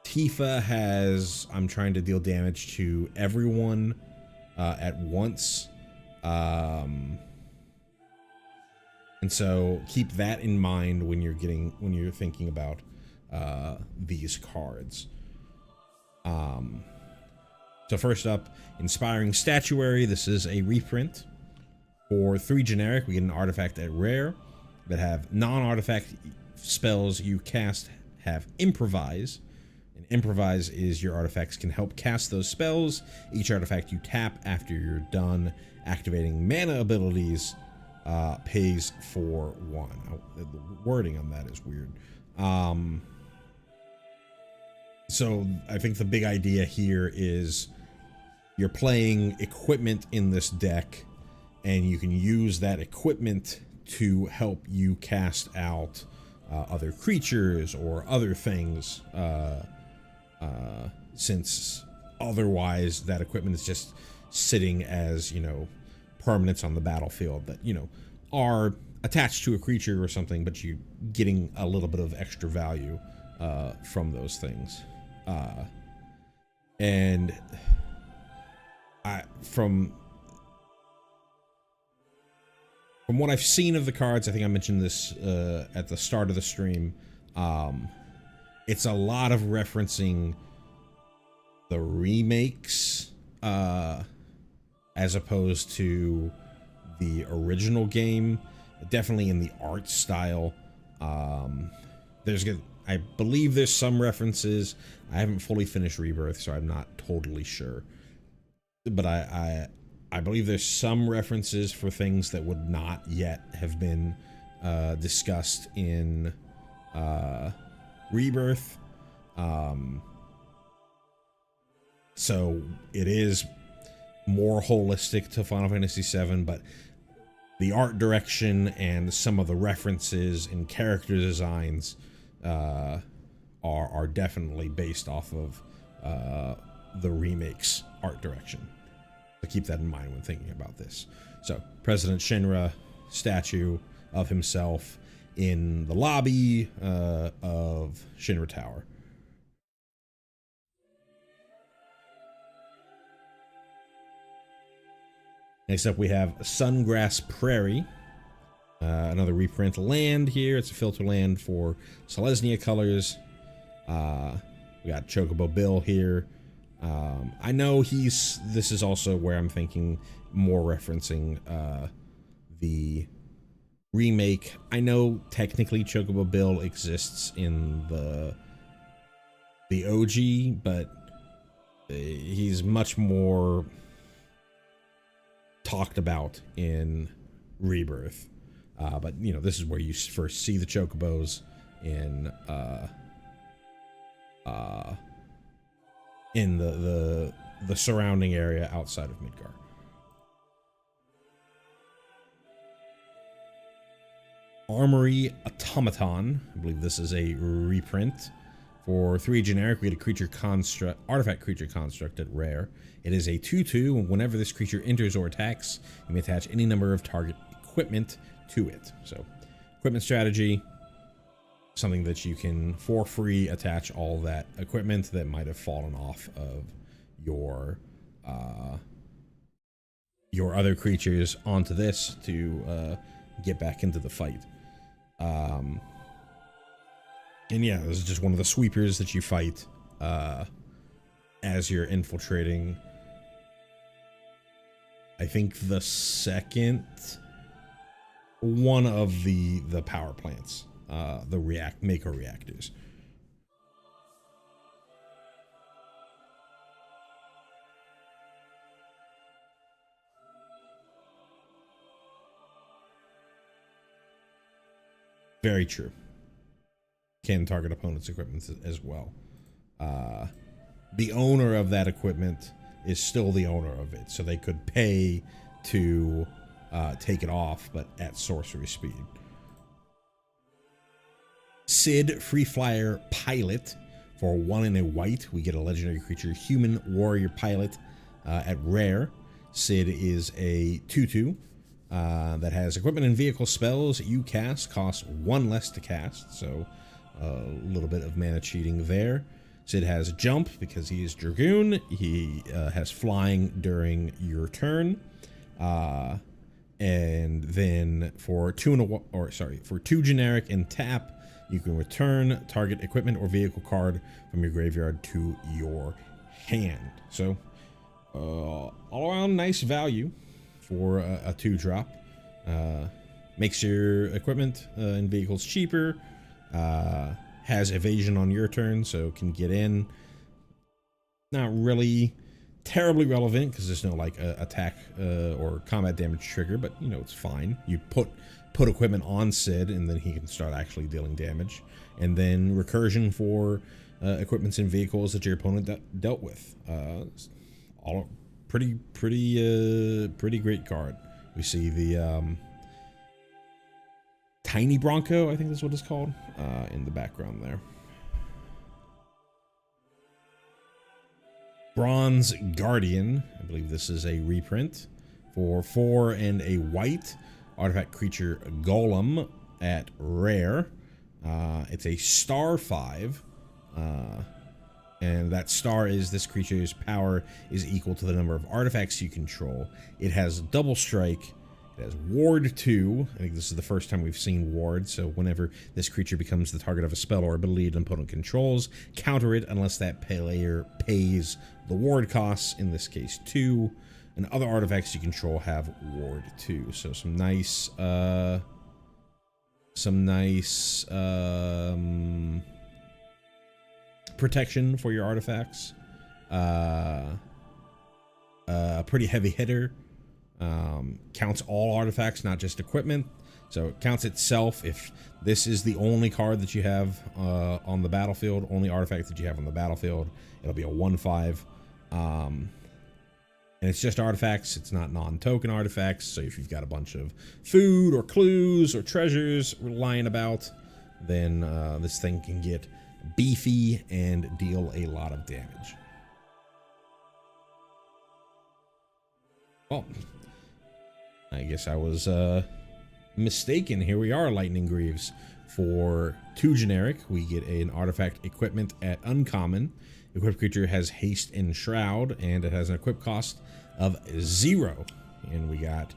Tifa has I'm trying to deal damage to everyone at once. And so keep that in mind when you're thinking about these cards. So first up, Inspiring Statuary. This is a reprint. For 3 generic, we get an artifact at rare that have non-artifact spells you cast have improvise. And improvise is your artifacts can help cast those spells. Each artifact you tap after you're done activating mana abilities pays for 1. The wording on that is weird. So I think the big idea here is you're playing equipment in this deck, and you can use that equipment to help you cast out other creatures or other things, since otherwise that equipment is just sitting as, permanents on the battlefield that, are attached to a creature or something, but you're getting a little bit of extra value from those things. And from what I've seen of the cards, I think I mentioned this at the start of the stream, it's a lot of referencing the remakes as opposed to the original game. Definitely in the art style. I believe there's some references. I haven't fully finished Rebirth, so I'm not totally sure. But I believe there's some references for things that would not yet have been discussed in Rebirth. So it is more holistic to Final Fantasy VII, but the art direction and some of the references and character designs are definitely based off of the remake's art direction. So keep that in mind when thinking about this. So President Shinra statue of himself in the lobby of Shinra Tower. Next up we have Sungrass Prairie. Another reprint land here. It's a filter land for Selesnya colors. We got Chocobo Bill here. I know this is also where I'm thinking more referencing the remake. I know technically Chocobo Bill exists in the OG, but he's much more talked about in Rebirth. But you know, this is where you first see the chocobos in the surrounding area outside of Midgar. Armory Automaton. I believe this is a reprint. For 3 generic, we get a creature construct, artifact creature construct at rare. It is a 2/2. Whenever this creature enters or attacks, you may attach any number of target equipment to it. So, equipment strategy, something that you can for free attach all that equipment that might have fallen off of your other creatures onto this to get back into the fight. And yeah, this is just one of the sweepers that you fight as you're infiltrating. I think the second one of the power plants, the Mako reactors. Very true. Can target opponent's equipment as well. The owner of that equipment is still the owner of it, so they could pay to take it off, but at sorcery speed. Sid Free Flyer Pilot. For 1 and a white, we get a legendary creature, Human Warrior Pilot, at rare. Sid is a 2/2. That has equipment and vehicle spells you cast cost 1 less to cast, so a little bit of mana cheating there. Sid has jump because he is Dragoon. He has flying during your turn, and then for 2 generic and tap, you can return target equipment or vehicle card from your graveyard to your hand. So all around nice value for a 2-drop. Makes your equipment and vehicles cheaper. Has evasion on your turn, so can get in. Not really terribly relevant because there's no like attack or combat damage trigger, but you know, it's fine. You put equipment on Sid, and then he can start actually dealing damage. And then recursion for equipments and vehicles that your opponent dealt with. All pretty great card. We see the Tiny Bronco, I think that's what it's called, in the background there. Bronze Guardian. I believe this is a reprint. For 4 and a white, artifact creature Golem at rare. It's a star 5. And that star is this creature's power is equal to the number of artifacts you control. It has double strike. It has ward 2. I think this is the first time we've seen ward. So whenever this creature becomes the target of a spell or ability an opponent controls, counter it unless that player pays the ward costs, in this case 2. And other artifacts you control have ward 2. So some nice protection for your artifacts. A pretty heavy hitter. Counts all artifacts, not just equipment. So it counts itself. If this is the only card that you have on the battlefield, only artifact that you have on the battlefield, it'll be a 1/5. And it's just artifacts. It's not non-token artifacts. So if you've got a bunch of food or clues or treasures lying about, then this thing can get beefy and deal a lot of damage. Well, I guess I was mistaken. Here we are, Lightning Greaves. For 2 generic, we get an artifact equipment at uncommon. Equipped creature has haste and shroud, and it has an equip cost of 0. And we got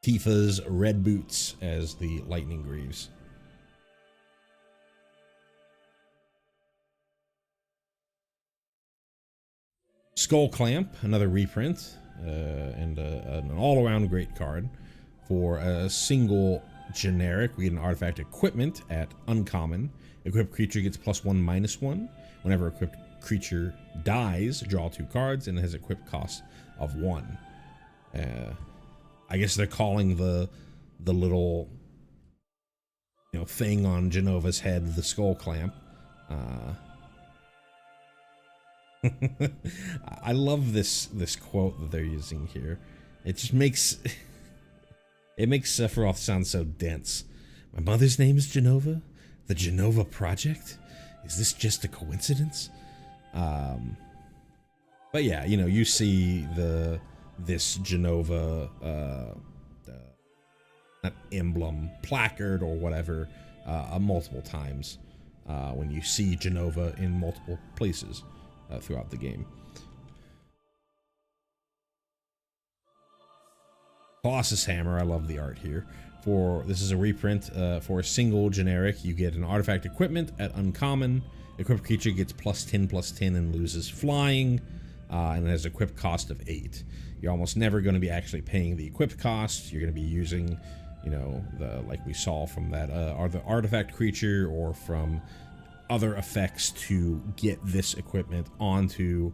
Tifa's red boots as the Lightning Greaves. Skull Clamp, another reprint, and an all-around great card. For a single generic, we get an artifact equipment at uncommon. Equipped creature gets +1/-1. Whenever equipped creature dies, draw 2 cards, and it has equip cost of 1. I guess they're calling the little, you know, thing on Genova's head the skull clamp. I love this quote that they're using here. It just makes Sephiroth sound so dense. My mother's name is Genova. The Genova Project. Is this just a coincidence? But yeah, you know, you see this Genova not emblem, placard or whatever multiple times when you see Genova in multiple places throughout the game. Colossus Hammer, I love the art here. This is a reprint for a single generic. You get an artifact equipment at uncommon. Equipped creature gets +10/+10 and loses flying, and it has equip cost of 8. You're almost never going to be actually paying the equipped cost. You're going to be using, you know, like we saw from that the artifact creature or from other effects to get this equipment onto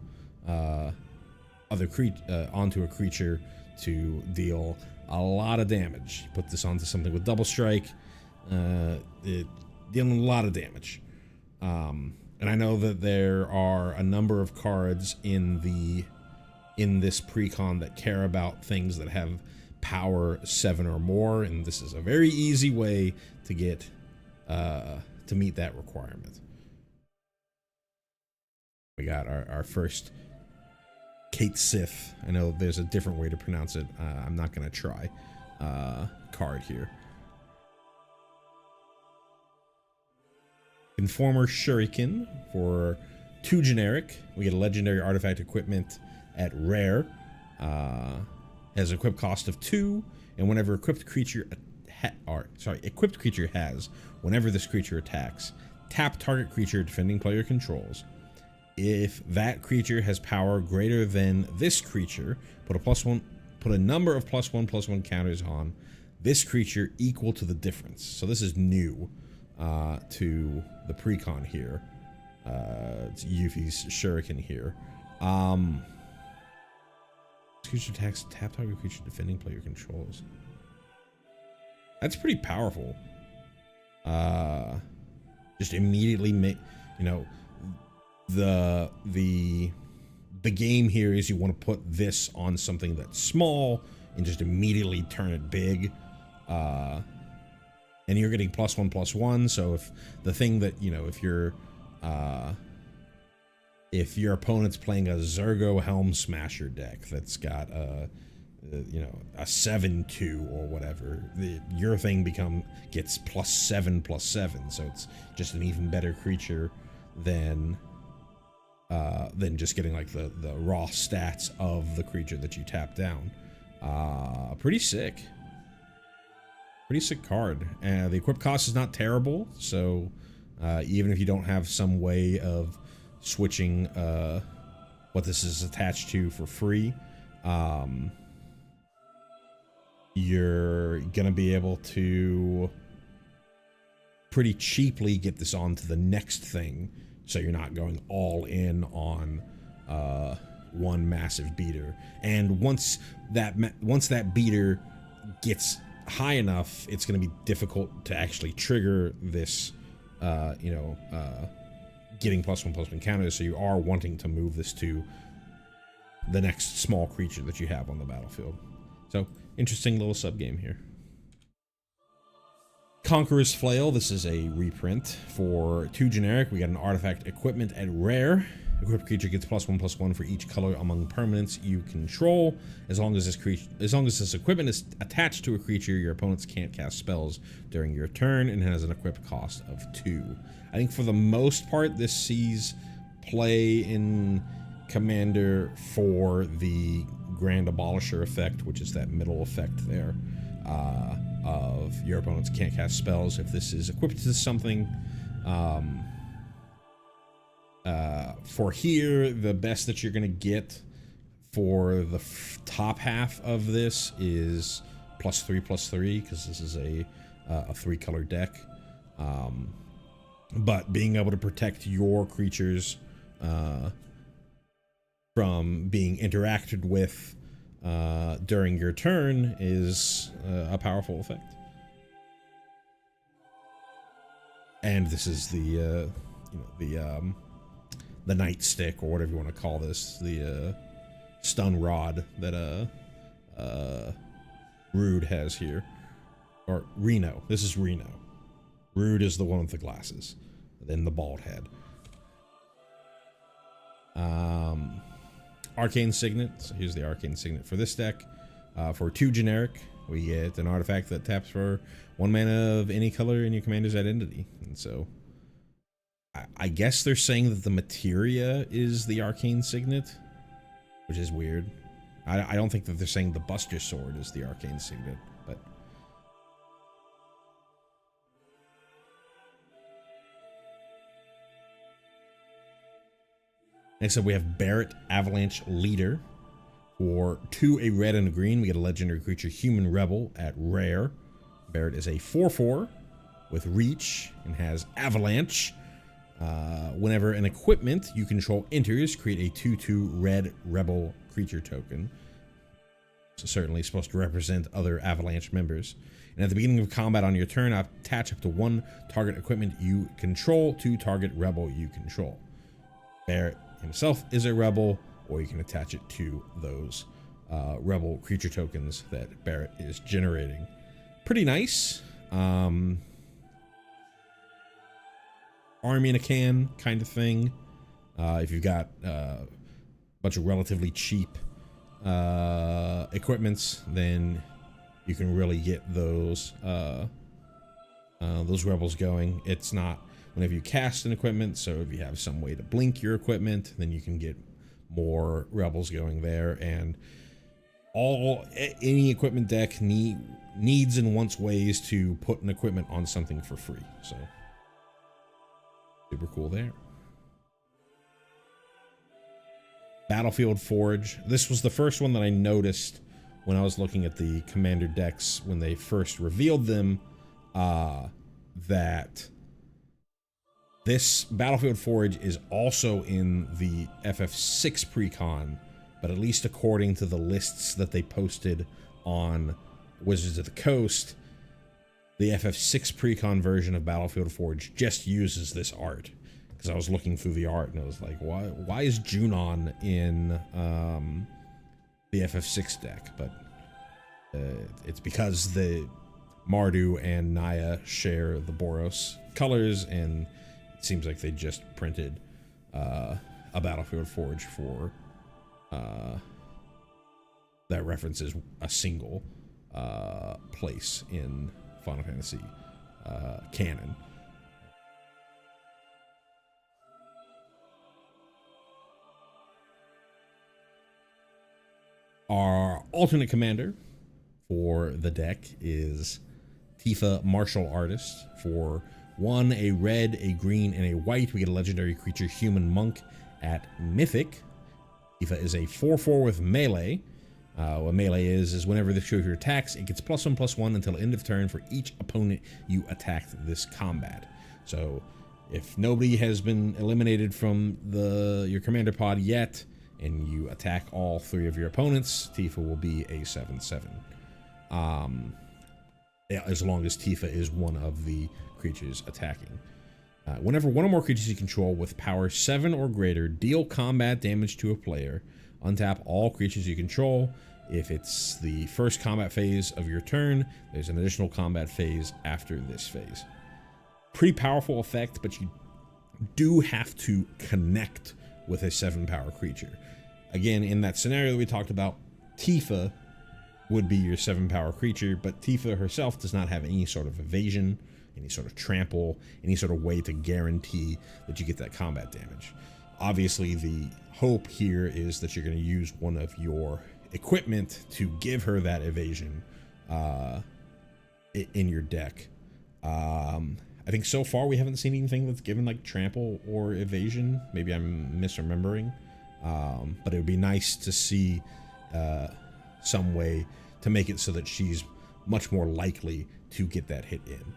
onto a creature to deal a lot of damage. Put this onto something with double strike, dealing a lot of damage. And I know that there are a number of cards in this precon that care about things that have power 7 or more, and this is a very easy way to get to meet that requirement. We got our first Kate Sith. I know there's a different way to pronounce it. I'm not gonna try. Card here. Informer Shuriken for 2 generic. We get a legendary artifact equipment at rare. Has equip cost of 2, and whenever equipped creature has, whenever this creature attacks, tap target creature defending player controls. If that creature has power greater than this creature, put a number of +1/+1 counters on this creature equal to the difference. So this is new to the precon here. It's Yuffie's Shuriken here. Creature attacks, tap target creature defending player controls. That's pretty powerful. Just immediately make, you know, the game here is you want to put this on something that's small and just immediately turn it big. And you're getting +1/+1, so if the thing that, you know, if your opponent's playing a Zergo Helm Smasher deck that's got you know, a 7/2 or whatever, your thing gets +7/+7, so it's just an even better creature than just getting like the raw stats of the creature that you tap down. Pretty sick card. The equip cost is not terrible, so even if you don't have some way of switching what this is attached to for free, you're gonna be able to pretty cheaply get this onto the next thing, so you're not going all in on one massive beater. And once that beater gets high enough, it's going to be difficult to actually trigger this, you know, getting +1/+1 counters. So you are wanting to move this to the next small creature that you have on the battlefield. So interesting little sub game here. Conqueror's Flail. This is a reprint for 2 generic. We got an artifact equipment at rare. Equipped creature gets +1/+1 for each color among permanents you control. As long as this equipment is attached to a creature, your opponents can't cast spells during your turn, and has an equip cost of 2. I think for the most part, this sees play in Commander for the Grand Abolisher effect, which is that middle effect there. Of your opponents can't cast spells. If this is equipped to something, for here, the best that you're gonna get for the top half of this is +3/+3, because this is a 3-color deck. But being able to protect your creatures from being interacted with during your turn is a powerful effect. And this is the the nightstick, or whatever you want to call this, the stun rod that Rude has here, or Reno. This is Reno. Rude is the one with the glasses, then the bald head. Arcane Signet. So here's the Arcane Signet for this deck. For 2 generic, we get an artifact that taps for 1 mana of any color in your commander's identity. And so I guess they're saying that the materia is the Arcane Signet, which is weird. I don't think that they're saying the Buster Sword is the Arcane Signet, but next up we have Barret, Avalanche Leader. For 2, a red and a green, we get a legendary creature, Human Rebel, at rare. Barret is a 4/4 with reach and has Avalanche. Whenever an equipment you control enters, create a 2/2 red rebel creature token. So certainly supposed to represent other Avalanche members. And at the beginning of combat on your turn, attach up to 1 target equipment you control to target rebel you control. Barret himself is a rebel, or you can attach it to those rebel creature tokens that Barret is generating. Pretty nice. Army in a can kind of thing. If you've got a bunch of relatively cheap equipments, then you can really get those rebels going. It's not whenever you cast an equipment, so if you have some way to blink your equipment, then you can get more rebels going there. And any equipment deck needs and wants ways to put an equipment on something for free, so super cool there. Battlefield Forge. This was the first one that I noticed when I was looking at the commander decks when they first revealed them, that this Battlefield Forge is also in the FF6 precon, but at least according to the lists that they posted on Wizards of the Coast, the FF6 precon version of Battlefield Forge just uses this art. Because I was looking through the art and I was like, why is Junon in the FF6 deck? But it's because the Mardu and Naya share the Boros colors, and it seems like they just printed a Battlefield Forge for that references a single place in Final Fantasy canon. Our alternate commander for the deck is Tifa, Martial Artist. For 1, a red, a green, and a white, we get a legendary creature, Human Monk, at Mythic. Tifa is a 4/4 with melee. What melee is whenever this creature attacks, it gets +1/+1 until end of turn for each opponent you attacked this combat. So if nobody has been eliminated from your commander pod yet, and you attack all 3 of your opponents, Tifa will be a 7/7. As long as Tifa is one of the creatures attacking. Whenever one or more creatures you control with power 7 or greater deal combat damage to a player, untap all creatures you control. If it's the first combat phase of your turn, there's an additional combat phase after this phase. Pretty powerful effect, but you do have to connect with a 7-power creature. Again, in that scenario that we talked about, Tifa would be your 7-power creature, but Tifa herself does not have any sort of evasion, any sort of trample, any sort of way to guarantee that you get that combat damage. Obviously, the hope here is that you're going to use one of your equipment to give her that evasion in your deck. I think so far we haven't seen anything that's given like trample or evasion. Maybe I'm misremembering. But it would be nice to see some way to make it so that she's much more likely to get that hit in.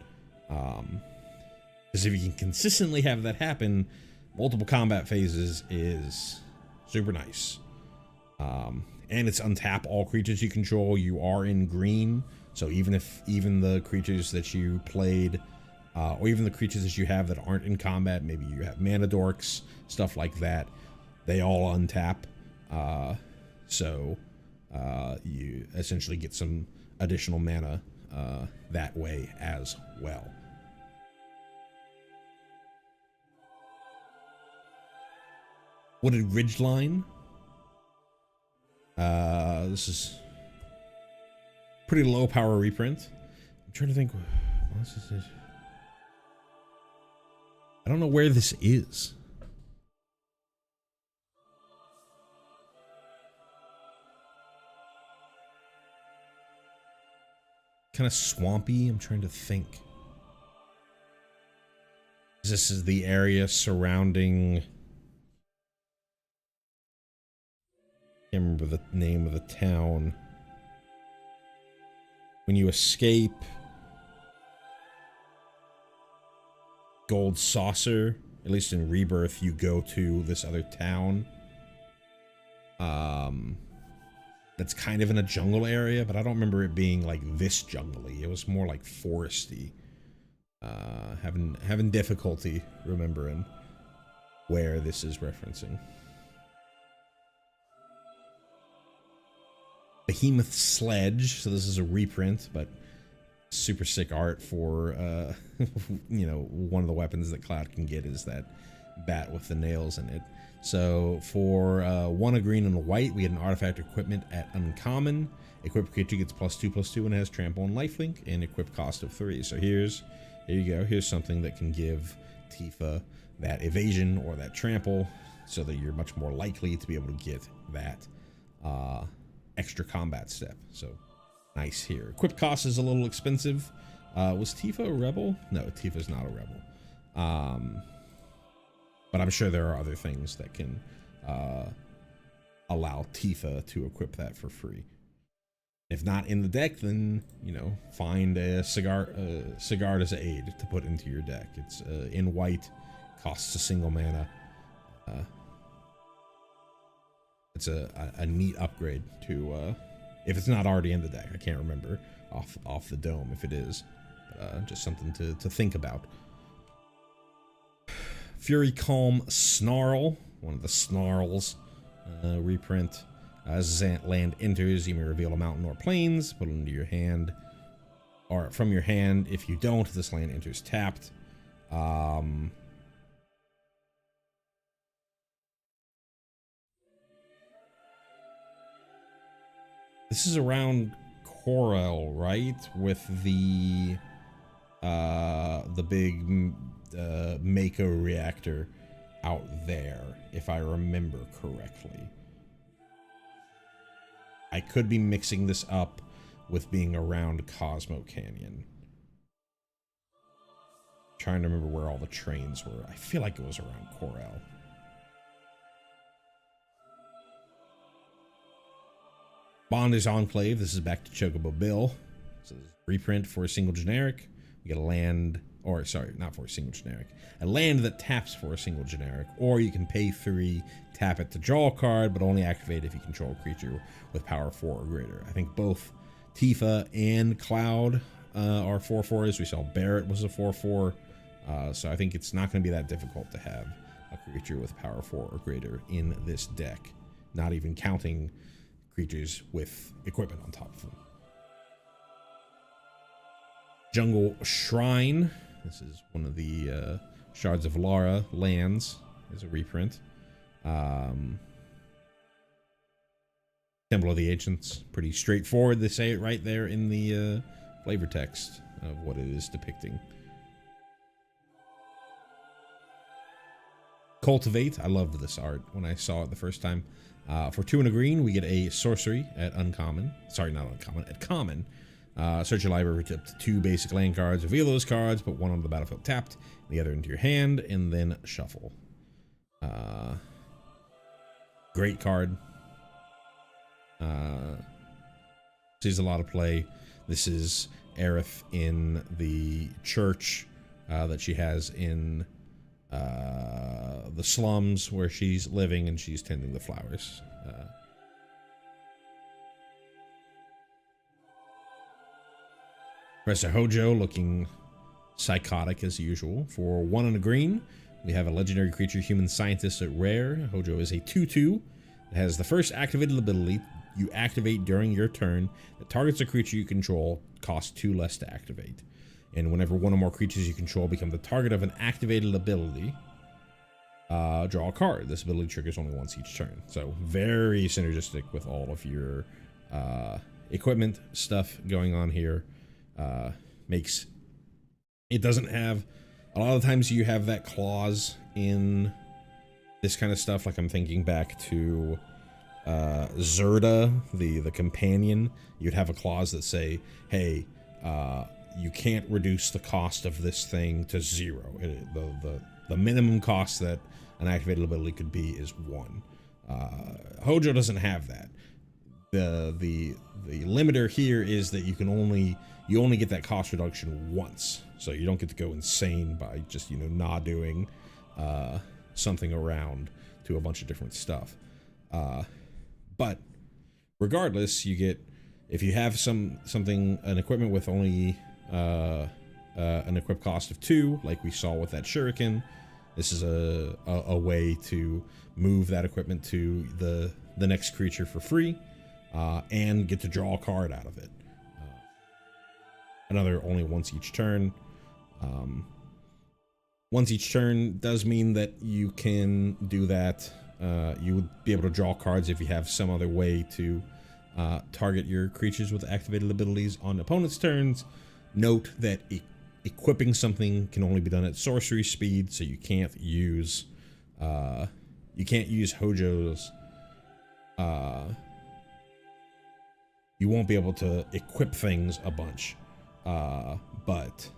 Because if you can consistently have that happen, multiple combat phases is super nice. And it's untap all creatures you control. You are in green, so even the creatures that you played, or even the creatures that you have that aren't in combat, maybe you have mana dorks, stuff like that, they all untap. So you essentially get some additional mana that way as well. Wooded Ridgeline. This is pretty low power reprint. I'm trying to think. What is this? I don't know where this is. Kind of swampy. I'm trying to think. This is the area surrounding. Can't remember the name of the town. When you escape Gold Saucer, at least in Rebirth, you go to this other town. That's kind of in a jungle area, but I don't remember it being like this jungly. It was more like foresty. Having difficulty remembering where this is referencing. Behemoth Sledge, so this is a reprint, but super sick art for you know, one of the weapons that Cloud can get is that bat with the nails in it. So for 1 a green and a white, we get an artifact equipment at uncommon. Equipped creature gets +2/+2 and has trample and lifelink, and equip cost of 3. So here you go. Here's something that can give Tifa that evasion or that trample, so that you're much more likely to be able to get that extra combat step. So nice here. Equip cost is a little expensive. Was Tifa a rebel? No, Tifa's not a rebel. But I'm sure there are other things that can allow Tifa to equip that for free. If not in the deck, then, you know, find a Sigarda's Aid to put into your deck. It's in white, costs a single mana. It's a neat upgrade to, if it's not already in the deck. I can't remember off the dome if it is. Just something to think about. Fury Calm Snarl, one of the Snarls, reprint. As land enters, you may reveal a mountain or plains, put it into your hand, or from your hand. If you don't, this land enters tapped. This is around Corel, right? With the big Mako reactor out there, if I remember correctly. I could be mixing this up with being around Cosmo Canyon. Trying to remember where all the trains were. I feel like it was around Corel. Bondage Enclave. This is back to Chocobo Bill. So this is reprint for a single generic. We get a land, or sorry, not for a single generic. A land that taps for a single generic, or you can pay 3, tap it to draw a card, but only activate if you control a creature with power 4 or greater. I think both Tifa and Cloud are 4/4s. We saw Barrett was a 4/4. So I think it's not going to be that difficult to have a creature with power 4 or greater in this deck. Not even counting creatures with equipment on top of them. Jungle Shrine. This is one of the Shards of Lara lands. Is a reprint. Temple of the Ancients. Pretty straightforward. They say it right there in the flavor text of what it is depicting. Cultivate. I loved this art when I saw it the first time. For 2 and a green, we get a sorcery at uncommon. Sorry, not uncommon. At common. Search your library for up to 2 basic land cards. Reveal those cards. Put 1 on the battlefield tapped, the other into your hand, and then shuffle. Great card. Sees a lot of play. This is Aerith in the church that she has in the slums where she's living, and she's tending the flowers. Professor Hojo looking psychotic as usual. For 1 and a green, we have a legendary creature, human scientist at rare. Hojo is a 2/2. It has the first activated ability you activate during your turn that targets a creature you control, costs 2 less to activate. And whenever 1 or more creatures you control become the target of an activated ability, draw a card. This ability triggers only once each turn. So very synergistic with all of your equipment stuff going on here. Makes it doesn't have a lot of times you have that clause in this kind of stuff. Like I'm thinking back to Zerda, the companion. You'd have a clause that say, hey, you can't reduce the cost of this thing to 0. The minimum cost that an activated ability could be is 1. Hojo doesn't have that. The limiter here is that you only get that cost reduction once, so you don't get to go insane by just not doing something around to a bunch of different stuff. But regardless, you get, if you have an equipment with only an equip cost of 2, like we saw with that shuriken, this is a way to move that equipment to the next creature for free, and get to draw a card out of it. Another only once each turn. Once each turn does mean that you can do that. You would be able to draw cards if you have some other way to target your creatures with activated abilities on opponent's turns. Note that equipping something can only be done at sorcery speed, so you can't use Hojo's. You won't be able to equip things a bunch, but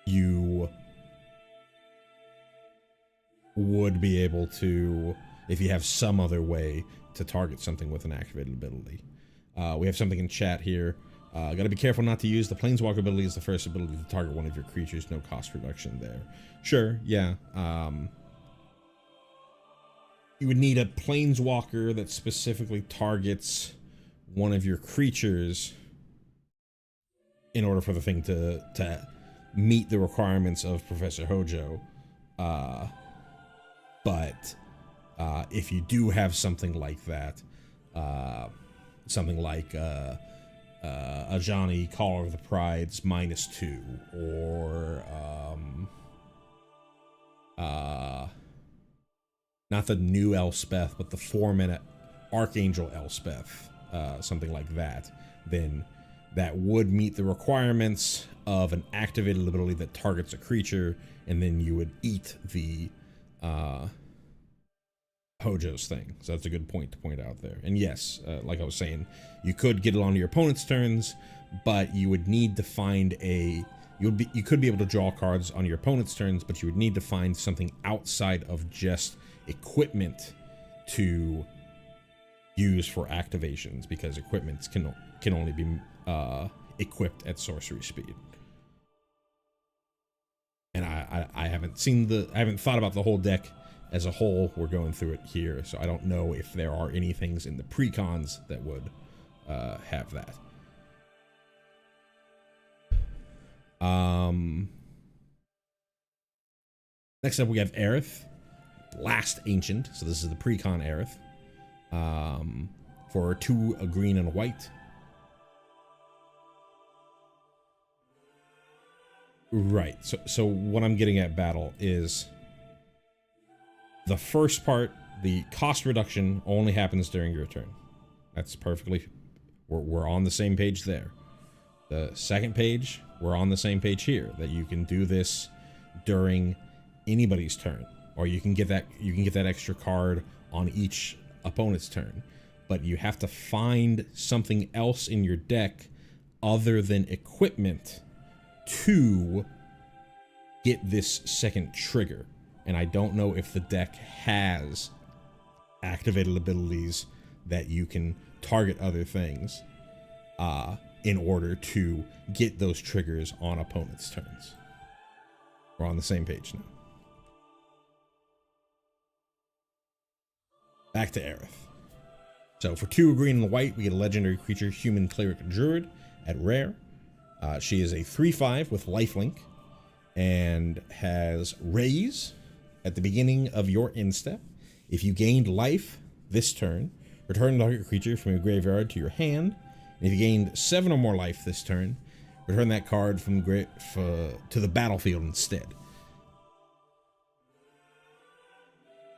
you would be able to, if you have some other way to target something with an activated ability. We have something in chat here. Gotta be careful not to use the Planeswalker ability as the first ability to target one of your creatures. No cost reduction there. Sure, yeah. You would need a Planeswalker that specifically targets one of your creatures in order for the thing to meet the requirements of Professor Hojo. But if you do have something like that, something like Ajani, Caller of the Pride's -2, or not the new Elspeth, but the 4-minute Archangel Elspeth, something like that, then that would meet the requirements of an activated ability that targets a creature, and then you would eat the Hojo's thing. So that's a good point to point out there. And yes, like I was saying, you could get it onto your opponent's turns, but you would need to find you could be able to draw cards on your opponent's turns, but you would need to find something outside of just equipment to use for activations, because equipments can only be equipped at sorcery speed. And I haven't thought about the whole deck as a whole. We're going through it here, so I don't know if there are any things in the precons that would have that. Next up we have Aerith, Last Ancient. So this is the precon Aerith, for 2, a green and a white. Right, so what I'm getting at, Battle, is the first part, the cost reduction only happens during your turn. That's perfectly, we're on the same page there. The second page, we're on the same page here, that you can do this during anybody's turn, or you can get that extra card on each opponent's turn. But you have to find something else in your deck other than equipment to get this second trigger. And I don't know if the deck has activated abilities that you can target other things in order to get those triggers on opponents' turns. We're on the same page now. Back to Aerith. So for 2 green and white, we get a legendary creature, human cleric druid at rare. She is a 3/5 with lifelink and has raise at the beginning of your end step. If you gained life this turn, return target creature from your graveyard to your hand. And if you gained 7 or more life this turn, return that card from to the battlefield instead.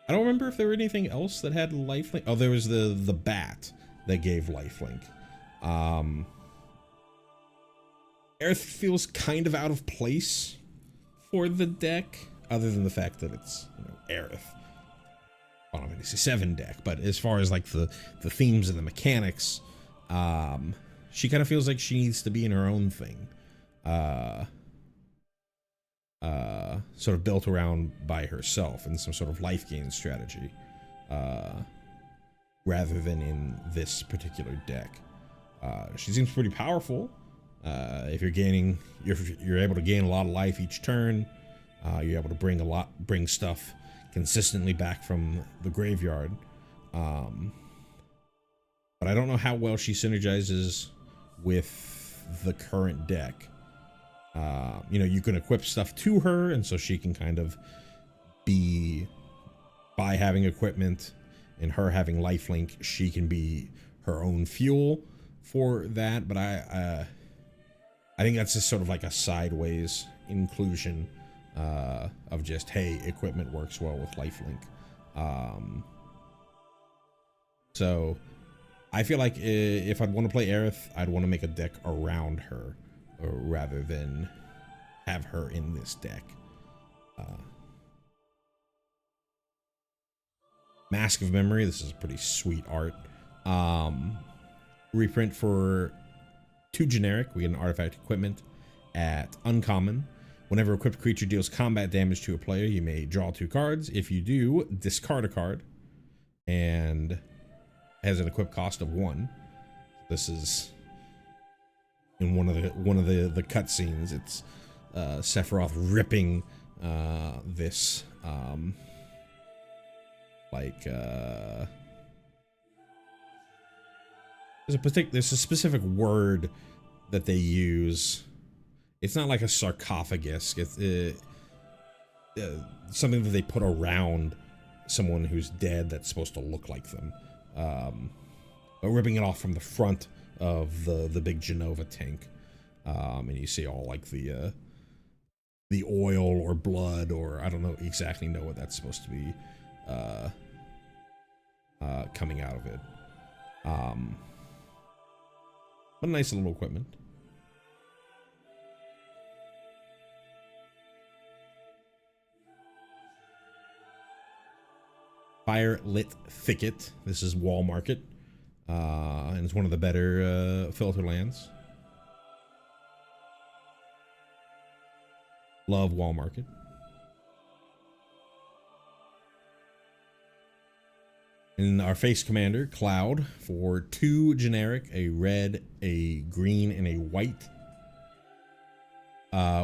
I don't remember if there were anything else that had lifelink. Oh, there was the bat that gave lifelink. Aerith feels kind of out of place for the deck, other than the fact that it's, you know, Aerith. Final Fantasy 7 deck, but as far as like the themes and the mechanics, she kind of feels like she needs to be in her own thing. Sort of built around by herself and some sort of life gain strategy, rather than in this particular deck. She seems pretty powerful. If you're gaining, you're able to gain a lot of life each turn. You're able to bring stuff consistently back from the graveyard. But I don't know how well she synergizes with the current deck. You know, you can equip stuff to her, and so she can kind of be, by having equipment and her having lifelink, she can be her own fuel for that. But I think that's just sort of like a sideways inclusion of just, hey, equipment works well with lifelink. So I feel like if I'd want to play Aerith, I'd want to make a deck around her, rather than have her in this deck. Mask of Memory, this is pretty sweet art. Reprint for 2 generic, we get an artifact equipment at uncommon. Whenever equipped creature deals combat damage to a player, you may draw 2 cards. If you do, discard a card, and has an equip cost of 1. This is in one of the cutscenes. It's Sephiroth ripping this there's a specific word that they use. It's not like a sarcophagus. It's something that they put around someone who's dead that's supposed to look like them. But ripping it off from the front of the big Genova tank, and you see all like the oil or blood, or I don't know exactly know what that's supposed to be coming out of it. What a nice little equipment. Firelit Thicket. This is Wall Market, and it's one of the better filter lands. Love Wall Market. And our face commander, Cloud, for 2 generic, a red, a green, and a white.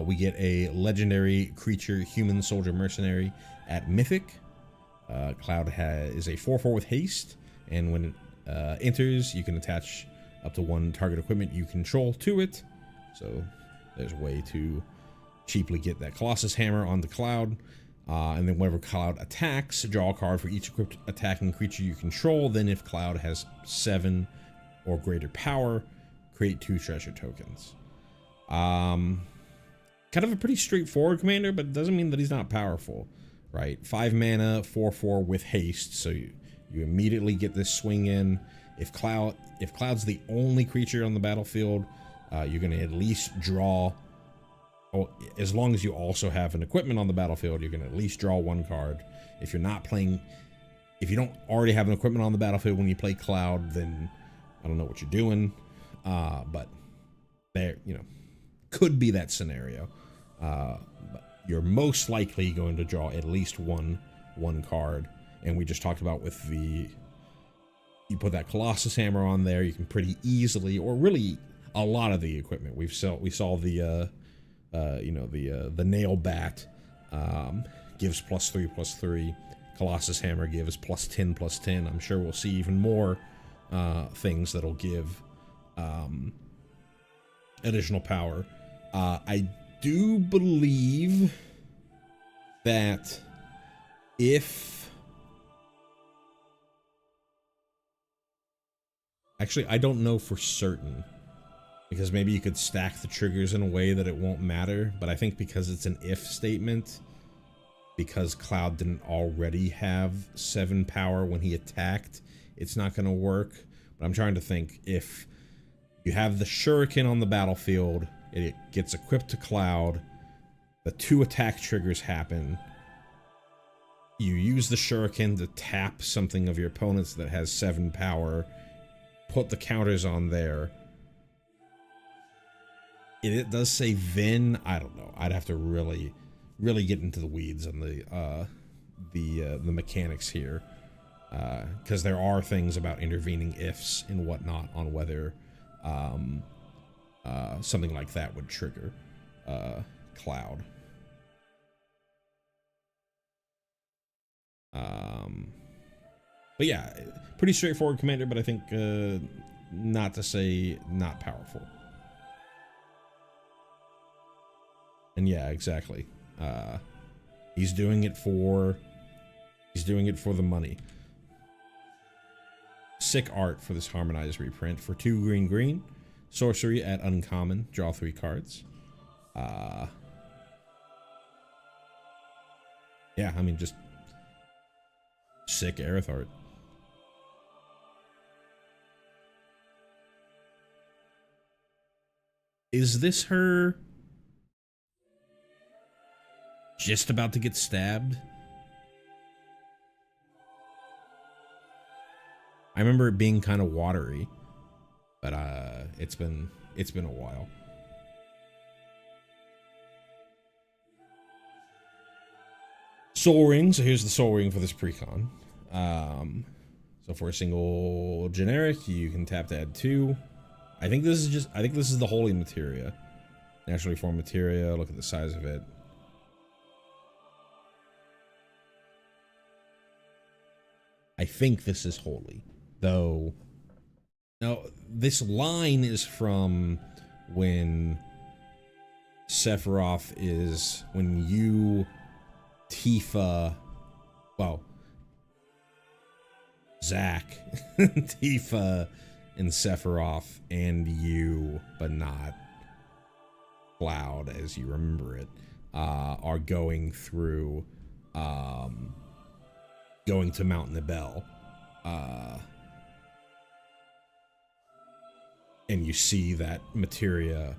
We get a legendary creature, human soldier mercenary at Mythic. Cloud is a 4/4 with haste, and when it enters, you can attach up to 1 target equipment you control to it. So there's a way to cheaply get that Colossus Hammer on the Cloud. And then whenever Cloud attacks, draw a card for each equipped attacking creature you control. Then if Cloud has 7 or greater power, create 2 treasure tokens. Kind of a pretty straightforward commander, but it doesn't mean that he's not powerful, right? 5 mana, 4/4 with haste, so you immediately get this swing in. If Cloud's the only creature on the battlefield, you're going to at least draw. As long as you also have an equipment on the battlefield, you're going to at least draw 1 card. If you don't already have an equipment on the battlefield when you play Cloud, then I don't know what you're doing. But there, could be that scenario. But you're most likely going to draw at least one card. And we just talked about with you put that Colossus Hammer on there, you can pretty easily, or really a lot of the equipment. We saw the nail bat gives +3/+3. Colossus Hammer gives +10/+10. I'm sure we'll see even more things that'll give additional power. I do believe that if... Actually, I don't know for certain, because maybe you could stack the triggers in a way that it won't matter, but I think because it's an if statement, because Cloud didn't already have 7 power when he attacked, it's not going to work. But I'm trying to think, if you have the Shuriken on the battlefield, it gets equipped to Cloud, the 2 attack triggers happen, you use the Shuriken to tap something of your opponent's that has 7 power, put the counters on there. It does say then, I don't know. I'd have to really get into the weeds on the mechanics here, because there are things about intervening ifs and whatnot on whether something like that would trigger Cloud. But yeah, pretty straightforward commander, but I think not to say not powerful. And yeah, exactly. He's doing it for the money. Sick art for this harmonized reprint. For 2 green, sorcery at uncommon, draw 3 cards. Yeah, I mean, just sick Aerith art. Is this her just about to get stabbed? I remember it being kind of watery, but it's been a while. Soul Ring. So here's the Soul Ring for this precon. So for a single generic, you can tap to add 2. I think this is the Holy Materia. Naturally formed materia. Look at the size of it. I think this is holy, though. Now, this line is from when Sephiroth is, when you, Tifa, well, Zack, Tifa, and Sephiroth, and you, but not Cloud as you remember it, are going through, going to Mount Nibel, and you see that materia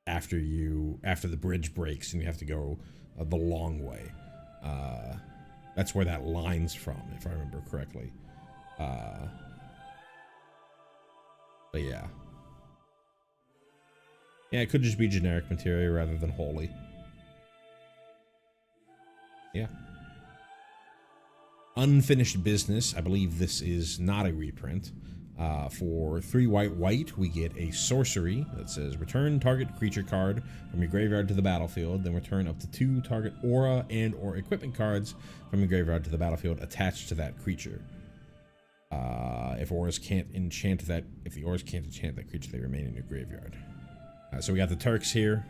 after the bridge breaks and you have to go the long way. That's where that line's from, if I remember correctly. But yeah. Yeah, it could just be generic materia rather than holy. Yeah. Unfinished Business. I believe this is not a reprint. For 3 white, we get a sorcery that says return target creature card from your graveyard to the battlefield, then return up to 2 target aura and or equipment cards from your graveyard to the battlefield attached to that creature. If the auras can't enchant that creature, they remain in your graveyard. So we got the Turks here.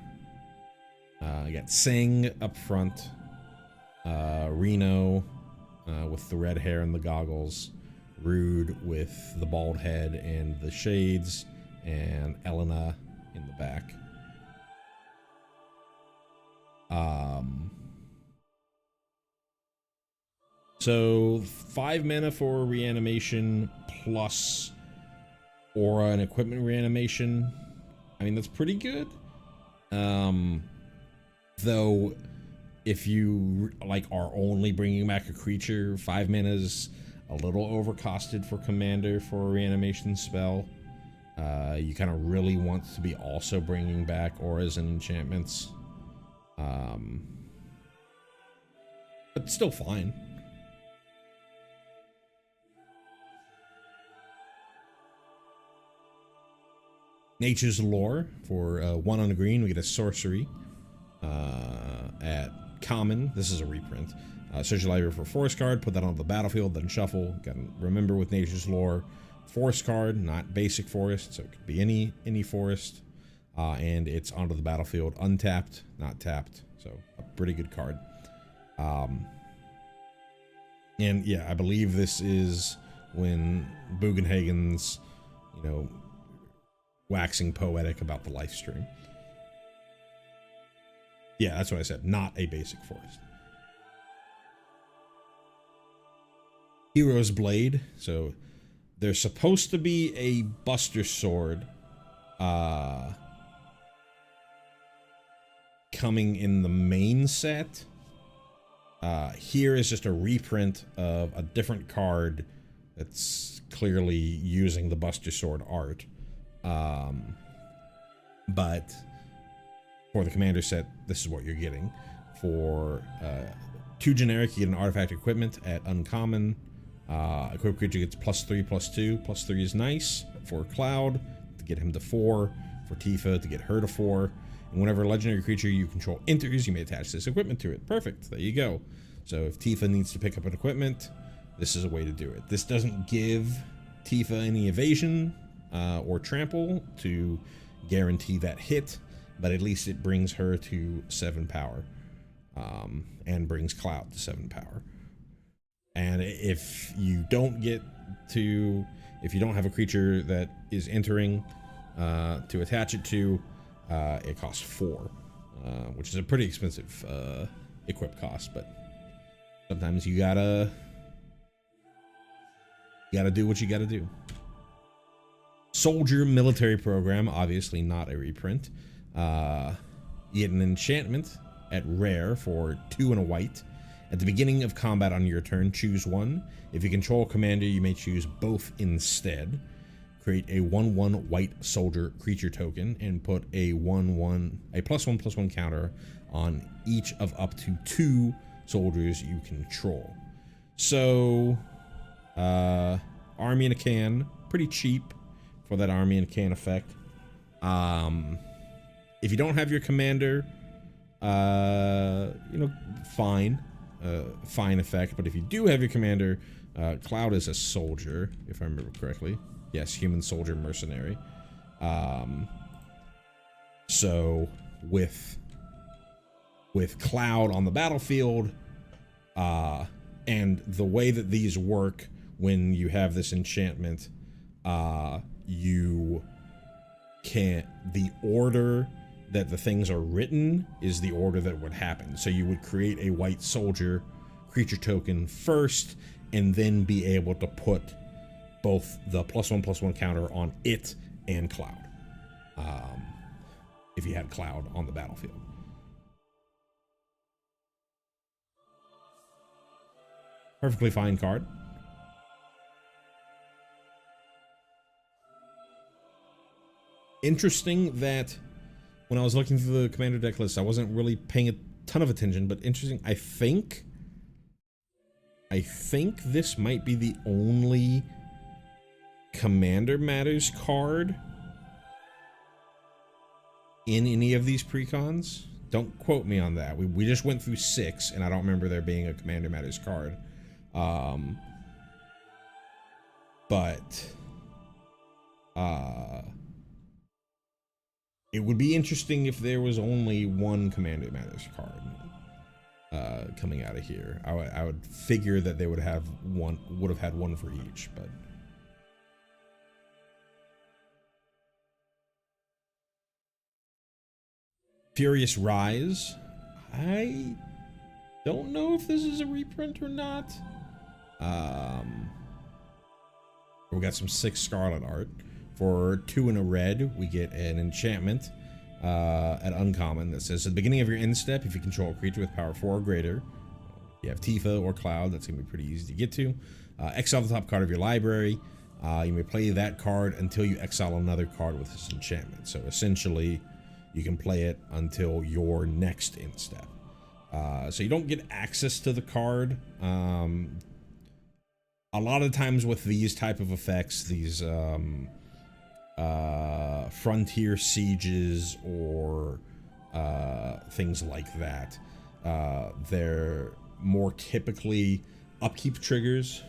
We got Sing up front. Reno with the red hair and the goggles, Rude with the bald head and the shades, and Elena in the back. So 5 mana for reanimation plus aura and equipment reanimation. I mean, that's pretty good. Though if you like are only bringing back a creature, 5 mana is a little overcosted for commander for a reanimation spell. You kind of really want to be also bringing back auras and enchantments, but still fine. Nature's Lore. For 1 on the green, we get a sorcery at common. This is a reprint. Search your library for a forest card, put that on the battlefield, then shuffle. Gotta remember with Nature's Lore, forest card, not basic forest, so it could be any forest. And it's onto the battlefield untapped, not tapped. So a pretty good card. And yeah, I believe this is when Bugenhagen's, you know, waxing poetic about the life stream. Yeah, that's what I said. Not a basic forest. Hero's Blade. So there's supposed to be a Buster Sword coming in the main set. Here is just a reprint of a different card that's clearly using the Buster Sword art. But for the commander set, this is what you're getting. For 2 generic, you get an artifact equipment at uncommon. Equipped creature gets +3/+2. +3 is nice for Cloud to get him to 4. For Tifa to get her to 4. And whenever a legendary creature you control enters, you may attach this equipment to it. Perfect. There you go. So if Tifa needs to pick up an equipment, this is a way to do it. This doesn't give Tifa any evasion or trample to guarantee that hit, but at least it brings her to 7 power and brings Cloud to 7 power. And if you don't have a creature that is entering to attach it to, it costs 4, which is a pretty expensive equip cost, but sometimes you gotta do what you gotta do. Soldier Military Program, obviously not a reprint. You get an enchantment at rare for 2 and a white. At the beginning of combat on your turn, choose 1. If you control a commander, you may choose both instead. Create a 1/1 white soldier creature token and put a +1/+1 counter on each of up to 2 soldiers you control. So, army in a can, pretty cheap for that army in a can effect. If you don't have your commander, fine effect. But if you do have your commander, Cloud is a soldier, if I remember correctly. Yes, human soldier mercenary. So with Cloud on the battlefield, and the way that these work when you have this enchantment, the order that the things are written is the order that would happen. So you would create a white soldier creature token first, and then be able to put both the +1/+1 counter on it and Cloud, if you had Cloud on the battlefield. Perfectly fine card. Interesting that when I was looking through the commander deck list, I wasn't really paying a ton of attention, but interesting. I think this might be the only Commander Matters card in any of these precons. Don't quote me on that. We just went through 6, and I don't remember there being a Commander Matters card. It would be interesting if there was only one Commander Matters card coming out of here. I would figure that they would have had one for each, but Furious Rise. I don't know if this is a reprint or not. We got some 6 Scarlet art. For 2 and a red, we get an enchantment at uncommon that says, at the beginning of your end step, if you control a creature with power 4 or greater, you have Tifa or Cloud, that's going to be pretty easy to get to. Exile the top card of your library. You may play that card until you exile another card with this enchantment. So essentially, you can play it until your next end step. So you don't get access to the card. A lot of times with these type of effects, these frontier sieges or things like that. They're more typically upkeep triggers.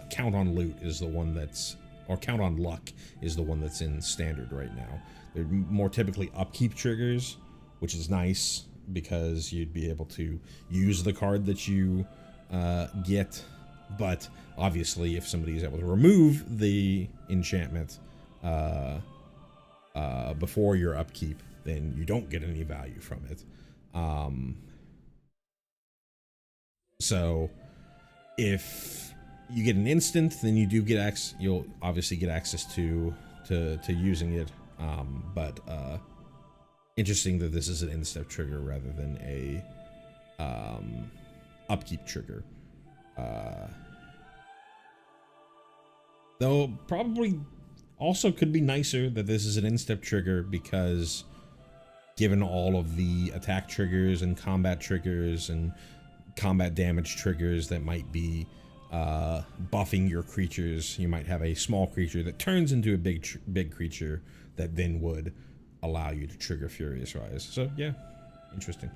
Count on loot is the one that's, or count on luck is the one that's in standard right now. They're more typically upkeep triggers, which is nice because you'd be able to use the card that you get. But obviously, if somebody is able to remove the enchantment before your upkeep, then you don't get any value from it. So if you get an instant, then you do get you'll obviously get access to using it. But interesting that this is an in-step trigger rather than a upkeep trigger. Though probably also could be nicer that this is an in-step trigger, because given all of the attack triggers and combat damage triggers that might be buffing your creatures, you might have a small creature that turns into a big creature that then would allow you to trigger Furious Rise. So yeah, interesting.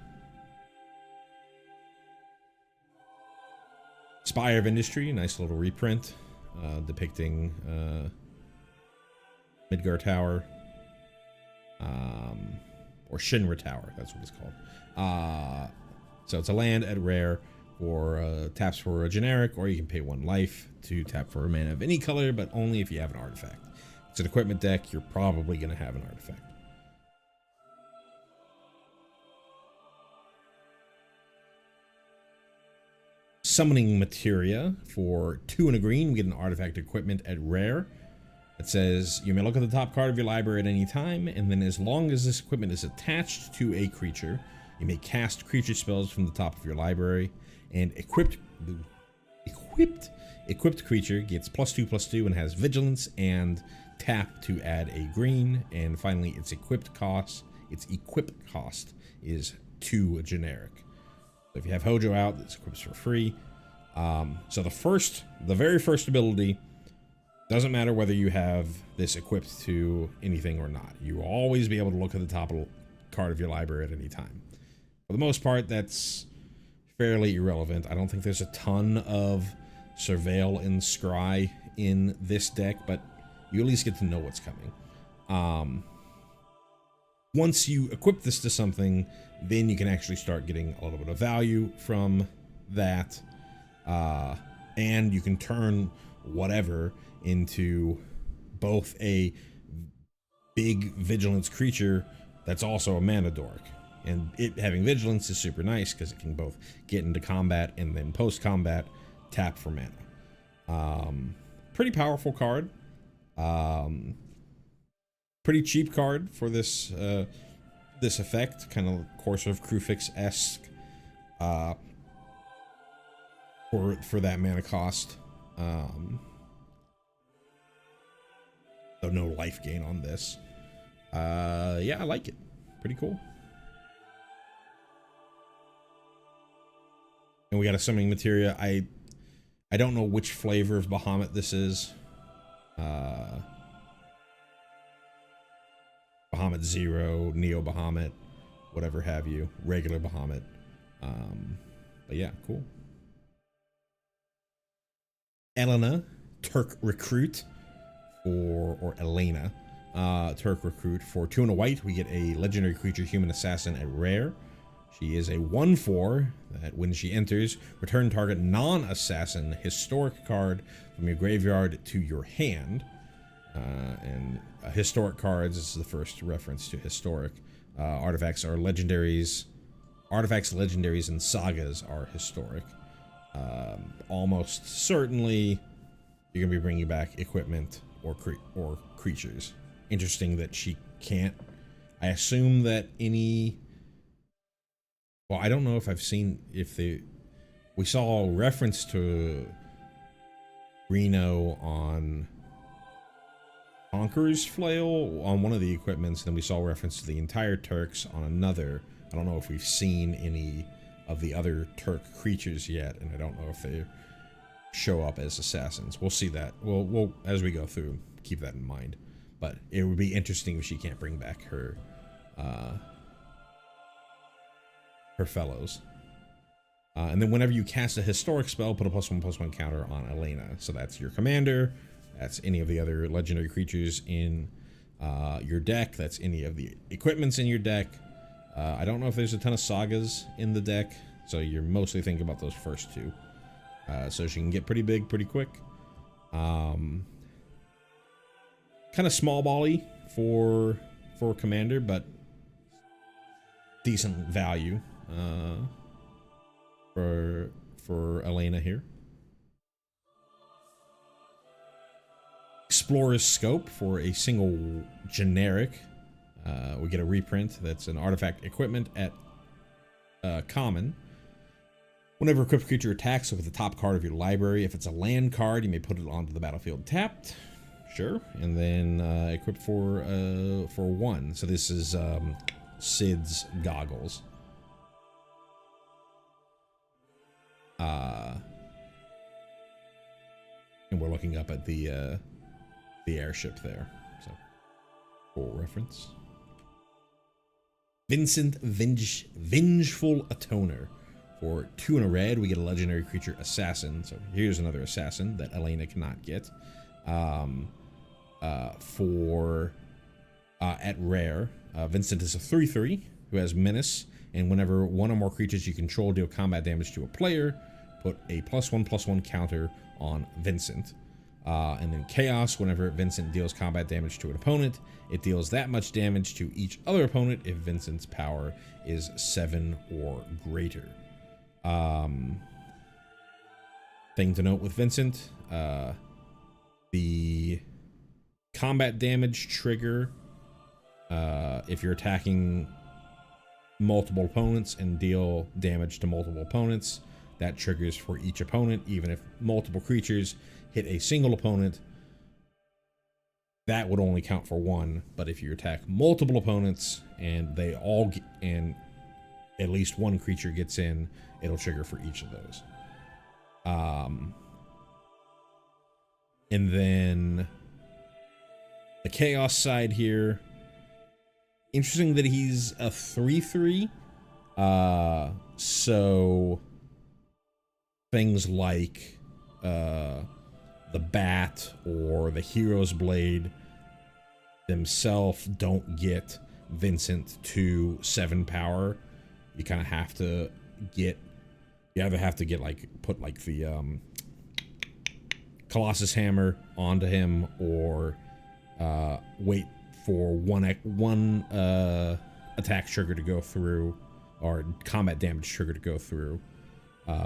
Spire of Industry, nice little reprint depicting Midgar Tower, or Shinra Tower, that's what it's called. So it's a land at rare for taps for a generic, or you can pay 1 life to tap for a mana of any color, but only if you have an artifact. It's an equipment deck, you're probably going to have an artifact. Summoning Materia for 2 and a green. We get an artifact equipment at rare. It says you may look at the top card of your library at any time, and then as long as this equipment is attached to a creature, you may cast creature spells from the top of your library. And equipped creature gets +2/+2 and has vigilance and tap to add a green. And finally, its equip cost is 2 generic. So if you have Hojo out, this equips for free. So the very first ability, doesn't matter whether you have this equipped to anything or not. You will always be able to look at the top card of your library at any time. For the most part, that's fairly irrelevant. I don't think there's a ton of Surveil and Scry in this deck, but you at least get to know what's coming. Once you equip this to something, then you can actually start getting a little bit of value from that. And you can turn whatever into both a big vigilance creature that's also a mana dork. And it having vigilance is super nice because it can both get into combat and then post-combat tap for mana. Pretty powerful card. Pretty cheap card for this this effect, kind of Course of Crufix-esque for that mana cost. So no life gain on this. Yeah, I like it. Pretty cool. And we got a Summoning Materia. I don't know which flavor of Bahamut this is. Bahamut Zero, Neo Bahamut, whatever have you, regular Bahamut. But yeah, cool. Elena, Turk Recruit or Elena, Turk Recruit for 2 and a white. We get a legendary creature, Human Assassin at rare. She is a 1/4 that when she enters, return target non-assassin historic card from your graveyard to your hand. And historic cards, this is the first reference to historic. Artifacts are legendaries. Artifacts, legendaries, and sagas are historic. Almost certainly, you're going to be bringing back equipment or creatures. Interesting that she can't. I assume that any. Well, I don't know if I've seen we saw a reference to Reno on Conqueror's Flail on one of the equipments, then we saw reference to the entire Turks on another. I don't know if we've seen any of the other Turk creatures yet, and I don't know if they show up as assassins. We'll see that. We'll as we go through, keep that in mind. but it would be interesting if she can't bring back her fellows. And then whenever you cast a historic spell, put a +1/+1 counter on Elena. So that's your commander, that's any of the other legendary creatures in your deck, that's any of the equipments in your deck. I don't know if there's a ton of sagas in the deck, so you're mostly thinking about those first two. So she can get pretty big pretty quick. Kind of small bally for commander, but decent value for Elena here. Explorer's Scope for a single generic. We get a reprint that's an artifact equipment at common. Whenever a equipped creature attacks with the top card of your library, if it's a land card, you may put it onto the battlefield tapped. Sure. And then equipped for 1. So this is Sid's Goggles. And we're looking up at the airship there, so for reference. Vincent Vengeful Atoner. For 2 and a red, we get a legendary creature assassin. So here's another assassin that Elena cannot get. At rare, Vincent is a 3/3 who has menace, and whenever one or more creatures you control deal combat damage to a player, put a +1/+1 counter on Vincent. And then Chaos, whenever Vincent deals combat damage to an opponent, it deals that much damage to each other opponent if Vincent's power is 7 or greater. Thing to note with Vincent, the combat damage trigger, if you're attacking multiple opponents and deal damage to multiple opponents, that triggers for each opponent. Even if multiple creatures hit a single opponent, that would only count for 1. But if you attack multiple opponents and they all and at least one creature gets in, it'll trigger for each of those. And then the Chaos side here, interesting that he's a 3/3. So things like the Bat or the Hero's Blade themselves don't get Vincent to 7 power. You kind of have to get, you either have to get like, put like the Colossus Hammer onto him, or wait for one attack trigger to go through, or combat damage trigger to go through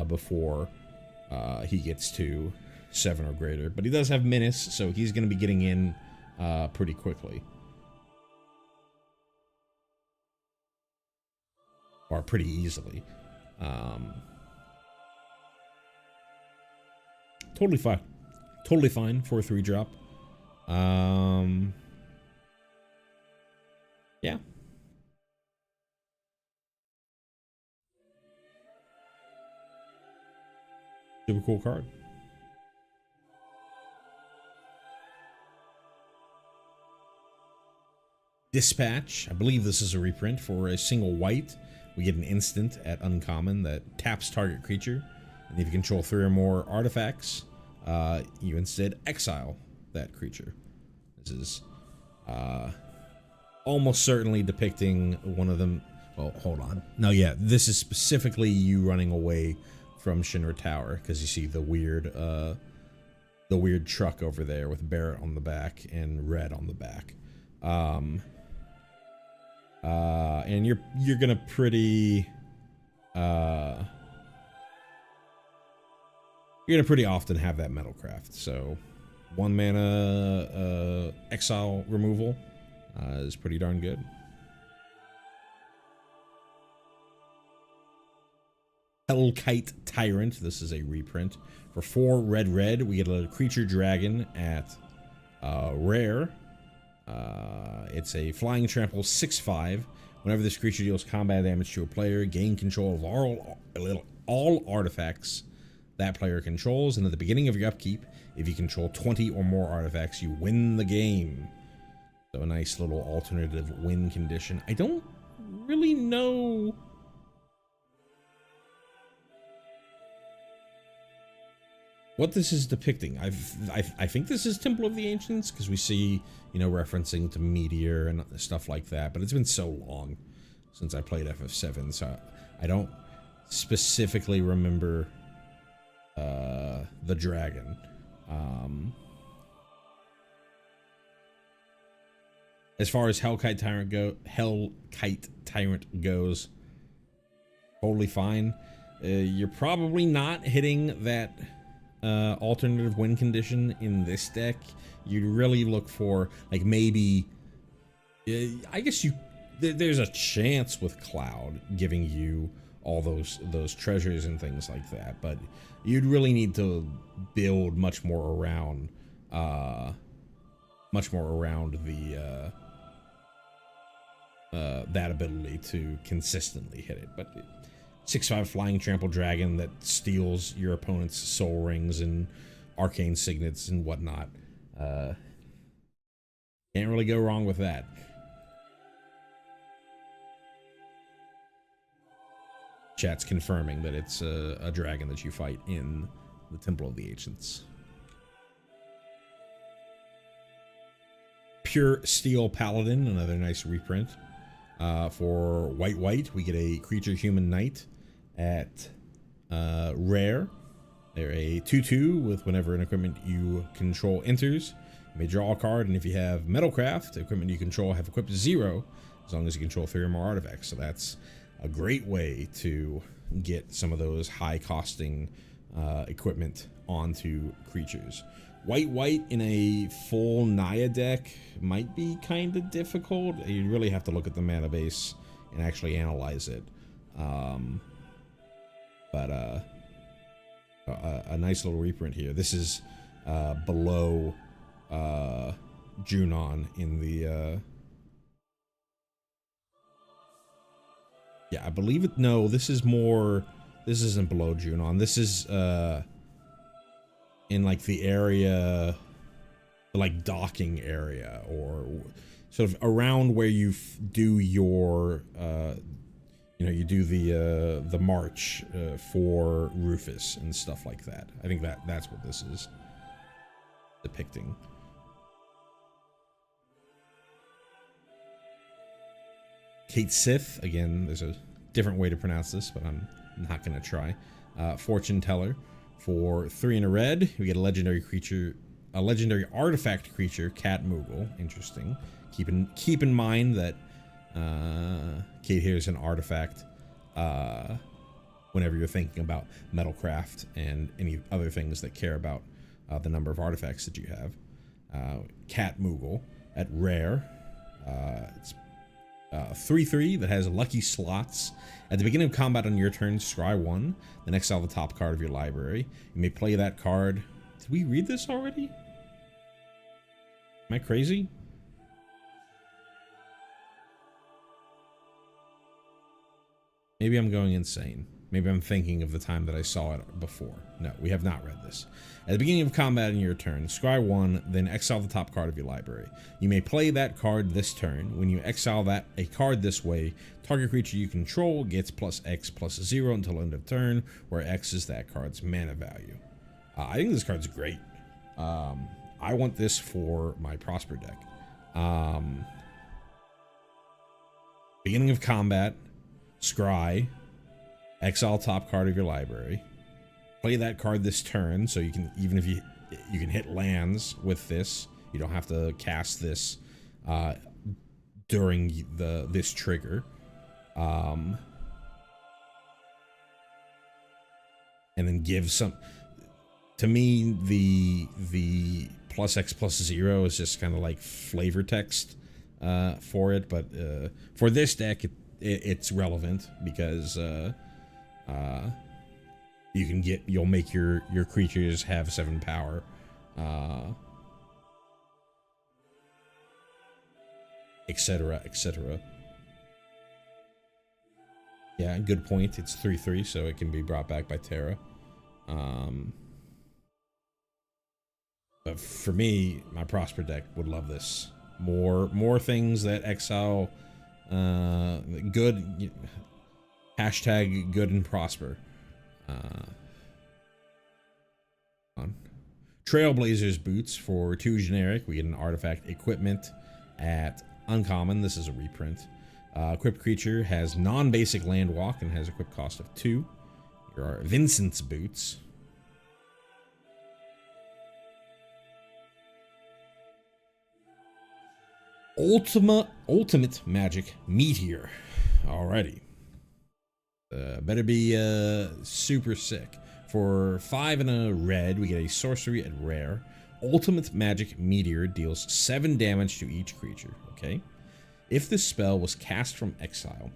before he gets to 7 or greater. But he does have menace, so he's going to be getting in pretty quickly, or pretty easily. Totally fine. Totally fine for a 3-drop. Yeah. Super cool card. Dispatch. I believe this is a reprint. For a single white, we get an instant at uncommon that taps target creature. And if you control 3 or more artifacts, you instead exile that creature. This is almost certainly depicting one of them. Well, hold on. No, yeah, this is specifically you running away from Shinra Tower, because you see the weird truck over there with Barrett on the back and Red on the back. And you're gonna pretty often have that Metalcraft. So 1 mana exile removal is pretty darn good. Hellkite Tyrant. This is a reprint. For 4 red, we get a creature dragon at rare. It's a flying trample 6/5. Whenever this creature deals combat damage to a player, gain control of all artifacts that player controls, and at the beginning of your upkeep, if you control 20 or more artifacts, you win the game. So a nice little alternative win condition. I don't really know what this is depicting. I think this is Temple of the Ancients, because we see, you know, referencing to Meteor and stuff like that, but it's been so long since I played FF7, so I don't specifically remember the dragon. As far as Hellkite Tyrant goes, totally fine. You're probably not hitting that alternative win condition in this deck. You'd really look for, like, maybe, I guess there's a chance with Cloud giving you all those treasures and things like that, but you'd really need to build much more around the that ability to consistently hit it. But 6/5 flying trample dragon that steals your opponent's soul rings and arcane signets and whatnot. Can't really go wrong with that. Chat's confirming that it's a dragon that you fight in the Temple of the Ancients. Pure Steel Paladin, another nice reprint. For white, we get a creature human knight at rare. They're a 2/2 with whenever an equipment you control enters, you may draw a card, and if you have Metalcraft, the equipment you control have equipped 0, as long as you control 3 or more artifacts. So that's a great way to get some of those high-costing equipment onto creatures. White in a full Naya deck might be kind of difficult. You really have to look at the mana base and actually analyze it. But a nice little reprint here. This is below Junon in the... yeah, I believe it. No, this is more... This isn't below Junon. This is in like the area, like docking area, or sort of around where you do your, you know, you do the march for Rufus and stuff like that. I think that's what this is depicting. Kate Sith, again, there's a different way to pronounce this, but I'm not going to try. Fortune Teller. For 3 and a red, we get a legendary creature, a legendary artifact creature, Cat Moogle. Interesting. Keep in mind that Kate here is an artifact whenever you're thinking about Metalcraft and any other things that care about the number of artifacts that you have. Cat Moogle at rare. It's 3/3 that has lucky slots. At the beginning of combat on your turn, scry 1, then exile the top card of your library. You may play that card. Did we read this already? Am I crazy? Maybe I'm going insane. Maybe I'm thinking of the time that I saw it before. No, we have not read this. At the beginning of combat in your turn, scry 1, then exile the top card of your library. You may play that card this turn. When you exile a card this way, target creature you control gets +X/+0 until end of turn, where X is that card's mana value. I think this card's great. I want this for my Prosper deck. Beginning of combat, scry, exile top card of your library. Play that card this turn, so you can, even if you can hit lands with this. You don't have to cast this during this trigger. And then give some. To me, the +X/+0 is just kind of like flavor text for it, but for this deck, it's relevant because you'll make your creatures have 7 power, etc., etc. Yeah, good point. It's 3/3, so it can be brought back by Terra. But for me, my Prosper deck would love this More things that exile. Good. Hashtag good and prosper. On Trailblazers boots for 2 generic. We get an artifact equipment at uncommon. This is a reprint. Equipped creature has non-basic land walk and has equip cost of 2. Here are Vincent's boots. Ultimate magic meteor. Alrighty. Better be super sick. For 5 and a red, we get a sorcery at rare. Ultimate magic meteor deals 7 damage to each creature. Okay. If this spell was cast from exile,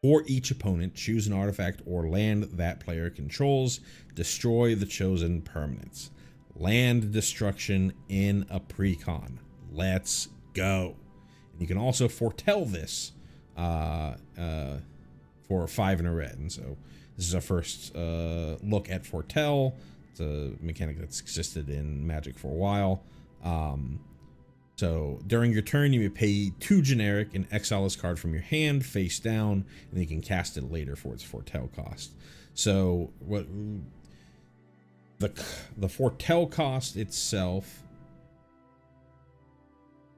for each opponent, choose an artifact or land that player controls. Destroy the chosen permanents. Land destruction in a precon. Let's go. And you can also foretell this for 5 and a red. And so this is our first look at foretell. It's a mechanic that's existed in Magic for a while. So during your turn, you may pay 2 generic and exile this card from your hand face down, and then you can cast it later for its foretell cost. So what the foretell cost itself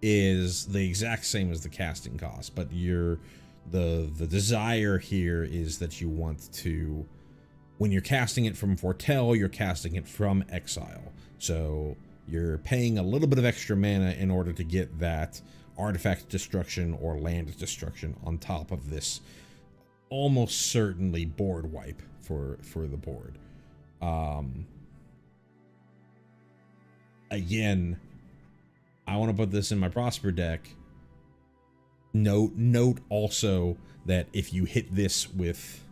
is the exact same as the casting cost, but the desire here is that you want to, when you're casting it from foretell, you're casting it from exile. So you're paying a little bit of extra mana in order to get that artifact destruction or land destruction on top of this almost certainly board wipe for the board. Again, I want to put this in my Prosper deck. Note also that if you hit this with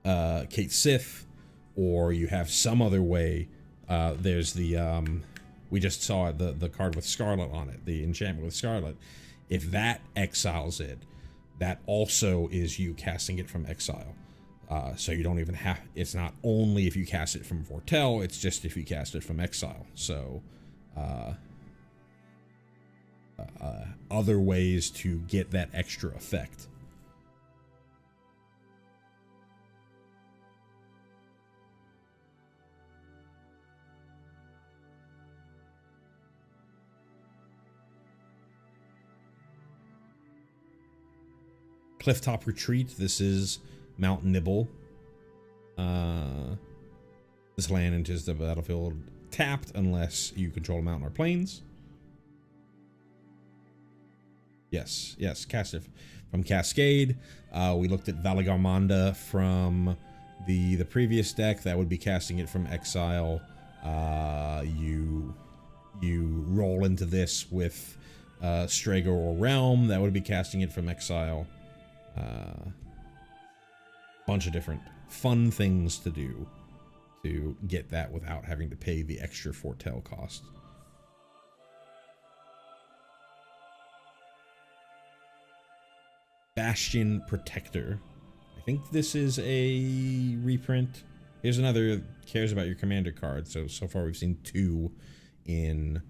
Kate Sith, or you have some other way, there's the we just saw it, the card with Scarlet on it, the enchantment with Scarlet. If that exiles it, that also is you casting it from exile. So you don't even have, it's not only if you cast it from foretell, it's just if you cast it from exile. So other ways to get that extra effect. Clifftop Retreat. This is Mount Nibble. This land enters the battlefield tapped unless you control a mountain or plains. Yes, cast it from Cascade. We looked at Valagarmanda from the previous deck. That would be casting it from exile. You roll into this with Strago or Realm. That would be casting it from exile. Bunch of different fun things to do to get that without having to pay the extra foretell cost. Bastion Protector. I think this is a reprint. Here's another cares about your commander card. So far we've seen 2 in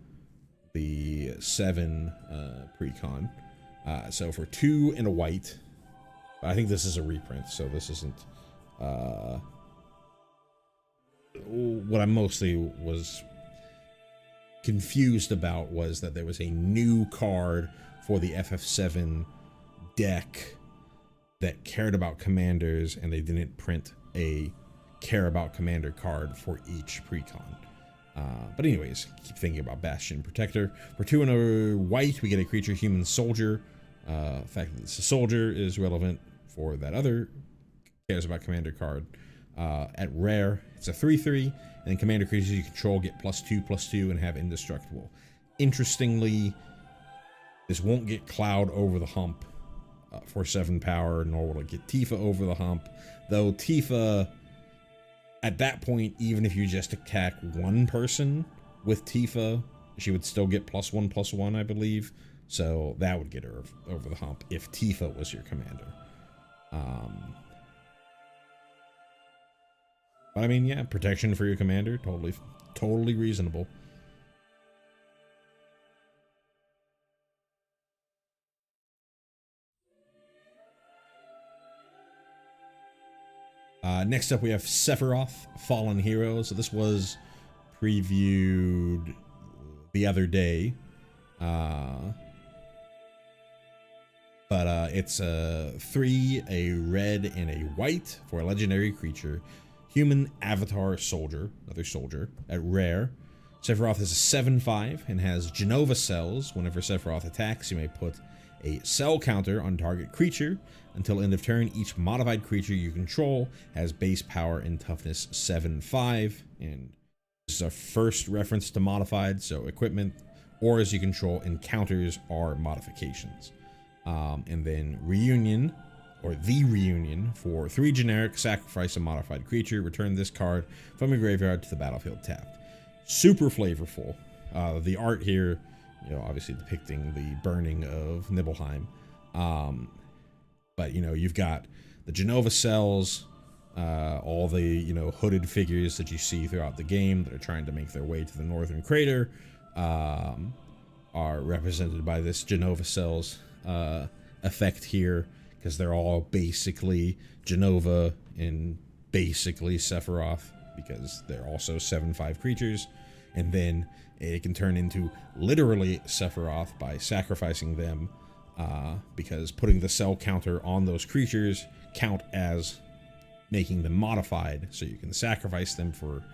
the 7 precon. So for 2 and a white, I think this is a reprint, so this isn't what I mostly was confused about was that there was a new card for the FF7 deck that cared about commanders, and they didn't print a care about commander card for each precon. But anyways, keep thinking about Bastion Protector. For 2 and a white, we get a creature human soldier. The fact that it's a soldier is relevant for that other cares about commander card. At rare, it's a 3/3, and then commander creatures you control get +2/+2 and have indestructible. Interestingly, this won't get Cloud over the hump for 7 power, nor will it get Tifa over the hump. Though Tifa, at that point, even if you just attack one person with Tifa, she would still get +1/+1, I believe. So that would get her over the hump if Tifa was your commander. But I mean, yeah, protection for your commander, totally reasonable. Next up, we have Sephiroth, Fallen Hero. So this was previewed the other day. But it's 3, a red and a white for a legendary creature. Human Avatar Soldier, another soldier, at rare. Sephiroth is a 7/5 and has Genova cells. Whenever Sephiroth attacks, you may put a cell counter on target creature. Until end of turn, each modified creature you control has base power and toughness 7/5. And this is our first reference to modified, so equipment, auras you control, encounters are modifications. And then Reunion, or the Reunion, for 3 generic, sacrifice a modified creature, return this card from your graveyard to the battlefield tapped. Super flavorful. The art here, obviously depicting the burning of Nibelheim. But, you've got the Genova cells, all the, hooded figures that you see throughout the game that are trying to make their way to the northern crater, are represented by this Genova cells effect here, because they're all basically Genova and basically Sephiroth, because they're also 7/5 creatures. And then it can turn into literally Sephiroth by sacrificing them, because putting the cell counter on those creatures count as making them modified, so you can sacrifice them for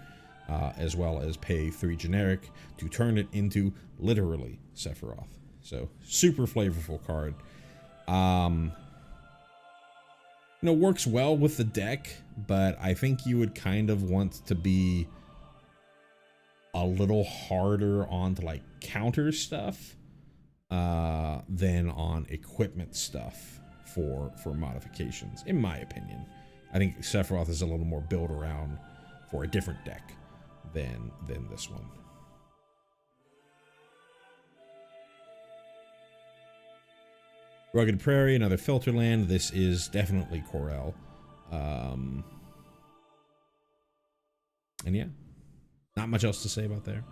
as well as pay 3 generic to turn it into literally Sephiroth. So super flavorful card. Works well with the deck, but I think you would kind of want to be a little harder on to like counter stuff than on equipment stuff for modifications, in my opinion. I think Sephiroth is a little more built around for a different deck than this one. Rugged Prairie, another filter land. This is definitely Corel. And yeah, not much else to say about there.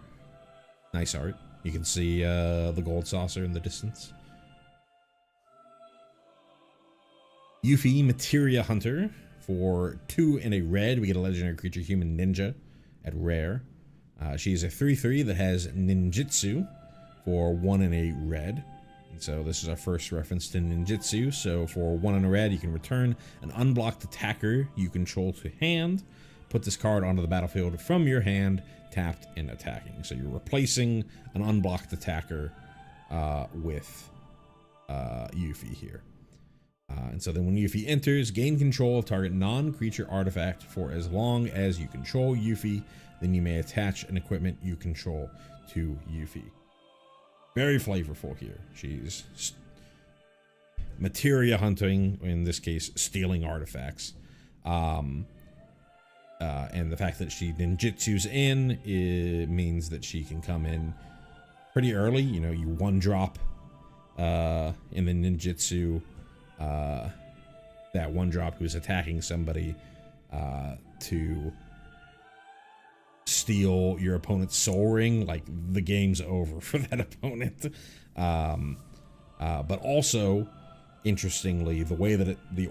Nice art. You can see the gold saucer in the distance. Yuffie, Materia Hunter. For 2 and a red, we get a legendary creature, Human Ninja, at rare. She is a 3/3 that has Ninjutsu for 1 and a red. And so this is our first reference to ninjutsu. So for 1 and a red, you can return an unblocked attacker you control to hand. Put this card onto the battlefield from your hand, tapped and attacking. So you're replacing an unblocked attacker with Yuffie here. And so then when Yuffie enters, gain control of target non-creature artifact for as long as you control Yuffie. Then you may attach an equipment you control to Yuffie. Very flavorful here. She's materia hunting, in this case, stealing artifacts. And the fact that she ninjutsu's in, it means that she can come in pretty early. You 1-drop in the ninjutsu, that 1-drop who's attacking somebody to steal your opponent's soul ring. Like, the game's over for that opponent. But also, interestingly, the way that the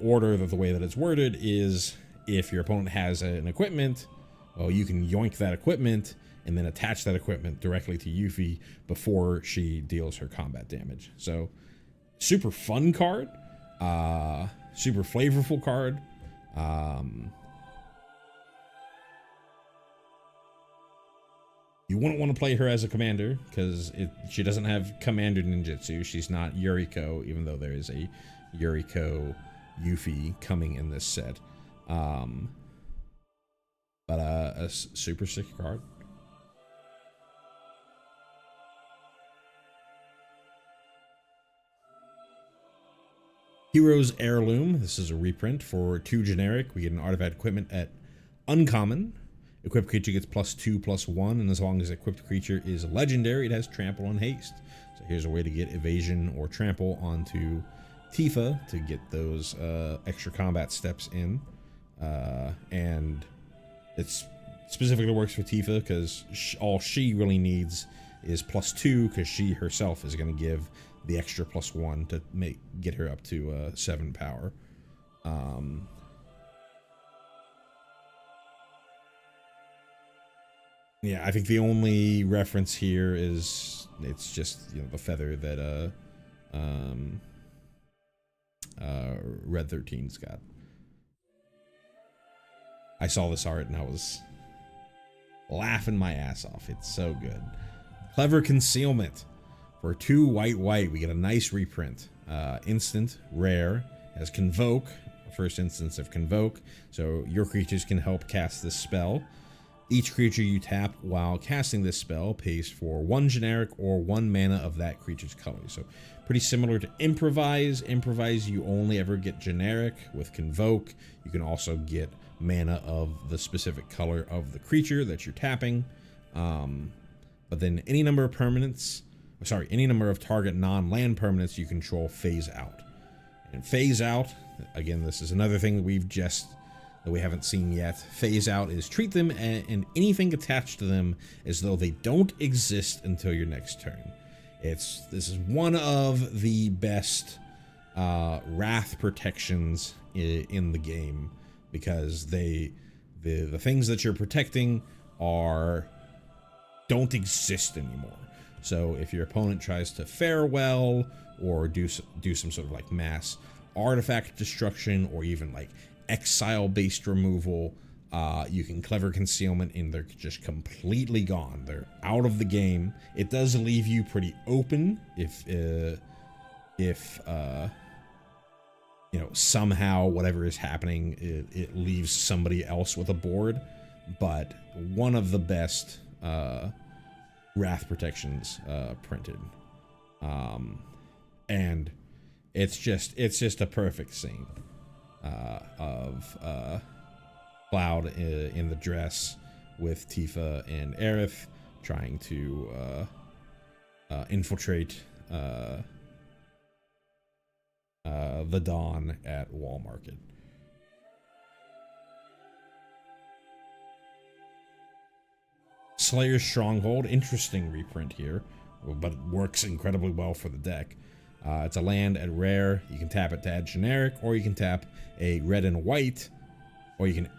way that it's worded is, if your opponent has an equipment, well, you can yoink that equipment and then attach that equipment directly to Yuffie before she deals her combat damage. So super fun card, super flavorful card. You wouldn't want to play her as a commander, because she doesn't have commander ninjutsu. She's not Yuriko, even though there is a Yuriko Yuffie coming in this set. But a super sick card. Hero's Heirloom. This is a reprint for 2 generic. We get an artifact equipment at uncommon. Equipped creature gets +2/+1, and as long as equipped creature is legendary, it has trample and haste. So here's a way to get evasion or trample onto Tifa to get those extra combat steps in. And it's specifically works for Tifa because all she really needs is +2, because she herself is going to give the extra +1 to get her up to 7 power. Yeah, I think the only reference here is it's just, you know, the feather that Red 13's got. I saw this art and I was laughing my ass off. It's so good. Clever concealment. For 2 white, we get a nice reprint. Instant, rare, has Convoke, first instance of Convoke, so your creatures can help cast this spell. Each creature you tap while casting this spell pays for 1 generic or 1 mana of that creature's color. So pretty similar to Improvise. Improvise, you only ever get generic. With Convoke, you can also get mana of the specific color of the creature that you're tapping. But then any number of permanents, any number of target non-land permanents you control phase out. And phase out, again, this is another thing that we haven't seen yet. Phase out is treat them and anything attached to them as though they don't exist until your next turn. This is one of the best wrath protections in the game, because the things that you're protecting don't exist anymore. So if your opponent tries to fare well or do some sort of like mass artifact destruction or even like exile-based removal, you can clever concealment and they're just completely gone. They're out of the game. It does leave you pretty open if you know, somehow whatever is happening, it leaves somebody else with a board. But one of the best wrath protections printed, and it's just a perfect scene of Cloud in the dress with Tifa and Aerith trying to infiltrate the Dawn at Wall Market. Slayer's Stronghold, interesting reprint here, but it works incredibly well for the deck. It's a land at rare. You can tap it to add generic, or you can tap a red and a white, or you can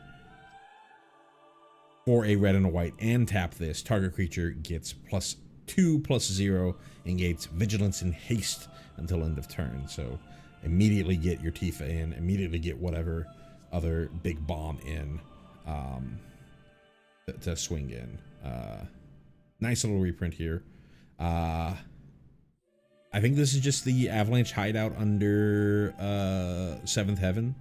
for a red and a white and tap this. Target creature gets +2/+0 and gains vigilance and haste until end of turn. So immediately get your Tifa in, immediately get whatever other big bomb in to swing in. Nice little reprint here. I think this is just the Avalanche hideout under 7th Heaven.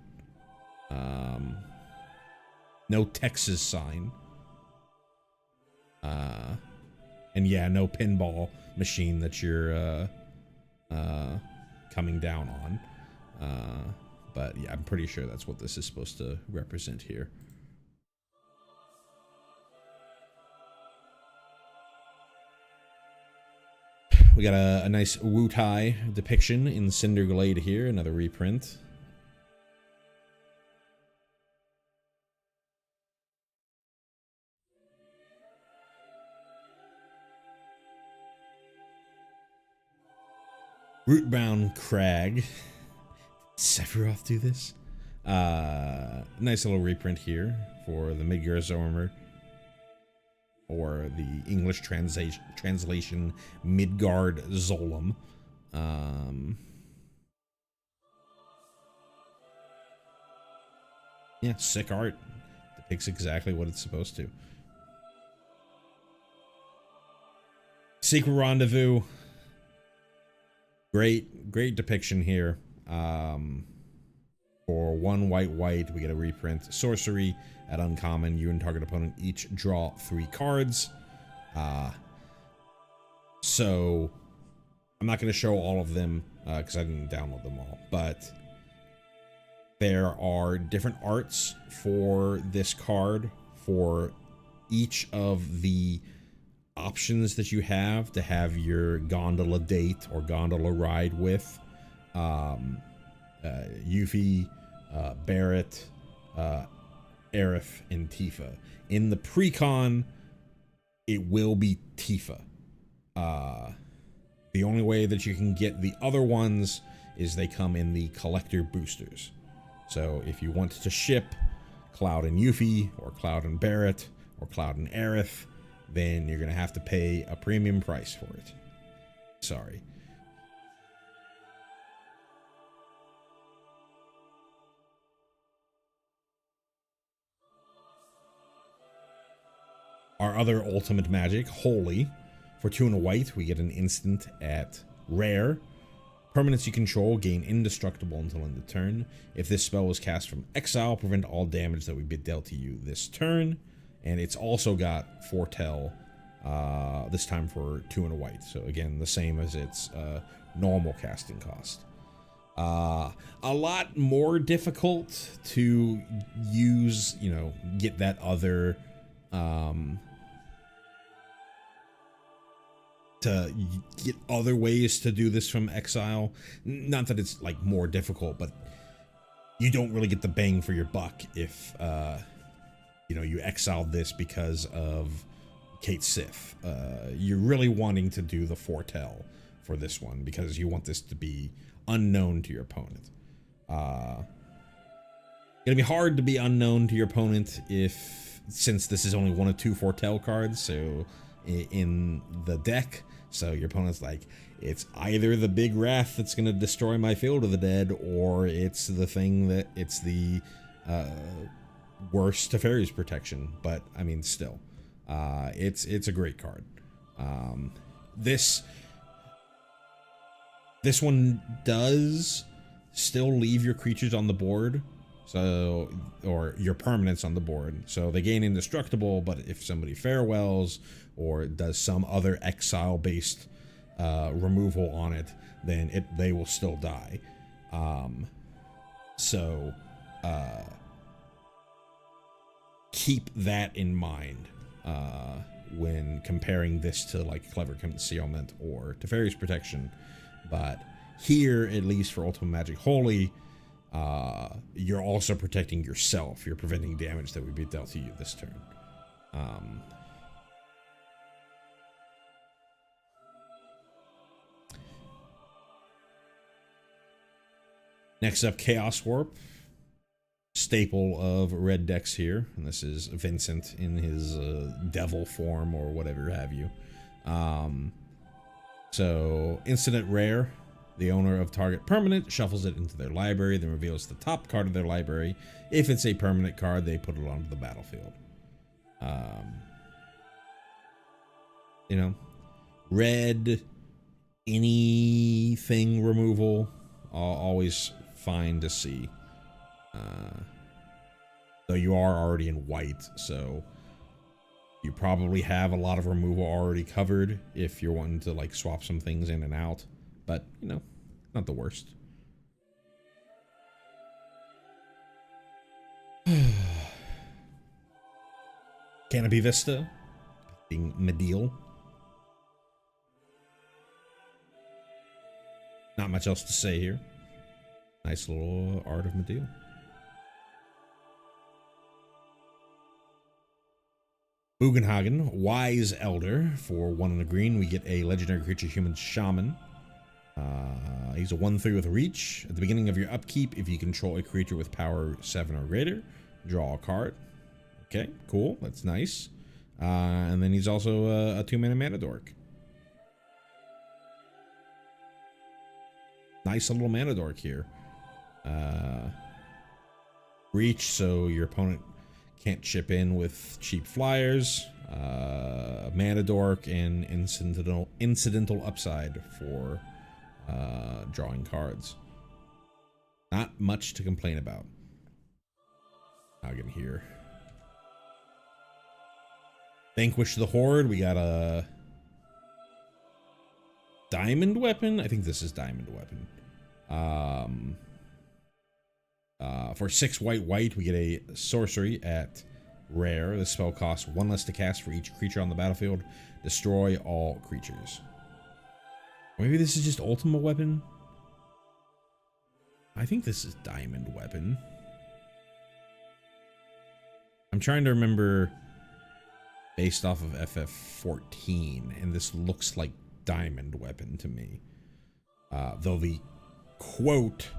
No Texas sign. And yeah, no pinball machine that you're coming down on. But yeah, I'm pretty sure that's what this is supposed to represent here. We got a nice Wu-Tai depiction in Cinderglade here, another reprint. Rootbound Crag. Did Sephiroth do this? Nice little reprint here for the Midgar Zormer, or the English translation Midgard Zolom. Yeah, sick art. Depicts exactly what it's supposed to. Secret Rendezvous. Great depiction here. For 1 white, we get a reprint. Sorcery at uncommon. You and target opponent each draw 3 cards. So I'm not going to show all of them because I didn't download them all. But there are different arts for this card for each of the options that you have to have your gondola date or gondola ride with. Yuffie, Barrett, Aerith, and Tifa. In the pre-con, it will be Tifa. The only way that you can get the other ones is they come in the collector boosters. So if you want to ship Cloud and Yuffie, or Cloud and Barrett, or Cloud and Aerith, then you're going to have to pay a premium price for it. Sorry. Our other ultimate magic, Holy. For 2 and a white, we get an instant at rare. Permanents you control gain indestructible until end of turn. If this spell was cast from exile, prevent all damage that would be dealt to you this turn. And it's also got foretell, this time for 2 and a white. So again, the same as its normal casting cost. A lot more difficult to use, you know, get that other to get other ways to do this from exile. Not that it's like more difficult, but you don't really get the bang for your buck if you know, you exiled this because of Kate Sith. You're really wanting to do the foretell for this one because you want this to be unknown to your opponent. Gonna be hard to be unknown to your opponent since this is only 1 of 2 foretell cards, so in the deck. So your opponent's like, it's either the big wrath that's going to destroy my Field of the Dead, or it's the thing that it's the worst Teferi's protection. But I mean, still, it's a great card. This one does still leave your creatures on the board, so, or your permanents on the board, so they gain indestructible. But if somebody farewells or does some other exile based removal on it, then they will still die. So keep that in mind when comparing this to like Clever Concealment or Teferi's Protection. But here, at least for Ultimate Magic Holy, you're also protecting yourself. You're preventing damage that would be dealt to you this turn. Next up, Chaos Warp. Staple of red decks here. And this is Vincent in his devil form or whatever have you. So, instant rare. The owner of target permanent shuffles it into their library, then reveals the top card of their library. If it's a permanent card, they put it onto the battlefield. You know, red, anything removal, always fine to see. Though you are already in white, so you probably have a lot of removal already covered if you're wanting to like swap some things in and out. But, you know, not the worst. Canopy Vista, being Medial. Not much else to say here. Nice little art of Medial. Bugenhagen, Wise Elder. For 1 and a green, we get a legendary creature, Human Shaman. He's a 1/3 with reach. At the beginning of your upkeep, if you control a creature with power 7 or greater, draw a card. Okay, cool. That's nice. And then he's also a 2-mana mana dork. Nice little mana dork here. Reach, so your opponent can't chip in with cheap flyers. Mana dork and incidental upside for drawing cards. Not much to complain about. Again here. Vanquish the Horde. We got a Diamond Weapon. I think this is Diamond Weapon. For 6 white, we get a sorcery at rare. The spell costs 1 less to cast for each creature on the battlefield. Destroy all creatures. Maybe this is just Ultima Weapon. I think this is Diamond Weapon. I'm trying to remember based off of FF14, and this looks like Diamond Weapon to me. Though the quote,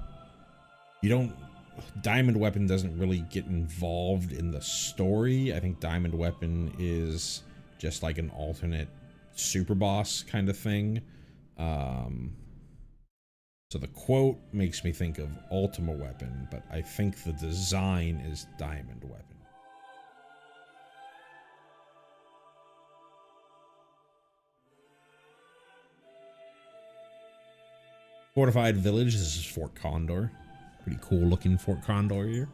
Diamond Weapon doesn't really get involved in the story. I think Diamond Weapon is just like an alternate super boss kind of thing. So the quote makes me think of Ultima Weapon, but I think the design is Diamond Weapon. Fortified Village, this is Fort Condor. Pretty cool looking Fort Condor here.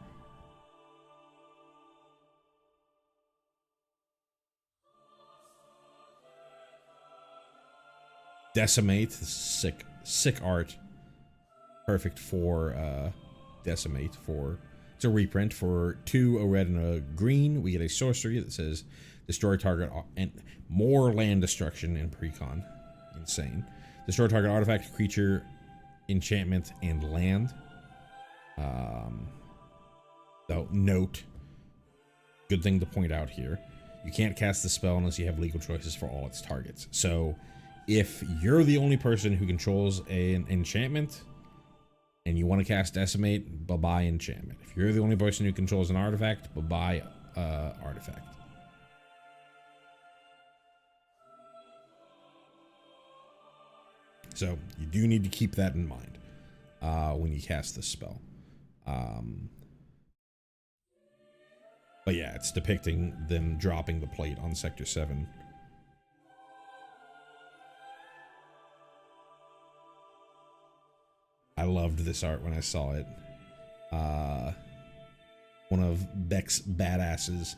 Decimate, this is sick art. Perfect for Decimate. It's a reprint for 2, a red and a green. We get a sorcery that says destroy target and more land destruction in precon. Insane. Destroy target artifact, creature, enchantment, and land. Though note, good thing to point out here, you can't cast the spell unless you have legal choices for all its targets. So if you're the only person who controls an enchantment and you want to cast Decimate, bye-bye enchantment. If you're the only person who controls an artifact, bye-bye artifact. So you do need to keep that in mind when you cast this spell. But yeah, it's depicting them dropping the plate on Sector 7. I loved this art when I saw it. One of Beck's badasses.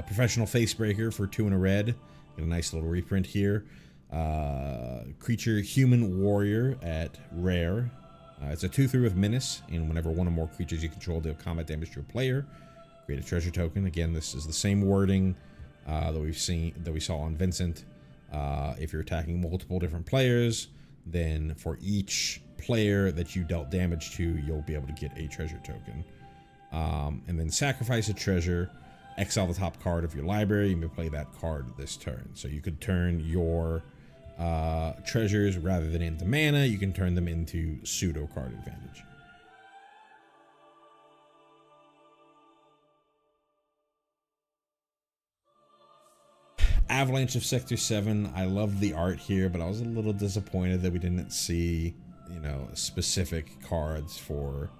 Professional Facebreaker for 2 and a red. Get a nice little reprint here. Creature Human Warrior at rare. It's a 2/3 with Menace, and whenever one or more creatures you control deal combat damage to a player, create a treasure token. Again, this is the same wording that we saw on Vincent. If you're attacking multiple different players, then for each player that you dealt damage to, you'll be able to get a treasure token. And then sacrifice a treasure, exile the top card of your library, and you may play that card this turn. So you could turn your treasures, rather than into mana, you can turn them into pseudo card advantage. Avalanche of Sector 7, I loved the art here, but I was a little disappointed that we didn't see, you know, specific cards for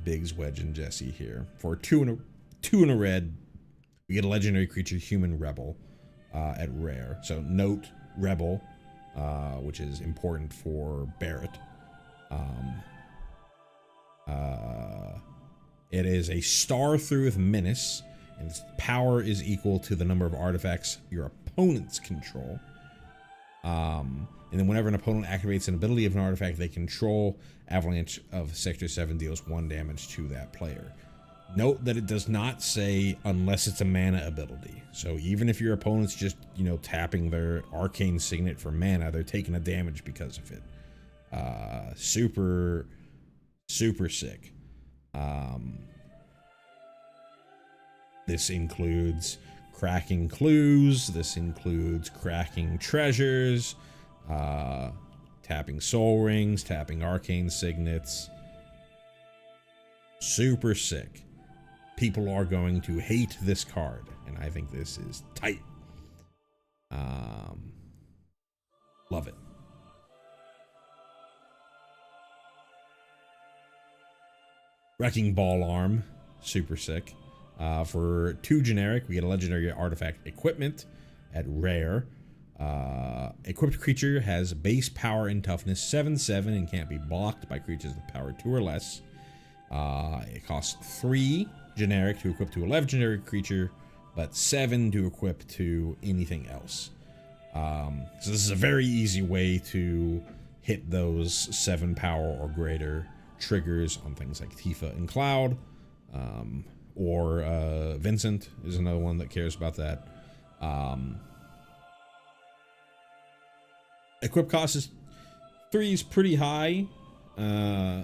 Biggs, Wedge, and Jesse here. For 2 and a red, we get a legendary creature, Human Rebel, at rare. So note Rebel, which is important for Barrett. It is a star through with Menace, and its power is equal to the number of artifacts your opponents control. And then whenever an opponent activates an ability of an artifact they control, Avalanche of Sector 7 deals 1 damage to that player. Note that it does not say unless it's a mana ability. So even if your opponent's just, you know, tapping their arcane signet for mana, they're taking a damage because of it. Super sick. This includes cracking clues. This includes cracking treasures, tapping soul rings, tapping arcane signets. Super sick. People are going to hate this card, and I think this is tight. Love it. Wrecking Ball Arm, super sick. For 2 generic, we get a legendary artifact equipment at rare. Equipped creature has base power and toughness 7/7 and can't be blocked by creatures with power 2 or less. It costs 3 generic to equip to a legendary creature, but 7 to equip to anything else. So this is a very easy way to hit those 7 power or greater triggers on things like Tifa and Cloud, or Vincent is another one that cares about that. Equip cost is 3 is pretty high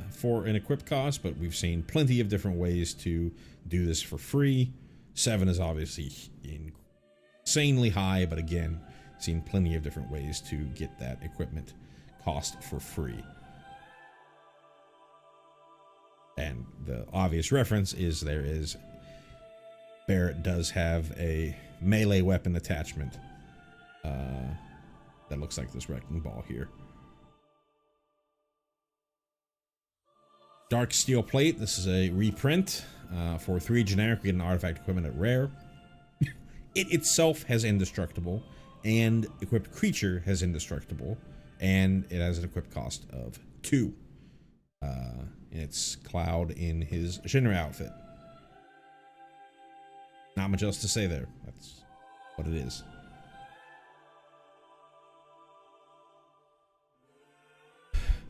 for an equip cost, but we've seen plenty of different ways to do this for free. 7 is obviously insanely high, but again, seen plenty of different ways to get that equipment cost for free. And the obvious reference is Barrett does have a melee weapon attachment. That looks like this wrecking ball here. Dark Steel Plate. This is a reprint. For 3 generic, we get an artifact equipment at rare. It itself has indestructible, and equipped creature has indestructible, and it has an equipped cost of 2. And it's Cloud in his Shinra outfit. Not much else to say there. That's what it is.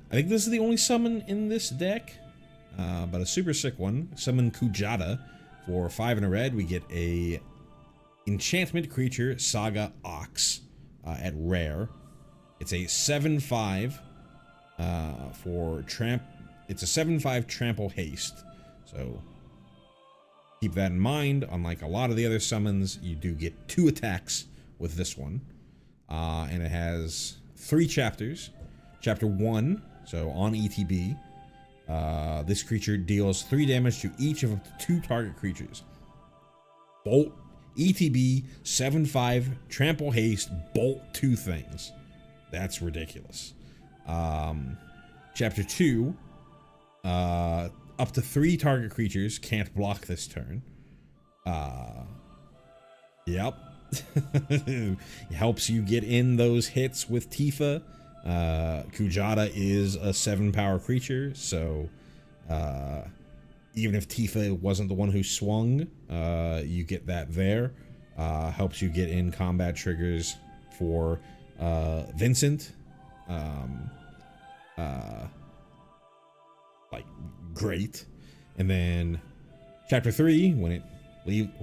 I think this is the only summon in this deck, but a super sick one. Summon Kujata. For 5 and a red, we get a enchantment creature, Saga Ox, at rare. It's a 7/5 for tramp. It's a 7/5 trample haste. So keep that in mind. Unlike a lot of the other summons, you do get 2 attacks with this one, and it has 3 chapters. Chapter 1. So on ETB, this creature deals 3 damage to each of up to 2 target creatures. Bolt, ETB, 7/5, trample haste, bolt 2 things. That's ridiculous. Chapter 2, up to 3 target creatures can't block this turn. Yep. It helps you get in those hits with Tifa. Kujata is a 7 power creature, so even if Tifa wasn't the one who swung, you get that there. Helps you get in combat triggers for Vincent. Like, great. And then chapter 3, when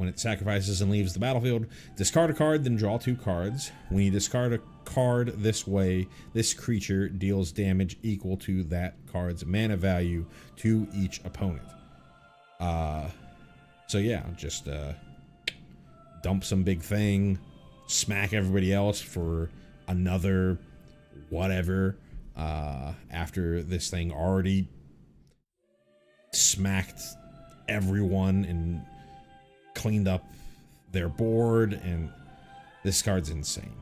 it sacrifices and leaves the battlefield, discard a card, then draw 2 cards. When you discard a card this way, this creature deals damage equal to that card's mana value to each opponent. So yeah, just dump some big thing, smack everybody else for another whatever, after this thing already smacked everyone and cleaned up their board, and this card's insane.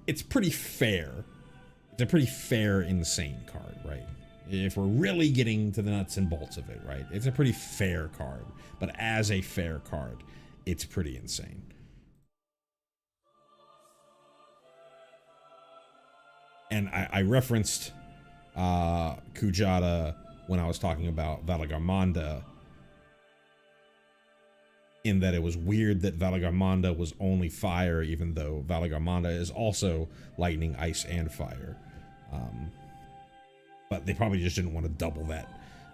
It's pretty fair. It's a pretty fair, insane card, right? If we're really getting to the nuts and bolts of it, right? It's a pretty fair card, but as a fair card, it's pretty insane. And I referenced Kujata when I was talking about Valagarmanda, in that it was weird that Valagarmanda was only fire, even though Valagarmanda is also lightning, ice, and fire. But they probably just didn't want to double that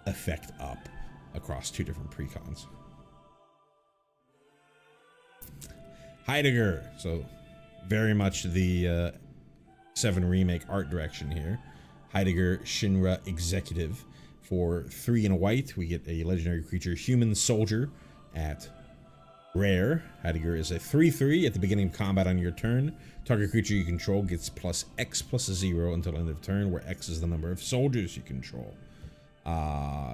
effect up across 2 different precons. Heidegger, so very much the 7 remake art direction here. Heidegger Shinra Executive. For 3 and a white, we get a legendary creature, Human Soldier, at rare. Heidegger is a 3/3. At the beginning of combat on your turn, target creature you control gets plus X plus 0 until the end of turn, where X is the number of soldiers you control.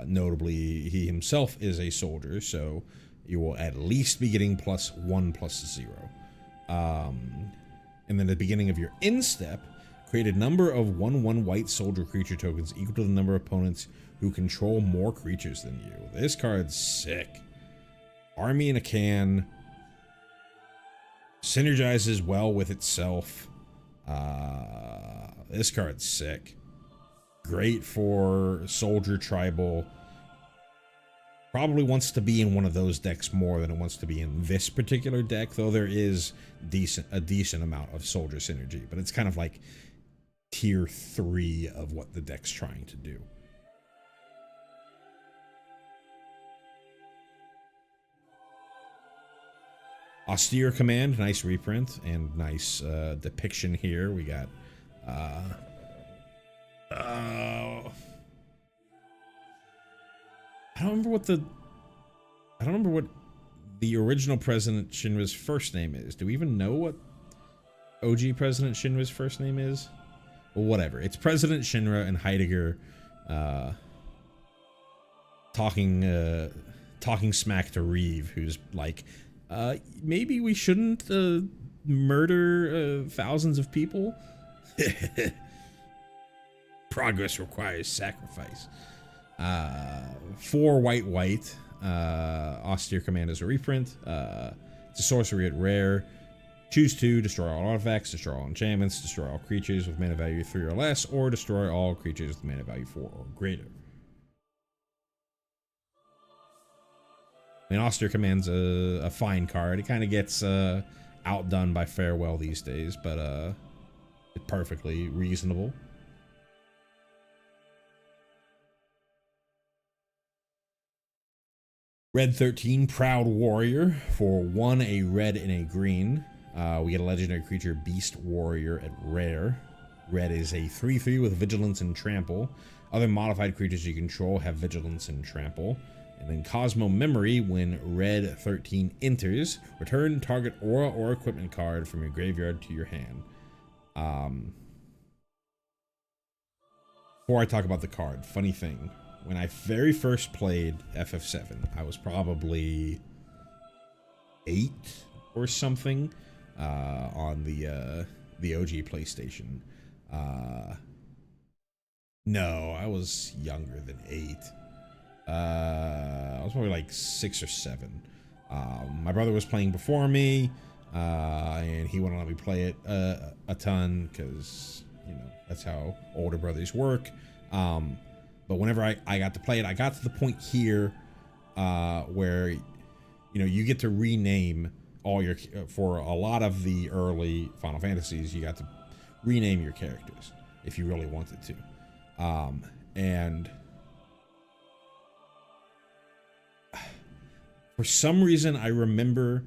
Notably, he himself is a soldier, so you will at least be getting plus 1 plus 0. And then at the beginning of your instep, create a number of 1/1 white soldier creature tokens equal to the number of opponents who control more creatures than you. This card's sick. Army in a can. Synergizes well with itself. This card's sick. Great for soldier tribal. Probably wants to be in one of those decks more than it wants to be in this particular deck, though there is a decent amount of soldier synergy, but it's kind of like tier 3 of what the deck's trying to do. Austere Command, nice reprint and nice depiction here. We got I don't remember what the original President Shinra's first name is. Do we even know what OG President Shinra's first name is? Well, whatever. It's President Shinra and Heidegger talking smack to Reeve, who's like Maybe we shouldn't murder thousands of people. Progress requires sacrifice. 4 white. Austere Command is a reprint. It's a sorcery at rare. Choose 2, destroy all artifacts, destroy all enchantments, destroy all creatures with mana value 3 or less, or destroy all creatures with mana value 4 or greater. I mean, Austere Command's a fine card. It kind of gets outdone by Farewell these days, but it's perfectly reasonable. Red 13, Proud Warrior. For 1, a red and a green. We get a legendary creature, Beast Warrior, at rare. Red is a 3/3 with Vigilance and Trample. Other modified creatures you control have Vigilance and Trample. And then Cosmo Memory, when Red 13 enters, return target aura or equipment card from your graveyard to your hand. Before I talk about the card, funny thing. When I very first played FF7, I was probably 8 or something on the OG PlayStation. No, I was younger than 8. I was probably like 6 or 7. My brother was playing before me, and he wouldn't let me play it a ton because, you know, that's how older brothers work. But whenever I got to play it, I got to the point here where, you know, you get to rename all your, for a lot of the early Final Fantasies, you got to rename your characters if you really wanted to. And for some reason, I remember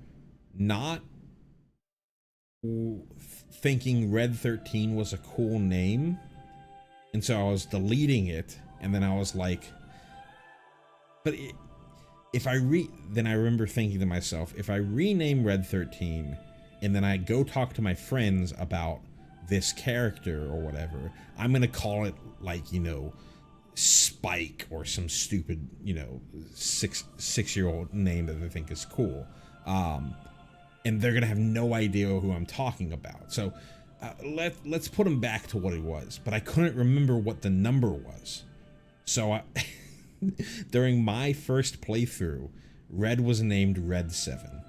not thinking Red 13 was a cool name. And so I was deleting it. And then I was like, but then I remember thinking to myself, if I rename Red 13 and then I go talk to my friends about this character or whatever, I'm going to call it like, you know, Spike or some stupid, you know, six-year-old name that they think is cool. And they're going to have no idea who I'm talking about. So let's put him back to what he was. But I couldn't remember what the number was. So during my first playthrough, Red was named Red 7.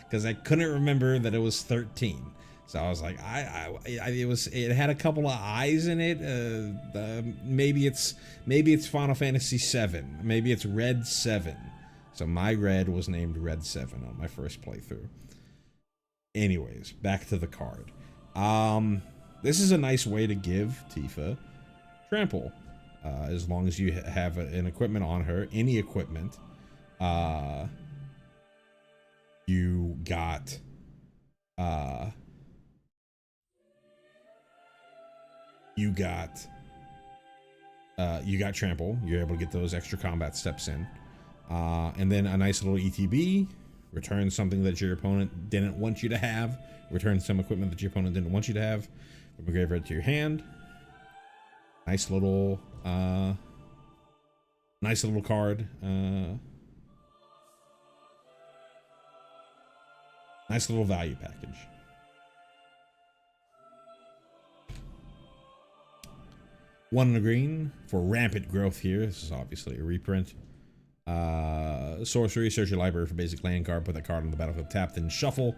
Because I couldn't remember that it was 13. So I was like, it had a couple of eyes in it. Maybe it's Final Fantasy 7. Maybe it's Red 7. So my Red was named Red 7 on my first playthrough. Anyways, back to the card. This is a nice way to give Tifa Trample. As long as you have an equipment on her, any equipment, you got Trample. You're able to get those extra combat steps in. And then a nice little ETB. Return something that your opponent didn't want you to have. Return some equipment that your opponent didn't want you to have from a graveyard to your hand. Nice little card. Nice little value package. One in a green for rampant growth here. This is obviously a reprint. Sorcery, search your library for basic land card, put that card on the battlefield tapped, then shuffle.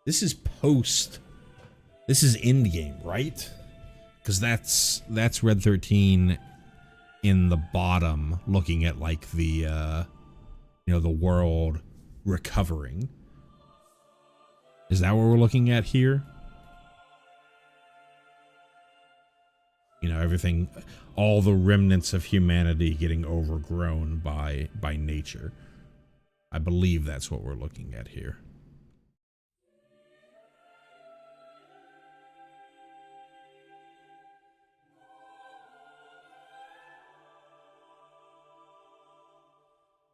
This is end game, right? Because that's Red 13 in the bottom, looking at like the the world recovering. Is that what we're looking at here? You know, everything, all the remnants of humanity getting overgrown by nature. I believe that's what we're looking at here.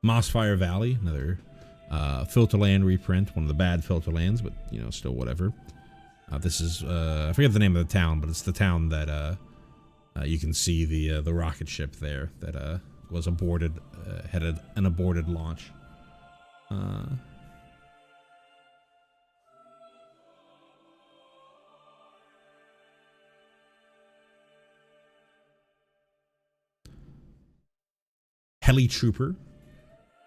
Mossfire Valley, another Filterland reprint, one of the bad Filterlands, but, you know, still whatever. This is I forget the name of the town, but it's the town that you can see the rocket ship there that was aborted, had an aborted launch. Heli Trooper.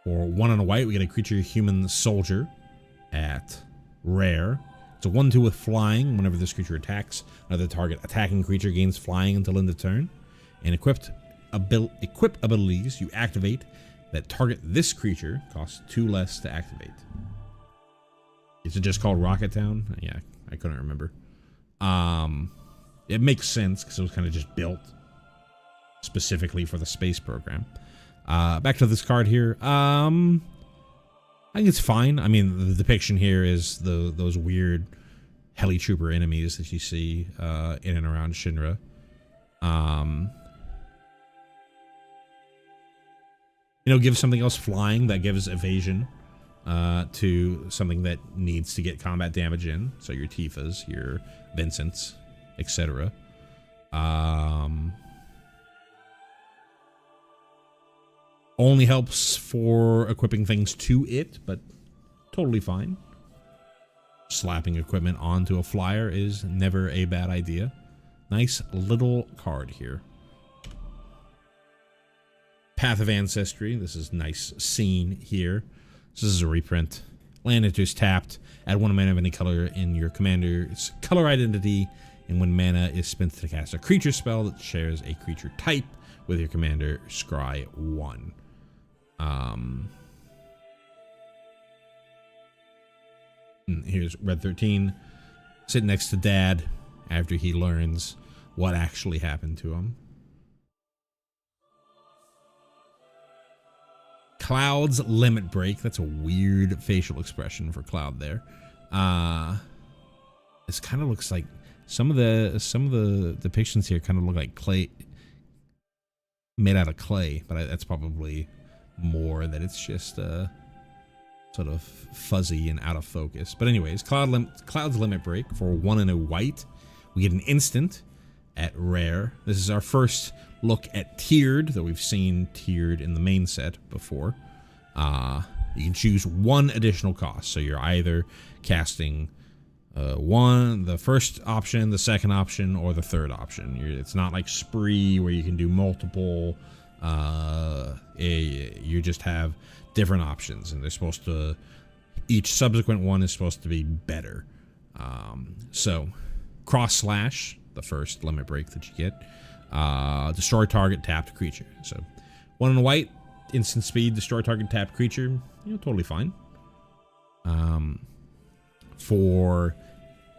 For 1 and a white, we get a creature human soldier at rare. It's a 1/2 with flying. Whenever this creature attacks, another target attacking creature gains flying until end of turn. And equip abilities you activate that target this creature costs 2 less to activate. Is it just called Rocket Town? Yeah, I couldn't remember. It makes sense because it was kind of just built specifically for the space program. Back to this card here. I think it's fine. I mean, the depiction here is those weird heli trooper enemies that you see in and around Shinra. You know, give something else flying that gives evasion to something that needs to get combat damage in. So your Tifas, your Vincents, etc. Only helps for equipping things to it, but totally fine. Slapping equipment onto a flyer is never a bad idea. Nice little card here. Path of Ancestry. This is nice scene here. This is a reprint. Land enters tapped. Add 1 mana of any color in your commander's color identity, and when mana is spent to cast a creature spell that shares a creature type with your commander, scry 1. Here's Red 13 sitting next to Dad after he learns what actually happened to him. Cloud's Limit Break. That's a weird facial expression for Cloud there. This kind of looks like some of the depictions here kind of look like clay, made out of clay, but that's probably more that it's just sort of fuzzy and out of focus. But anyways, Cloud's Limit Break for 1 and a white. We get an instant at rare. This is our first look at tiered, though we've seen tiered in the main set before. You can choose 1 additional cost, so you're either casting the first option, the second option, or the third option. It's not like Spree where you can do multiple. You just have different options, and they're supposed to, each subsequent one is supposed to be better. So Cross Slash, the first limit break that you get, destroy target tapped creature. So 1 and a white, instant speed, destroy target tapped creature, totally fine. For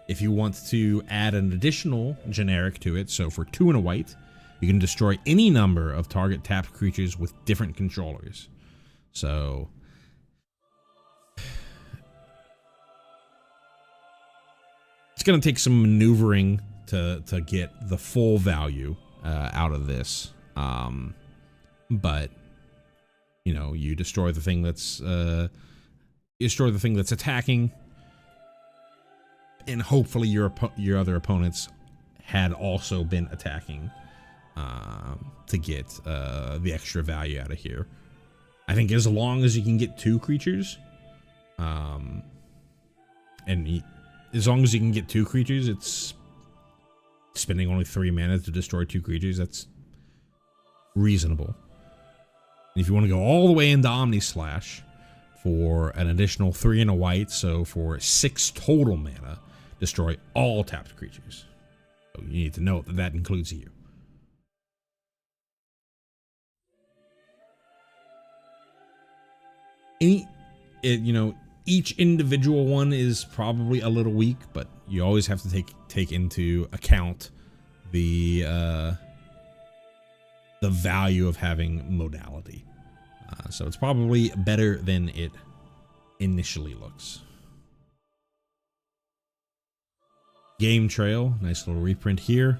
if you want to add an additional generic to it, so for 2 and a white, you can destroy any number of target tapped creatures with different controllers. So it's going to take some maneuvering to get the full value out of this. But you destroy the thing that's attacking, and hopefully your other opponents had also been attacking to get the extra value out of here. I think as long as you can get 2 creatures, and as long as you can get 2 creatures, it's spending only 3 mana to destroy 2 creatures. That's reasonable. And if you want to go all the way into Omni Slash for an additional 3 and a white, so for 6 total mana, destroy all tapped creatures. So you need to note that that includes you. Each individual one is probably a little weak, but you always have to take into account the value of having modality. So it's probably better than it initially looks. Game Trail, nice little reprint here.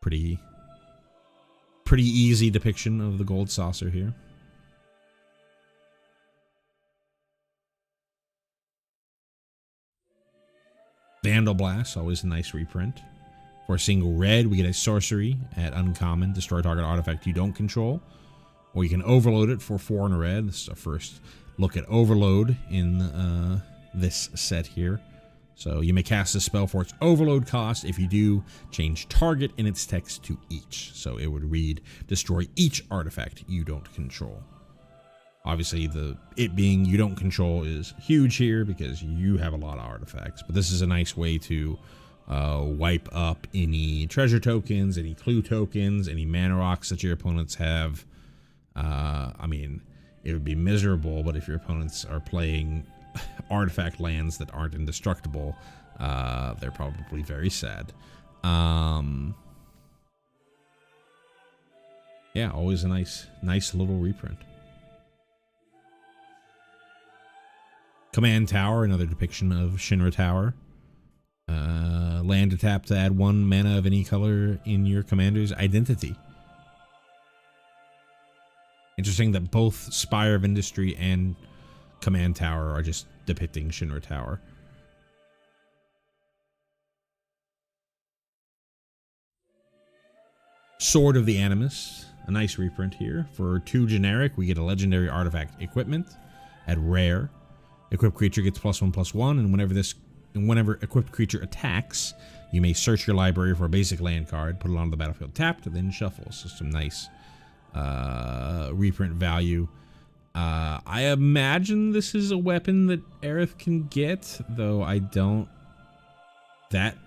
Pretty easy depiction of the gold saucer here. Candle Blast, always a nice reprint. For a single red, we get a sorcery at uncommon, destroy target artifact you don't control. Or you can overload it for 4 and a red. This is our first look at overload in this set here. So you may cast a spell for its overload cost. If you do, change target in its text to each. So it would read, destroy each artifact you don't control. Obviously, it being you don't control is huge here because you have a lot of artifacts. But this is a nice way to wipe up any treasure tokens, any clue tokens, any mana rocks that your opponents have. I mean, it would be miserable, but if your opponents are playing artifact lands that aren't indestructible, they're probably very sad. Yeah, always a nice little reprint. Command Tower, another depiction of Shinra Tower. Land to tap to add 1 mana of any color in your commander's identity. Interesting that both Spire of Industry and Command Tower are just depicting Shinra Tower. Sword of the Animus, a nice reprint here. For 2 generic, we get a legendary artifact equipment at rare. Equipped creature gets +1/+1, and whenever equipped creature attacks, you may search your library for a basic land card, put it on the battlefield tapped, then shuffle. So some nice reprint value. I imagine this is a weapon that Aerith can get, though I don't. That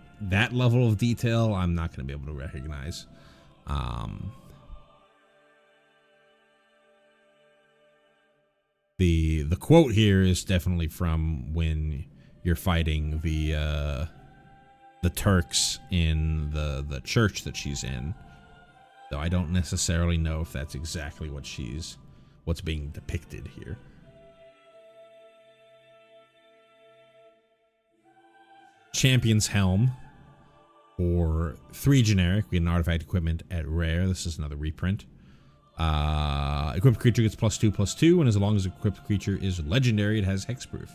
level of detail, I'm not going to be able to recognize. The quote here is definitely from when you're fighting the Turks in the church that she's in. Though I don't necessarily know if that's exactly what's being depicted here. Champion's Helm. For 3 generic, we get an artifact equipment at rare. This is another reprint. Equipped creature gets +2/+2, and as long as equipped creature is legendary, it has hexproof.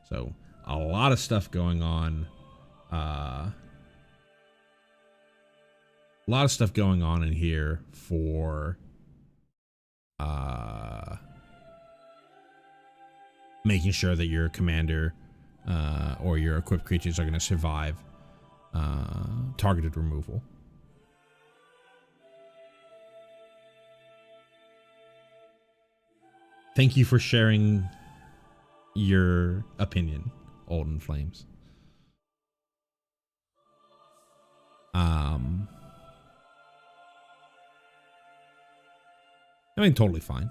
So a lot of stuff going on. A lot of stuff going on in here for making sure that your commander or your equipped creatures are going to survive targeted removal. Thank you for sharing your opinion, Olden Flames. I mean, totally fine.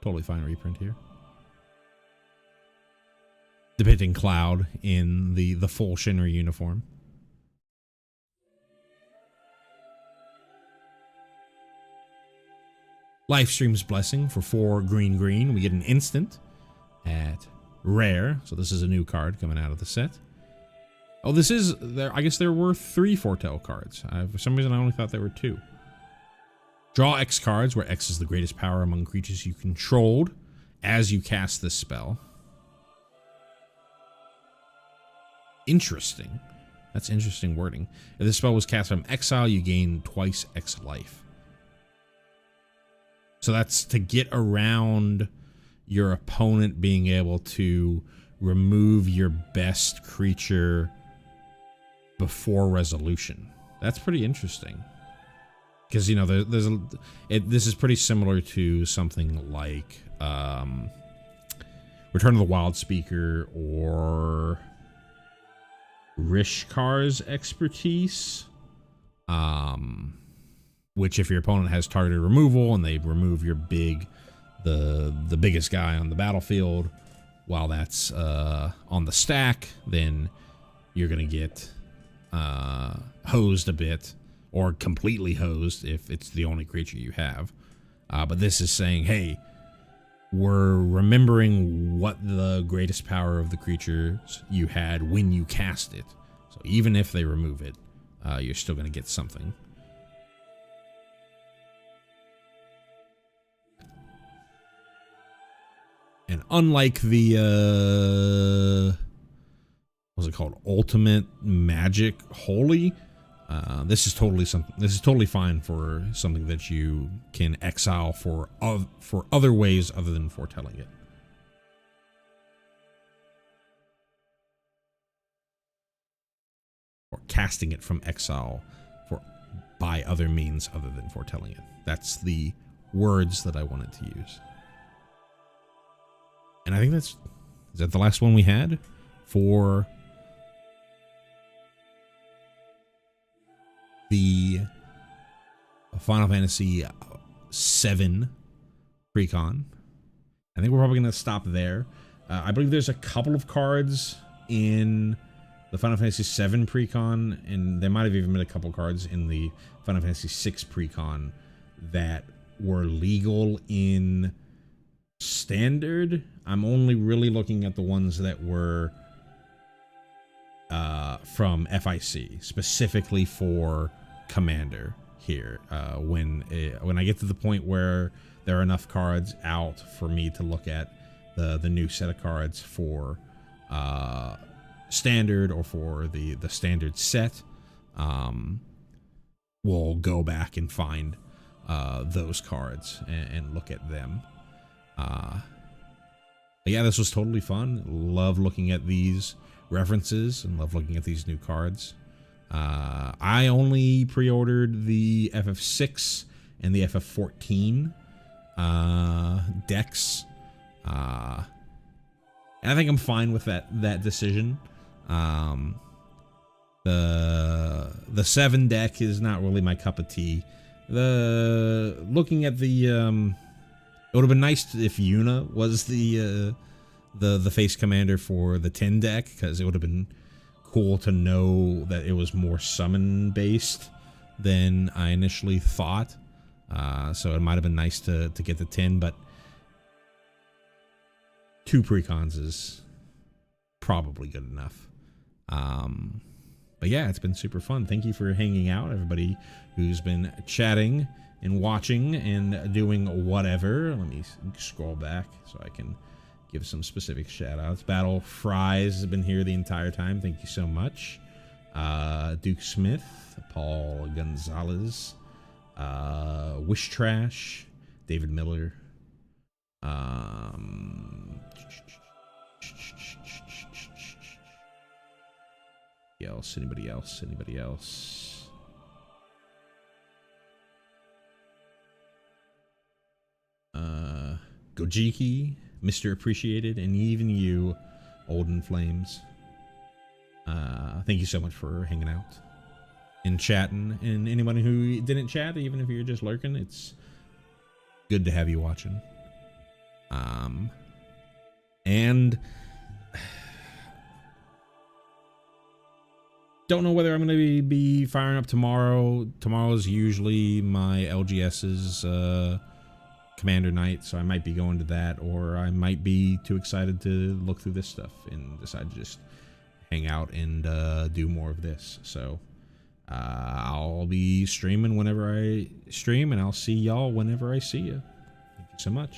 Totally fine reprint here. Depicting Cloud in the full Shinra uniform. Lifestream's Blessing for 4 green. We get an instant at rare. So this is a new card coming out of the set. Oh, this is there. I guess there were 3 Foretell cards. For some reason, I only thought there were 2. Draw X cards, where X is the greatest power among creatures you controlled as you cast this spell. Interesting. That's interesting wording. If this spell was cast from exile, you gain twice X life. So that's to get around your opponent being able to remove your best creature before resolution. That's pretty interesting. Because, you know, this is pretty similar to something like Return of the Wild Speaker or Rishkar's Expertise, which if your opponent has targeted removal and they remove your the biggest guy on the battlefield while that's on the stack, then you're going to get hosed a bit, or completely hosed if it's the only creature you have. But this is saying, hey, we're remembering what the greatest power of the creatures you had when you cast it. So even if they remove it, you're still going to get something. And unlike the what's it called? Ultimate Magic Holy. This is totally fine for something that you can exile for other ways other than foretelling it. Or casting it from exile by other means other than foretelling it. That's the words that I wanted to use. And I think is that the last one we had for the Final Fantasy VII Precon. I think we're probably going to stop there. I believe there's a couple of cards in the Final Fantasy VII Precon, and there might have even been a couple cards in the Final Fantasy VI Precon that were legal in Standard. I'm only really looking at the ones that were from FIC, specifically for Commander here. When I get to the point where there are enough cards out for me to look at the new set of cards for Standard or for the Standard set, we'll go back and find those cards and look at them. But yeah, this was totally fun. Love looking at these references and love looking at these new cards. I only pre-ordered the FF6 and the FF14 decks. And I think I'm fine with that decision. The 7 deck is not really my cup of tea. Looking at the it would have been nice if Yuna was the face commander for the 10 deck, because it would have been cool to know that it was more summon based than I initially thought. So it might have been nice to get the 10, but 2 precons is probably good enough. But yeah, it's been super fun. Thank you for hanging out, everybody who's been chatting and watching and doing whatever. Let me scroll back so I can give some specific shout outs. Battle Fries has been here the entire time. Thank you so much. Duke Smith, Paul Gonzalez, Wish Trash, David Miller. Anybody else? Gojiki, Mr. Appreciated, and even you, Olden Flames. Thank you so much for hanging out and chatting. And anyone who didn't chat, even if you're just lurking, it's good to have you watching. And don't know whether I'm going to be firing up tomorrow. Tomorrow's usually my LGS's Commander night, so I might be going to that, or I might be too excited to look through this stuff and decide to just hang out and do more of this. So I'll be streaming whenever I stream, and I'll see y'all whenever I see you. Thank you so much.